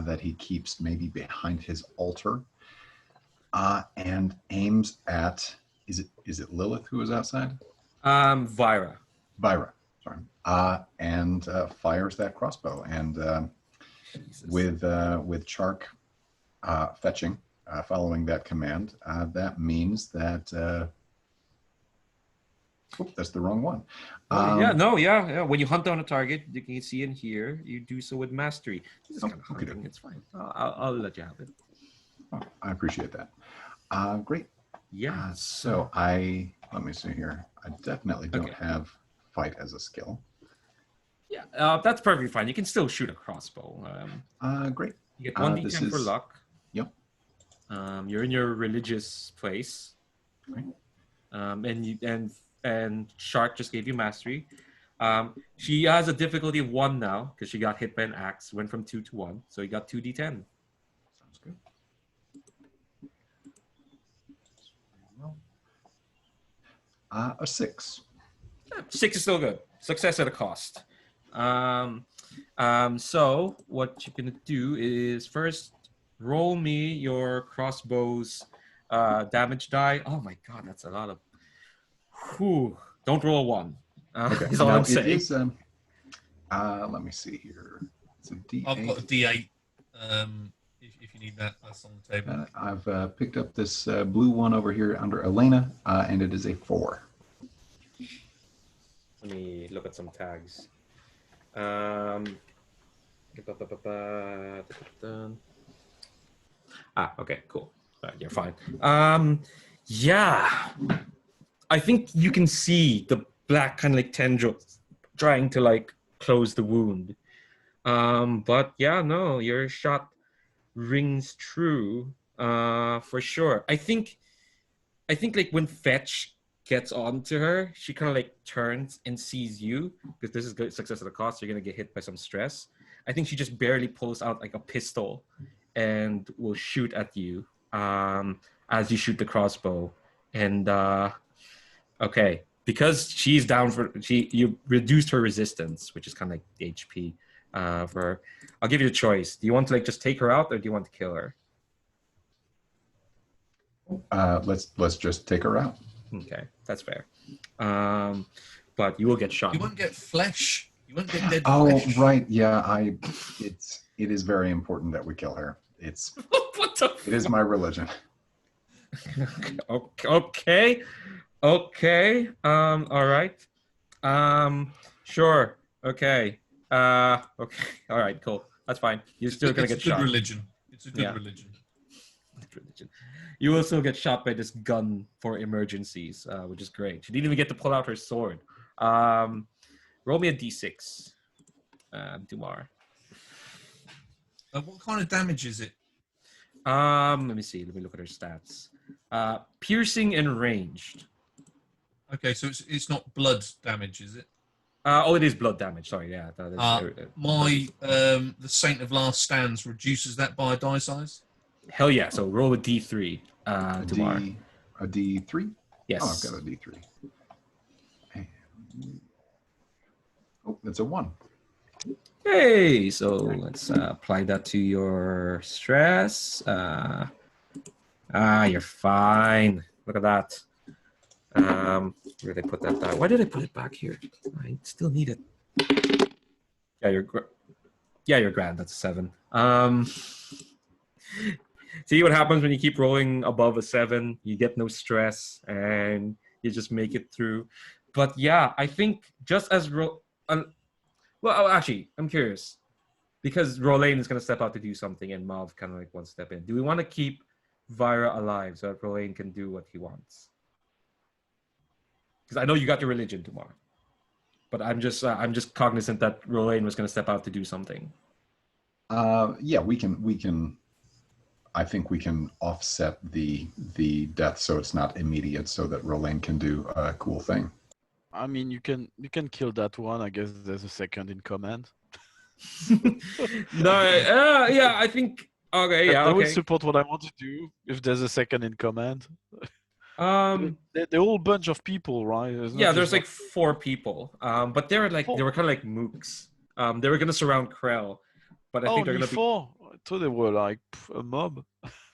that he keeps maybe behind his altar, and aims at, is it Lilith who is outside? Vira, sorry. And fires that crossbow, and with Chark fetching, following that command, that means that that's the wrong one. Yeah. When you hunt down a target, you can see and hear. You do so with mastery. This is kind of hunting. Okay. It's fine. I'll let you have it. Oh, I appreciate that. Great. Yeah. So let me see here. I definitely don't have fight as a skill. Yeah, that's perfectly fine. You can still shoot a crossbow. Great. You get 1d10 for luck. Yep. You're in your religious place. Right. And Shark just gave you mastery. She has a difficulty of 1 now because she got hit by an axe. Went from 2 to 1, so you got 2d10. Sounds good. A 6. 6 is still good. Success at a cost. So what you're gonna do is first roll me your crossbow's damage die. Oh my god, that's a lot of. Whew. Don't roll a 1. Okay. Is all I'm saying. Is, let me see here. It's a D8. I've got a D8. If you need that, that's on the table. I've picked up this blue one over here under Elena, and it is a 4. Let me look at some tags. Okay, cool. You're fine. Yeah. I think you can see the black kind of like tendrils trying to like close the wound. But yeah, no, your shot rings true for sure. I think like when Fetch gets onto her, she kind of like turns and sees you because this is good success at a cost. You're gonna get hit by some stress. I think she just barely pulls out like a pistol and will shoot at you as you shoot the crossbow. And okay, because she's down you reduced her resistance, which is kind of like the HP for her. I'll give you a choice. Do you want to like just take her out or do you want to kill her? Let's just take her out. Okay, that's fair. But you will get shot. You won't get flesh. You won't get dead Oh, flesh. right. Yeah, it is very important that we kill her. It is my religion. Okay. All right. Sure. Okay. Okay. All right. Cool. That's fine. You're still gonna It's a get good shot. religion. It's a good Yeah. religion. Religion. You will still get shot by this gun for emergencies, which is great. She didn't even get to pull out her sword. Roll me a d6, Dumar. What kind of damage is it? Let me see. Let me look at her stats. Piercing and ranged. Okay, so it's not blood damage, is it? Oh, it is blood damage. Sorry, yeah. That is, The Saint of Last Stands reduces that by a die size. hell yeah. So roll a d3, Dumar. A D3? Yes. Oh, I've got a D3. Oh, that's a 1. Hey, so let's apply that to your stress. You're fine. Look at that. Where did I put that die? Why did I put it back here? I still need it. Yeah, you're grand. That's a 7. See what happens when you keep rolling above a 7. You get no stress, and you just make it through. But yeah, I think just as well, actually, I'm curious because Rolane is going to step out to do something, and Mav kind of like one step in. Do we want to keep Vira alive so that Rolane can do what he wants? Because I know you got your religion tomorrow, but I'm just cognizant that Rolane was going to step out to do something. Yeah, we can. I think we can offset the death so it's not immediate, so that Rolane can do a cool thing. I mean, you can kill that one. I guess there's a second in command. No, yeah, I think okay, yeah, That would okay. support what I want to do if there's a second in command. They're all a bunch of people, right? There's like 4 people. But they were kind of like mooks. They were gonna surround Krell, but I think they're gonna be 4. I thought they were like a mob.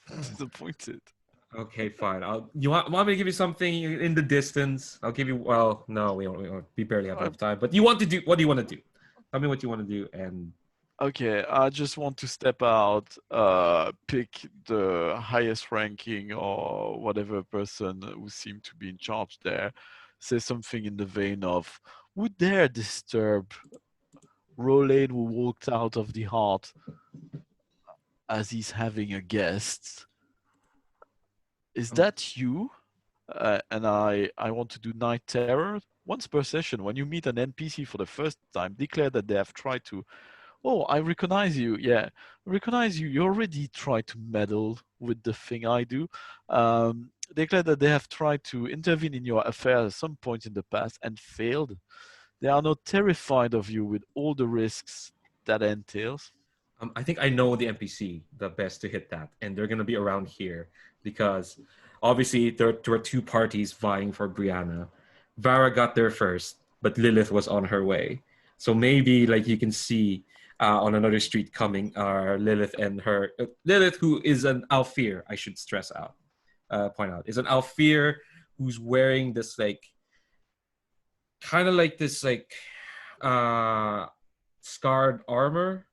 Disappointed. okay. Fine. You want me to give you something in the distance? I'll give you. Well, no, we don't. We barely have enough time. But you want to do? What do you want to do? Tell me what you want to do, and Okay, I just want to step out, pick the highest ranking or whatever person who seemed to be in charge there, say something in the vein of, "Would dare disturb Rolane who walked out of the heart as he's having a guest? Is that you?" And I want to do Night Terror. Once per session, when you meet an NPC for the first time, declare that they have tried to... Oh, I recognize you. Yeah, I recognize you. You already tried to meddle with the thing I do. Declare that they have tried to intervene in your affairs at some point in the past and failed. They are not terrified of you with all the risks that entails. I think I know the NPC the best to hit that, and they're gonna be around here because obviously there were 2 parties vying for Brianna. Vara got there first, but Lilith was on her way. So maybe like you can see on another street coming are Lilith and her Lilith, who is an Alfir. I should point out, is an Alfir who's wearing this like kind of like this like scarred armor.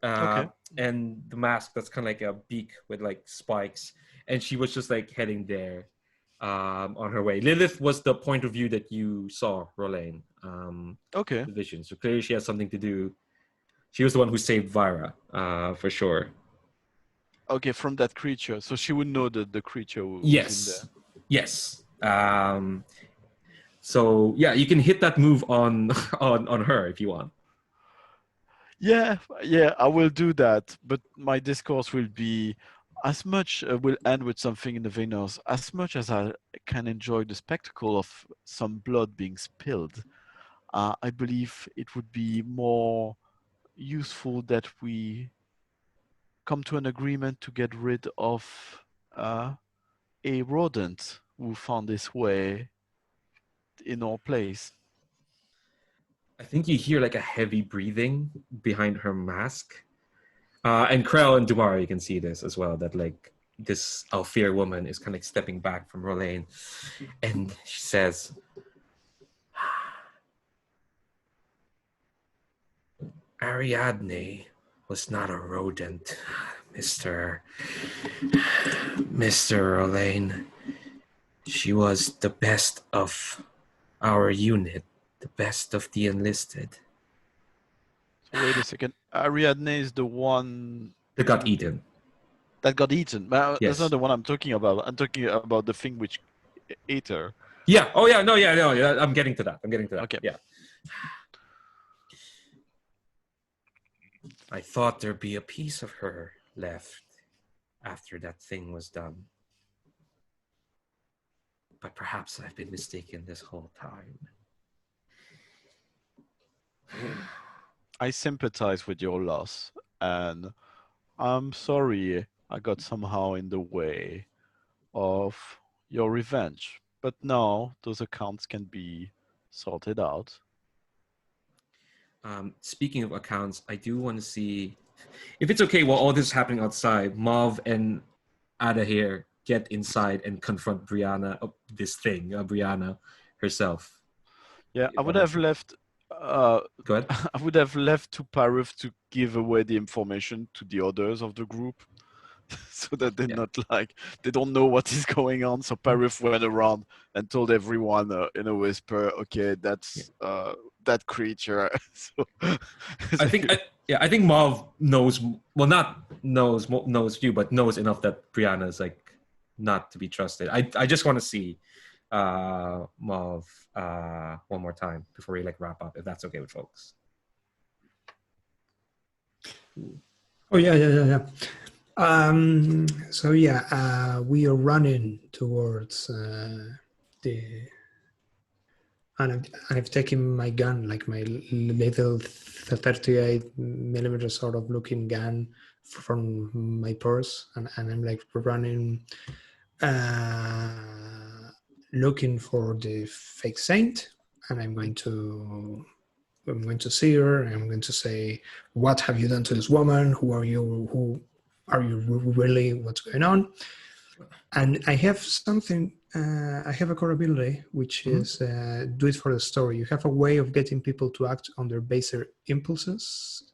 Okay. And the mask that's kind of like a beak with like spikes, and she was just like heading there on her way. Lilith was the point of view that you saw, Rolane. Okay. The vision. So clearly she has something to do. She was the one who saved Vira, for sure. Okay, from that creature. So she would know that the creature was in there. Yes. So yeah, you can hit that move on her if you want. Yeah, I will do that. But my discourse will be as much, will end with something in the vein of, as much as I can enjoy the spectacle of some blood being spilled, I believe it would be more useful that we come to an agreement to get rid of a rodent who found his way in our place. I think you hear like a heavy breathing behind her mask. And Krell and Dumara, you can see this as well, that like this Alfir woman is kind of like stepping back from Rolane. And she says, Ariadne was not a rodent, Mr. Rolane. She was the best of our unit. The best of the enlisted. So wait a second. Ariadne is the one That got eaten. that got eaten. Well, that's Yes. not the one I'm talking about. I'm talking about the thing which ate her. Yeah. Oh yeah. No. Yeah. No. Yeah. I'm getting to that. Okay. Yeah. I thought there'd be a piece of her left after that thing was done. But perhaps I've been mistaken this whole time. I sympathize with your loss, and I'm sorry I got somehow in the way of your revenge. But now those accounts can be sorted out. Speaking of accounts, I do want to see if it's okay while all this is happening outside, Mav and Ada here get inside and confront Brianna, Brianna herself. Yeah, I would have left. Go ahead. I would have left to Parif to give away the information to the others of the group, so that they're not like they don't know what is going on. So Parif went around and told everyone in a whisper, "Okay, that's that creature." So, I think Mav knows. Well, not knows you, but knows enough that Brianna is like not to be trusted. I just want to see Mav one more time before we like wrap up, if that's okay with folks. Oh yeah. So yeah, we are running towards the. And I've taken my gun, like my little 38 millimeter sort of looking gun from my purse, and I'm like running, looking for the fake saint, and I'm going to see her, and I'm going to say, "What have you done to this woman? Who are you? Who are you really? What's going on?" And I have something. I have a core ability, which is do it for the story. You have a way of getting people to act on their baser impulses.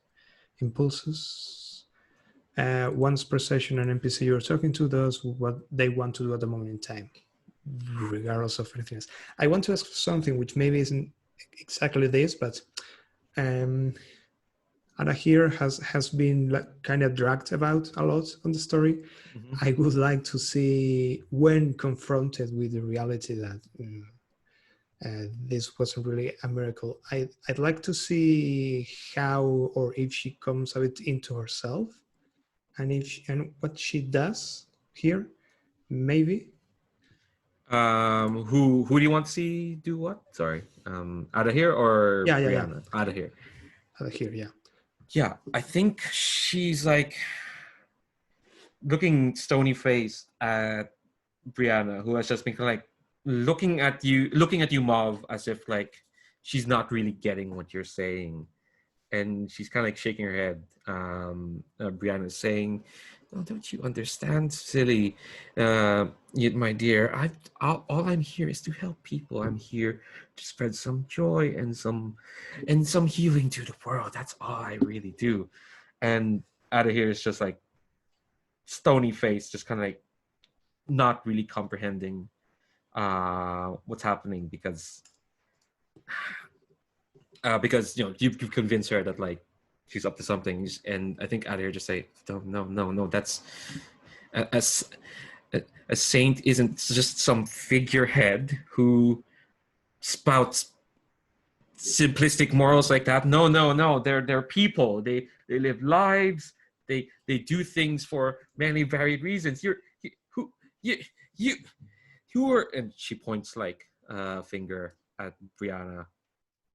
Once per session, an NPC you're talking to does what they want to do at the moment in time, regardless of anything else. I want to ask something which maybe isn't exactly this, but Anna here has been like kind of dragged about a lot on the story. I would like to see, when confronted with the reality that this wasn't really a miracle, I'd like to see how, or if she comes a bit into herself, and what she does here, maybe. Who do you want to see do what? Sorry, out of here or Brianna? Out of here. Out of here, yeah. Yeah, I think she's like looking stony faced at Brianna, who has just been kind of like looking at you, Mav, as if like she's not really getting what you're saying, and she's kind of like shaking her head. Brianna is saying, "Oh, don't you understand, silly, my dear? All I'm here is to help people. I'm here to spread some joy and some healing to the world. That's all I really do." And out of here is just like stony face, just kind of like not really comprehending what's happening, because you've convinced her that like she's up to something, and I think out of here just say, no, that's a saint isn't just some figurehead who spouts simplistic morals like that. No, they're people. They live lives. They do things for many varied reasons. You are, and she points like a finger at Brianna,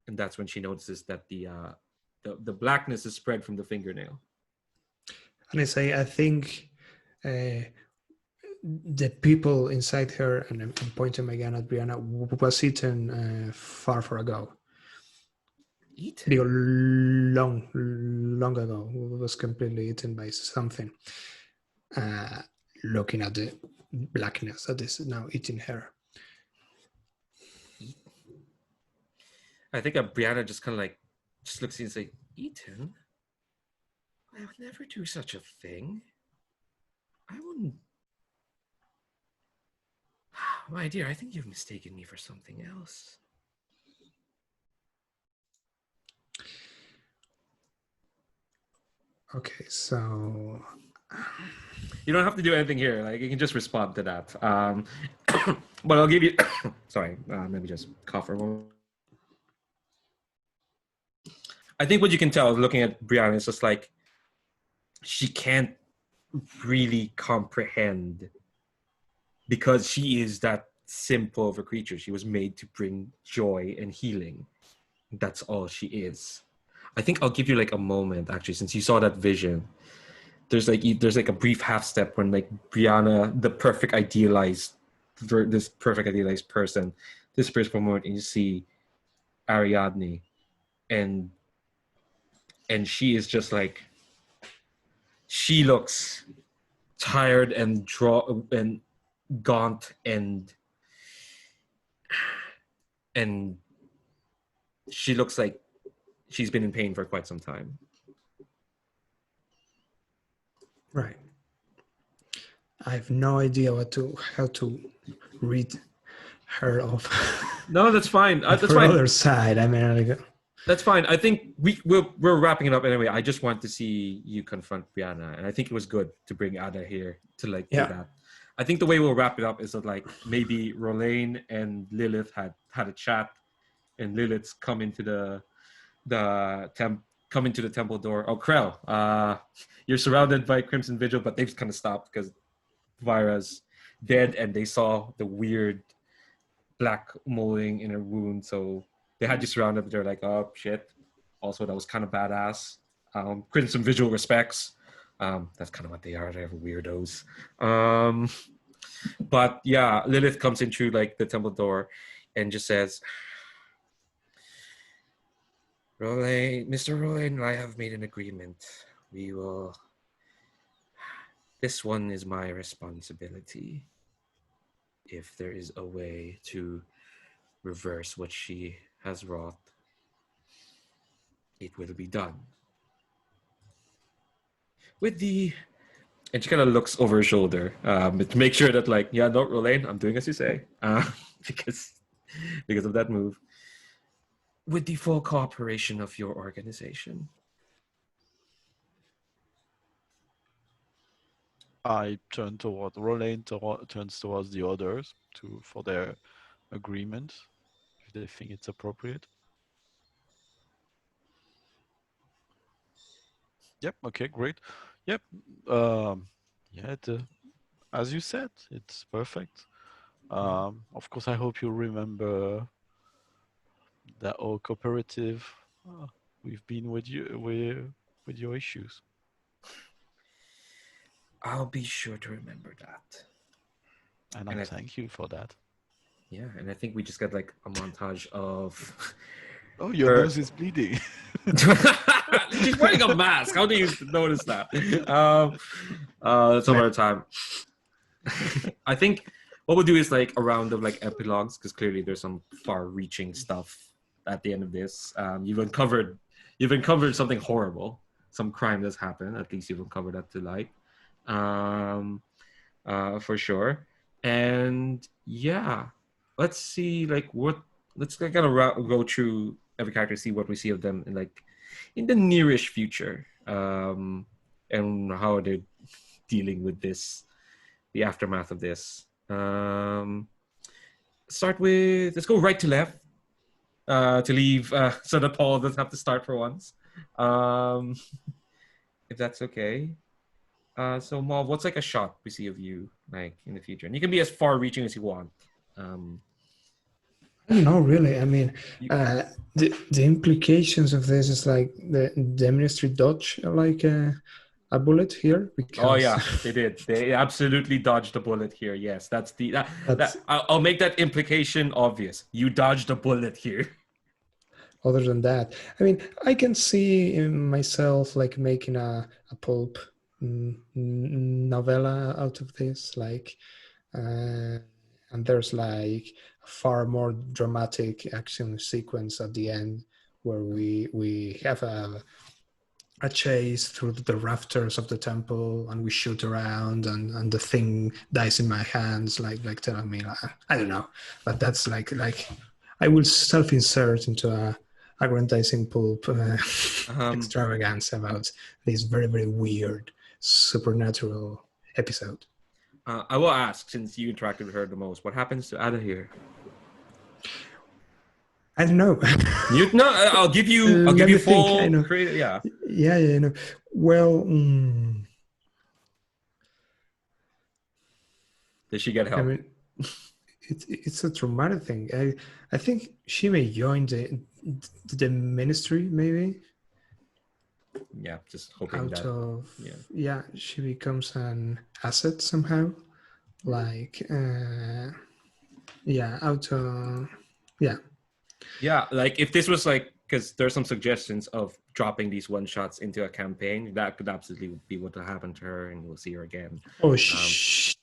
and that's when she notices that the blackness is spread from the fingernail. And I say, I think the people inside her, and I'm pointing my gun at Brianna, was eaten far ago. Eaten? Long ago. It was completely eaten by something. Looking at the blackness that is now eating her. I think Brianna just kind of like just looks at you and say, "Eaten? I would never do such a thing. I wouldn't." My dear, I think you've mistaken me for something else. Okay, so You don't have to do anything here. Like you can just respond to that. But I'll give you. Sorry, let me just cough for a moment. I think what you can tell looking at Brianna is just like she can't really comprehend because she is that simple of a creature. She was made to bring joy and healing. That's all she is. I think I'll give you like a moment actually, since you saw that vision. There's like a brief half step when like Brianna, the perfect idealized, this perfect idealized person, disappears for a moment, and you see Ariadne, and she is just like she looks tired and gaunt and she looks like she's been in pain for quite some time. right. I have no idea how to read her off. No, that's fine. That's For fine. other side, I mean, like, That's fine. I think we're wrapping it up anyway. I just want to see you confront Brianna, and I think it was good to bring Ada here to like do Yeah. that. I think the way we'll wrap it up is that like maybe Rolane and Lilith had a chat, and Lilith's come into the temple door. Oh, Krell, you're surrounded by Crimson Vigil, but they've kind of stopped because Vira's dead, and they saw the weird black molding in her wound, so they had you surrounded, but they're like, oh shit. Also, that was kind of badass. Crimson Visual respects. That's kind of what they are. They're weirdos. But yeah, Lilith comes in through like the temple door and just says, Mr. Rolane and I have made an agreement. We will. This one is my responsibility. If there is a way to reverse what she has wrought, it will be done. And she kind of looks over her shoulder to make sure that, like, yeah, no, Rolane, I'm doing as you say, because of that move. With the full cooperation of your organization. I turn toward Rolane, turns towards the others for their agreement, if they think it's appropriate. Yep. Okay. Great. Yep. Yeah. As you said, it's perfect. Of course, I hope you remember that our cooperative. We've been with you with your issues. I'll be sure to remember that. And I thank you for that. Yeah, and I think we just got like a montage of. Oh, your nose is bleeding. She's wearing a mask. How do you notice that? That's over time. I think what we'll do is like a round of like epilogues, because clearly there's some far-reaching stuff at the end of this. You've uncovered something horrible, some crime that's happened. At least you've uncovered that to light, for sure. And yeah, let's see let's kind of go through every character, see what we see of them in the nearish future, and how they're dealing with this, the aftermath of this. Let's go right to left, to leave, so that Paul doesn't have to start for once, if that's okay. So Maul, what's like a shot we see of you like in the future? And you can be as far reaching as you want. No, really. I mean, the implications of this is like the ministry dodge like a bullet here. Because Oh yeah, they did. They absolutely dodged a bullet here. Yes, I'll make that implication obvious. You dodged a bullet here. Other than that, I mean, I can see myself like making a pulp novella out of this, like, and there's like a far more dramatic action sequence at the end where we have a chase through the rafters of the temple and we shoot around and the thing dies in my hands, like telling me, I don't know, but that's like I will self-insert into a aggrandizing pulp Um, extravagance about this very, very weird supernatural episode. I will ask, since you interacted with her the most, what happens to Ada here? I don't know. No, I'll give you. I'll Let give me you think. I full know. credit. Yeah. Yeah. No. Well, Did she get I help? mean, it's a traumatic thing. I think she may join the ministry, maybe. Yeah, just hoping Out that. of Yeah. she becomes an asset somehow. Like out of Yeah, like if this was like, because there's some suggestions of dropping these one shots into a campaign, that could absolutely be what will happen to her, and we'll see her again. Oh, she's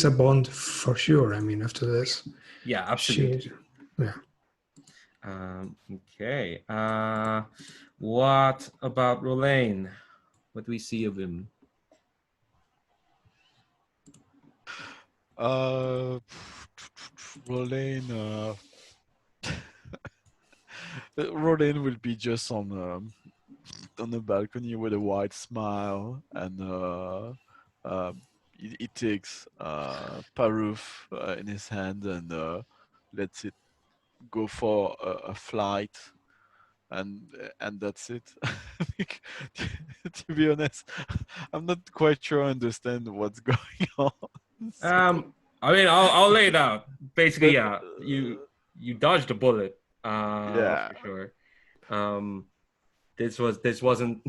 a Bond for sure. I mean, after this, Yeah, absolutely. Yeah. Okay. What about Rolaine? What do we see of him? Rolane, Rolane will be just on the balcony with a wide smile, and he takes Paruf in his hand and lets it go for a flight, and that's it. To be honest, I'm not quite sure I understand what's going on. I mean, I'll lay it out. Basically, But yeah, you dodged a bullet, yeah, for sure. This wasn't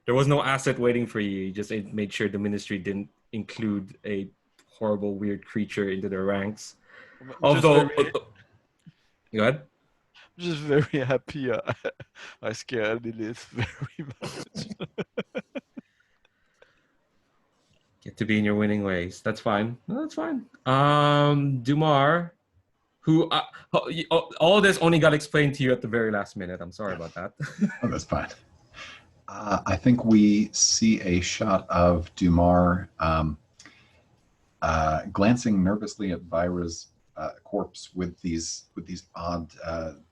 there was no asset waiting for you. You just made sure the ministry didn't include a horrible weird creature into their ranks. I'm Although, go ahead. just very happy. I scared Lilith very much. Get to be in your winning ways. That's fine. No, that's fine. Dumar, who all this only got explained to you at the very last minute. I'm sorry about that. Oh, that's fine. I think we see a shot of Dumar glancing nervously at Vira's corpse with these odd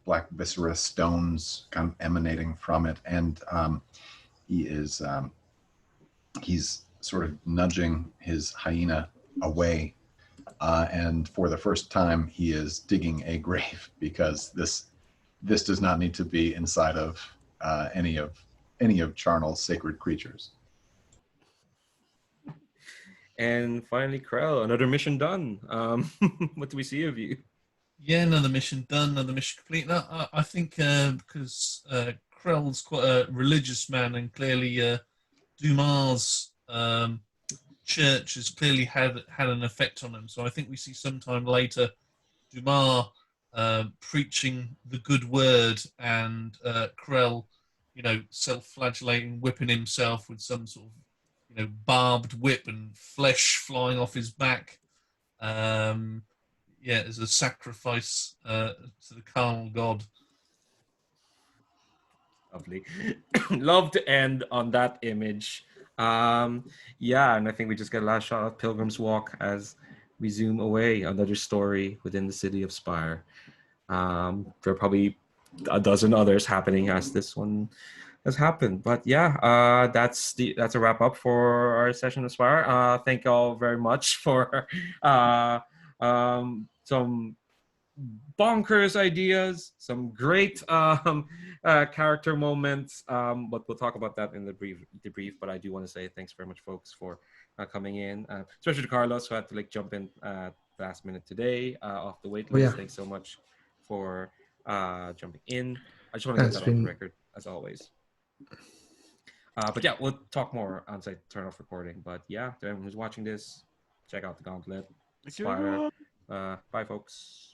black viscera stones kind of emanating from it, and he's sort of nudging his hyena away, and for the first time he is digging a grave, because this does not need to be inside of any of Charnel's sacred creatures. And finally, Krell, another mission done. What do we see of you? Yeah, another mission done, another mission complete. No, I think because Krell's quite a religious man, and clearly Dumas' church has clearly had an effect on him. So I think we see sometime later Dumas preaching the good word, and Krell, self-flagellating, whipping himself with some sort of barbed whip and flesh flying off his back. As a sacrifice to the carnal god. Lovely. Love to end on that image. And I think we just get a last shot of Pilgrim's Walk as we zoom away. Another story within the city of Spire. There are probably a dozen others happening as this one has happened. But that's a wrap up for our session of Spire. Thank you all very much for some bonkers ideas, some great character moments, but we'll talk about that in the debrief. But I do want to say thanks very much, folks, for coming in, especially to Carlos, who had to jump in last minute today off the wait list. Thanks so much for jumping in. I just want to get that off the record, as always. But we'll talk more once I turn off recording. But to everyone who's watching this, check out the Gauntlet. Spire. Bye, folks.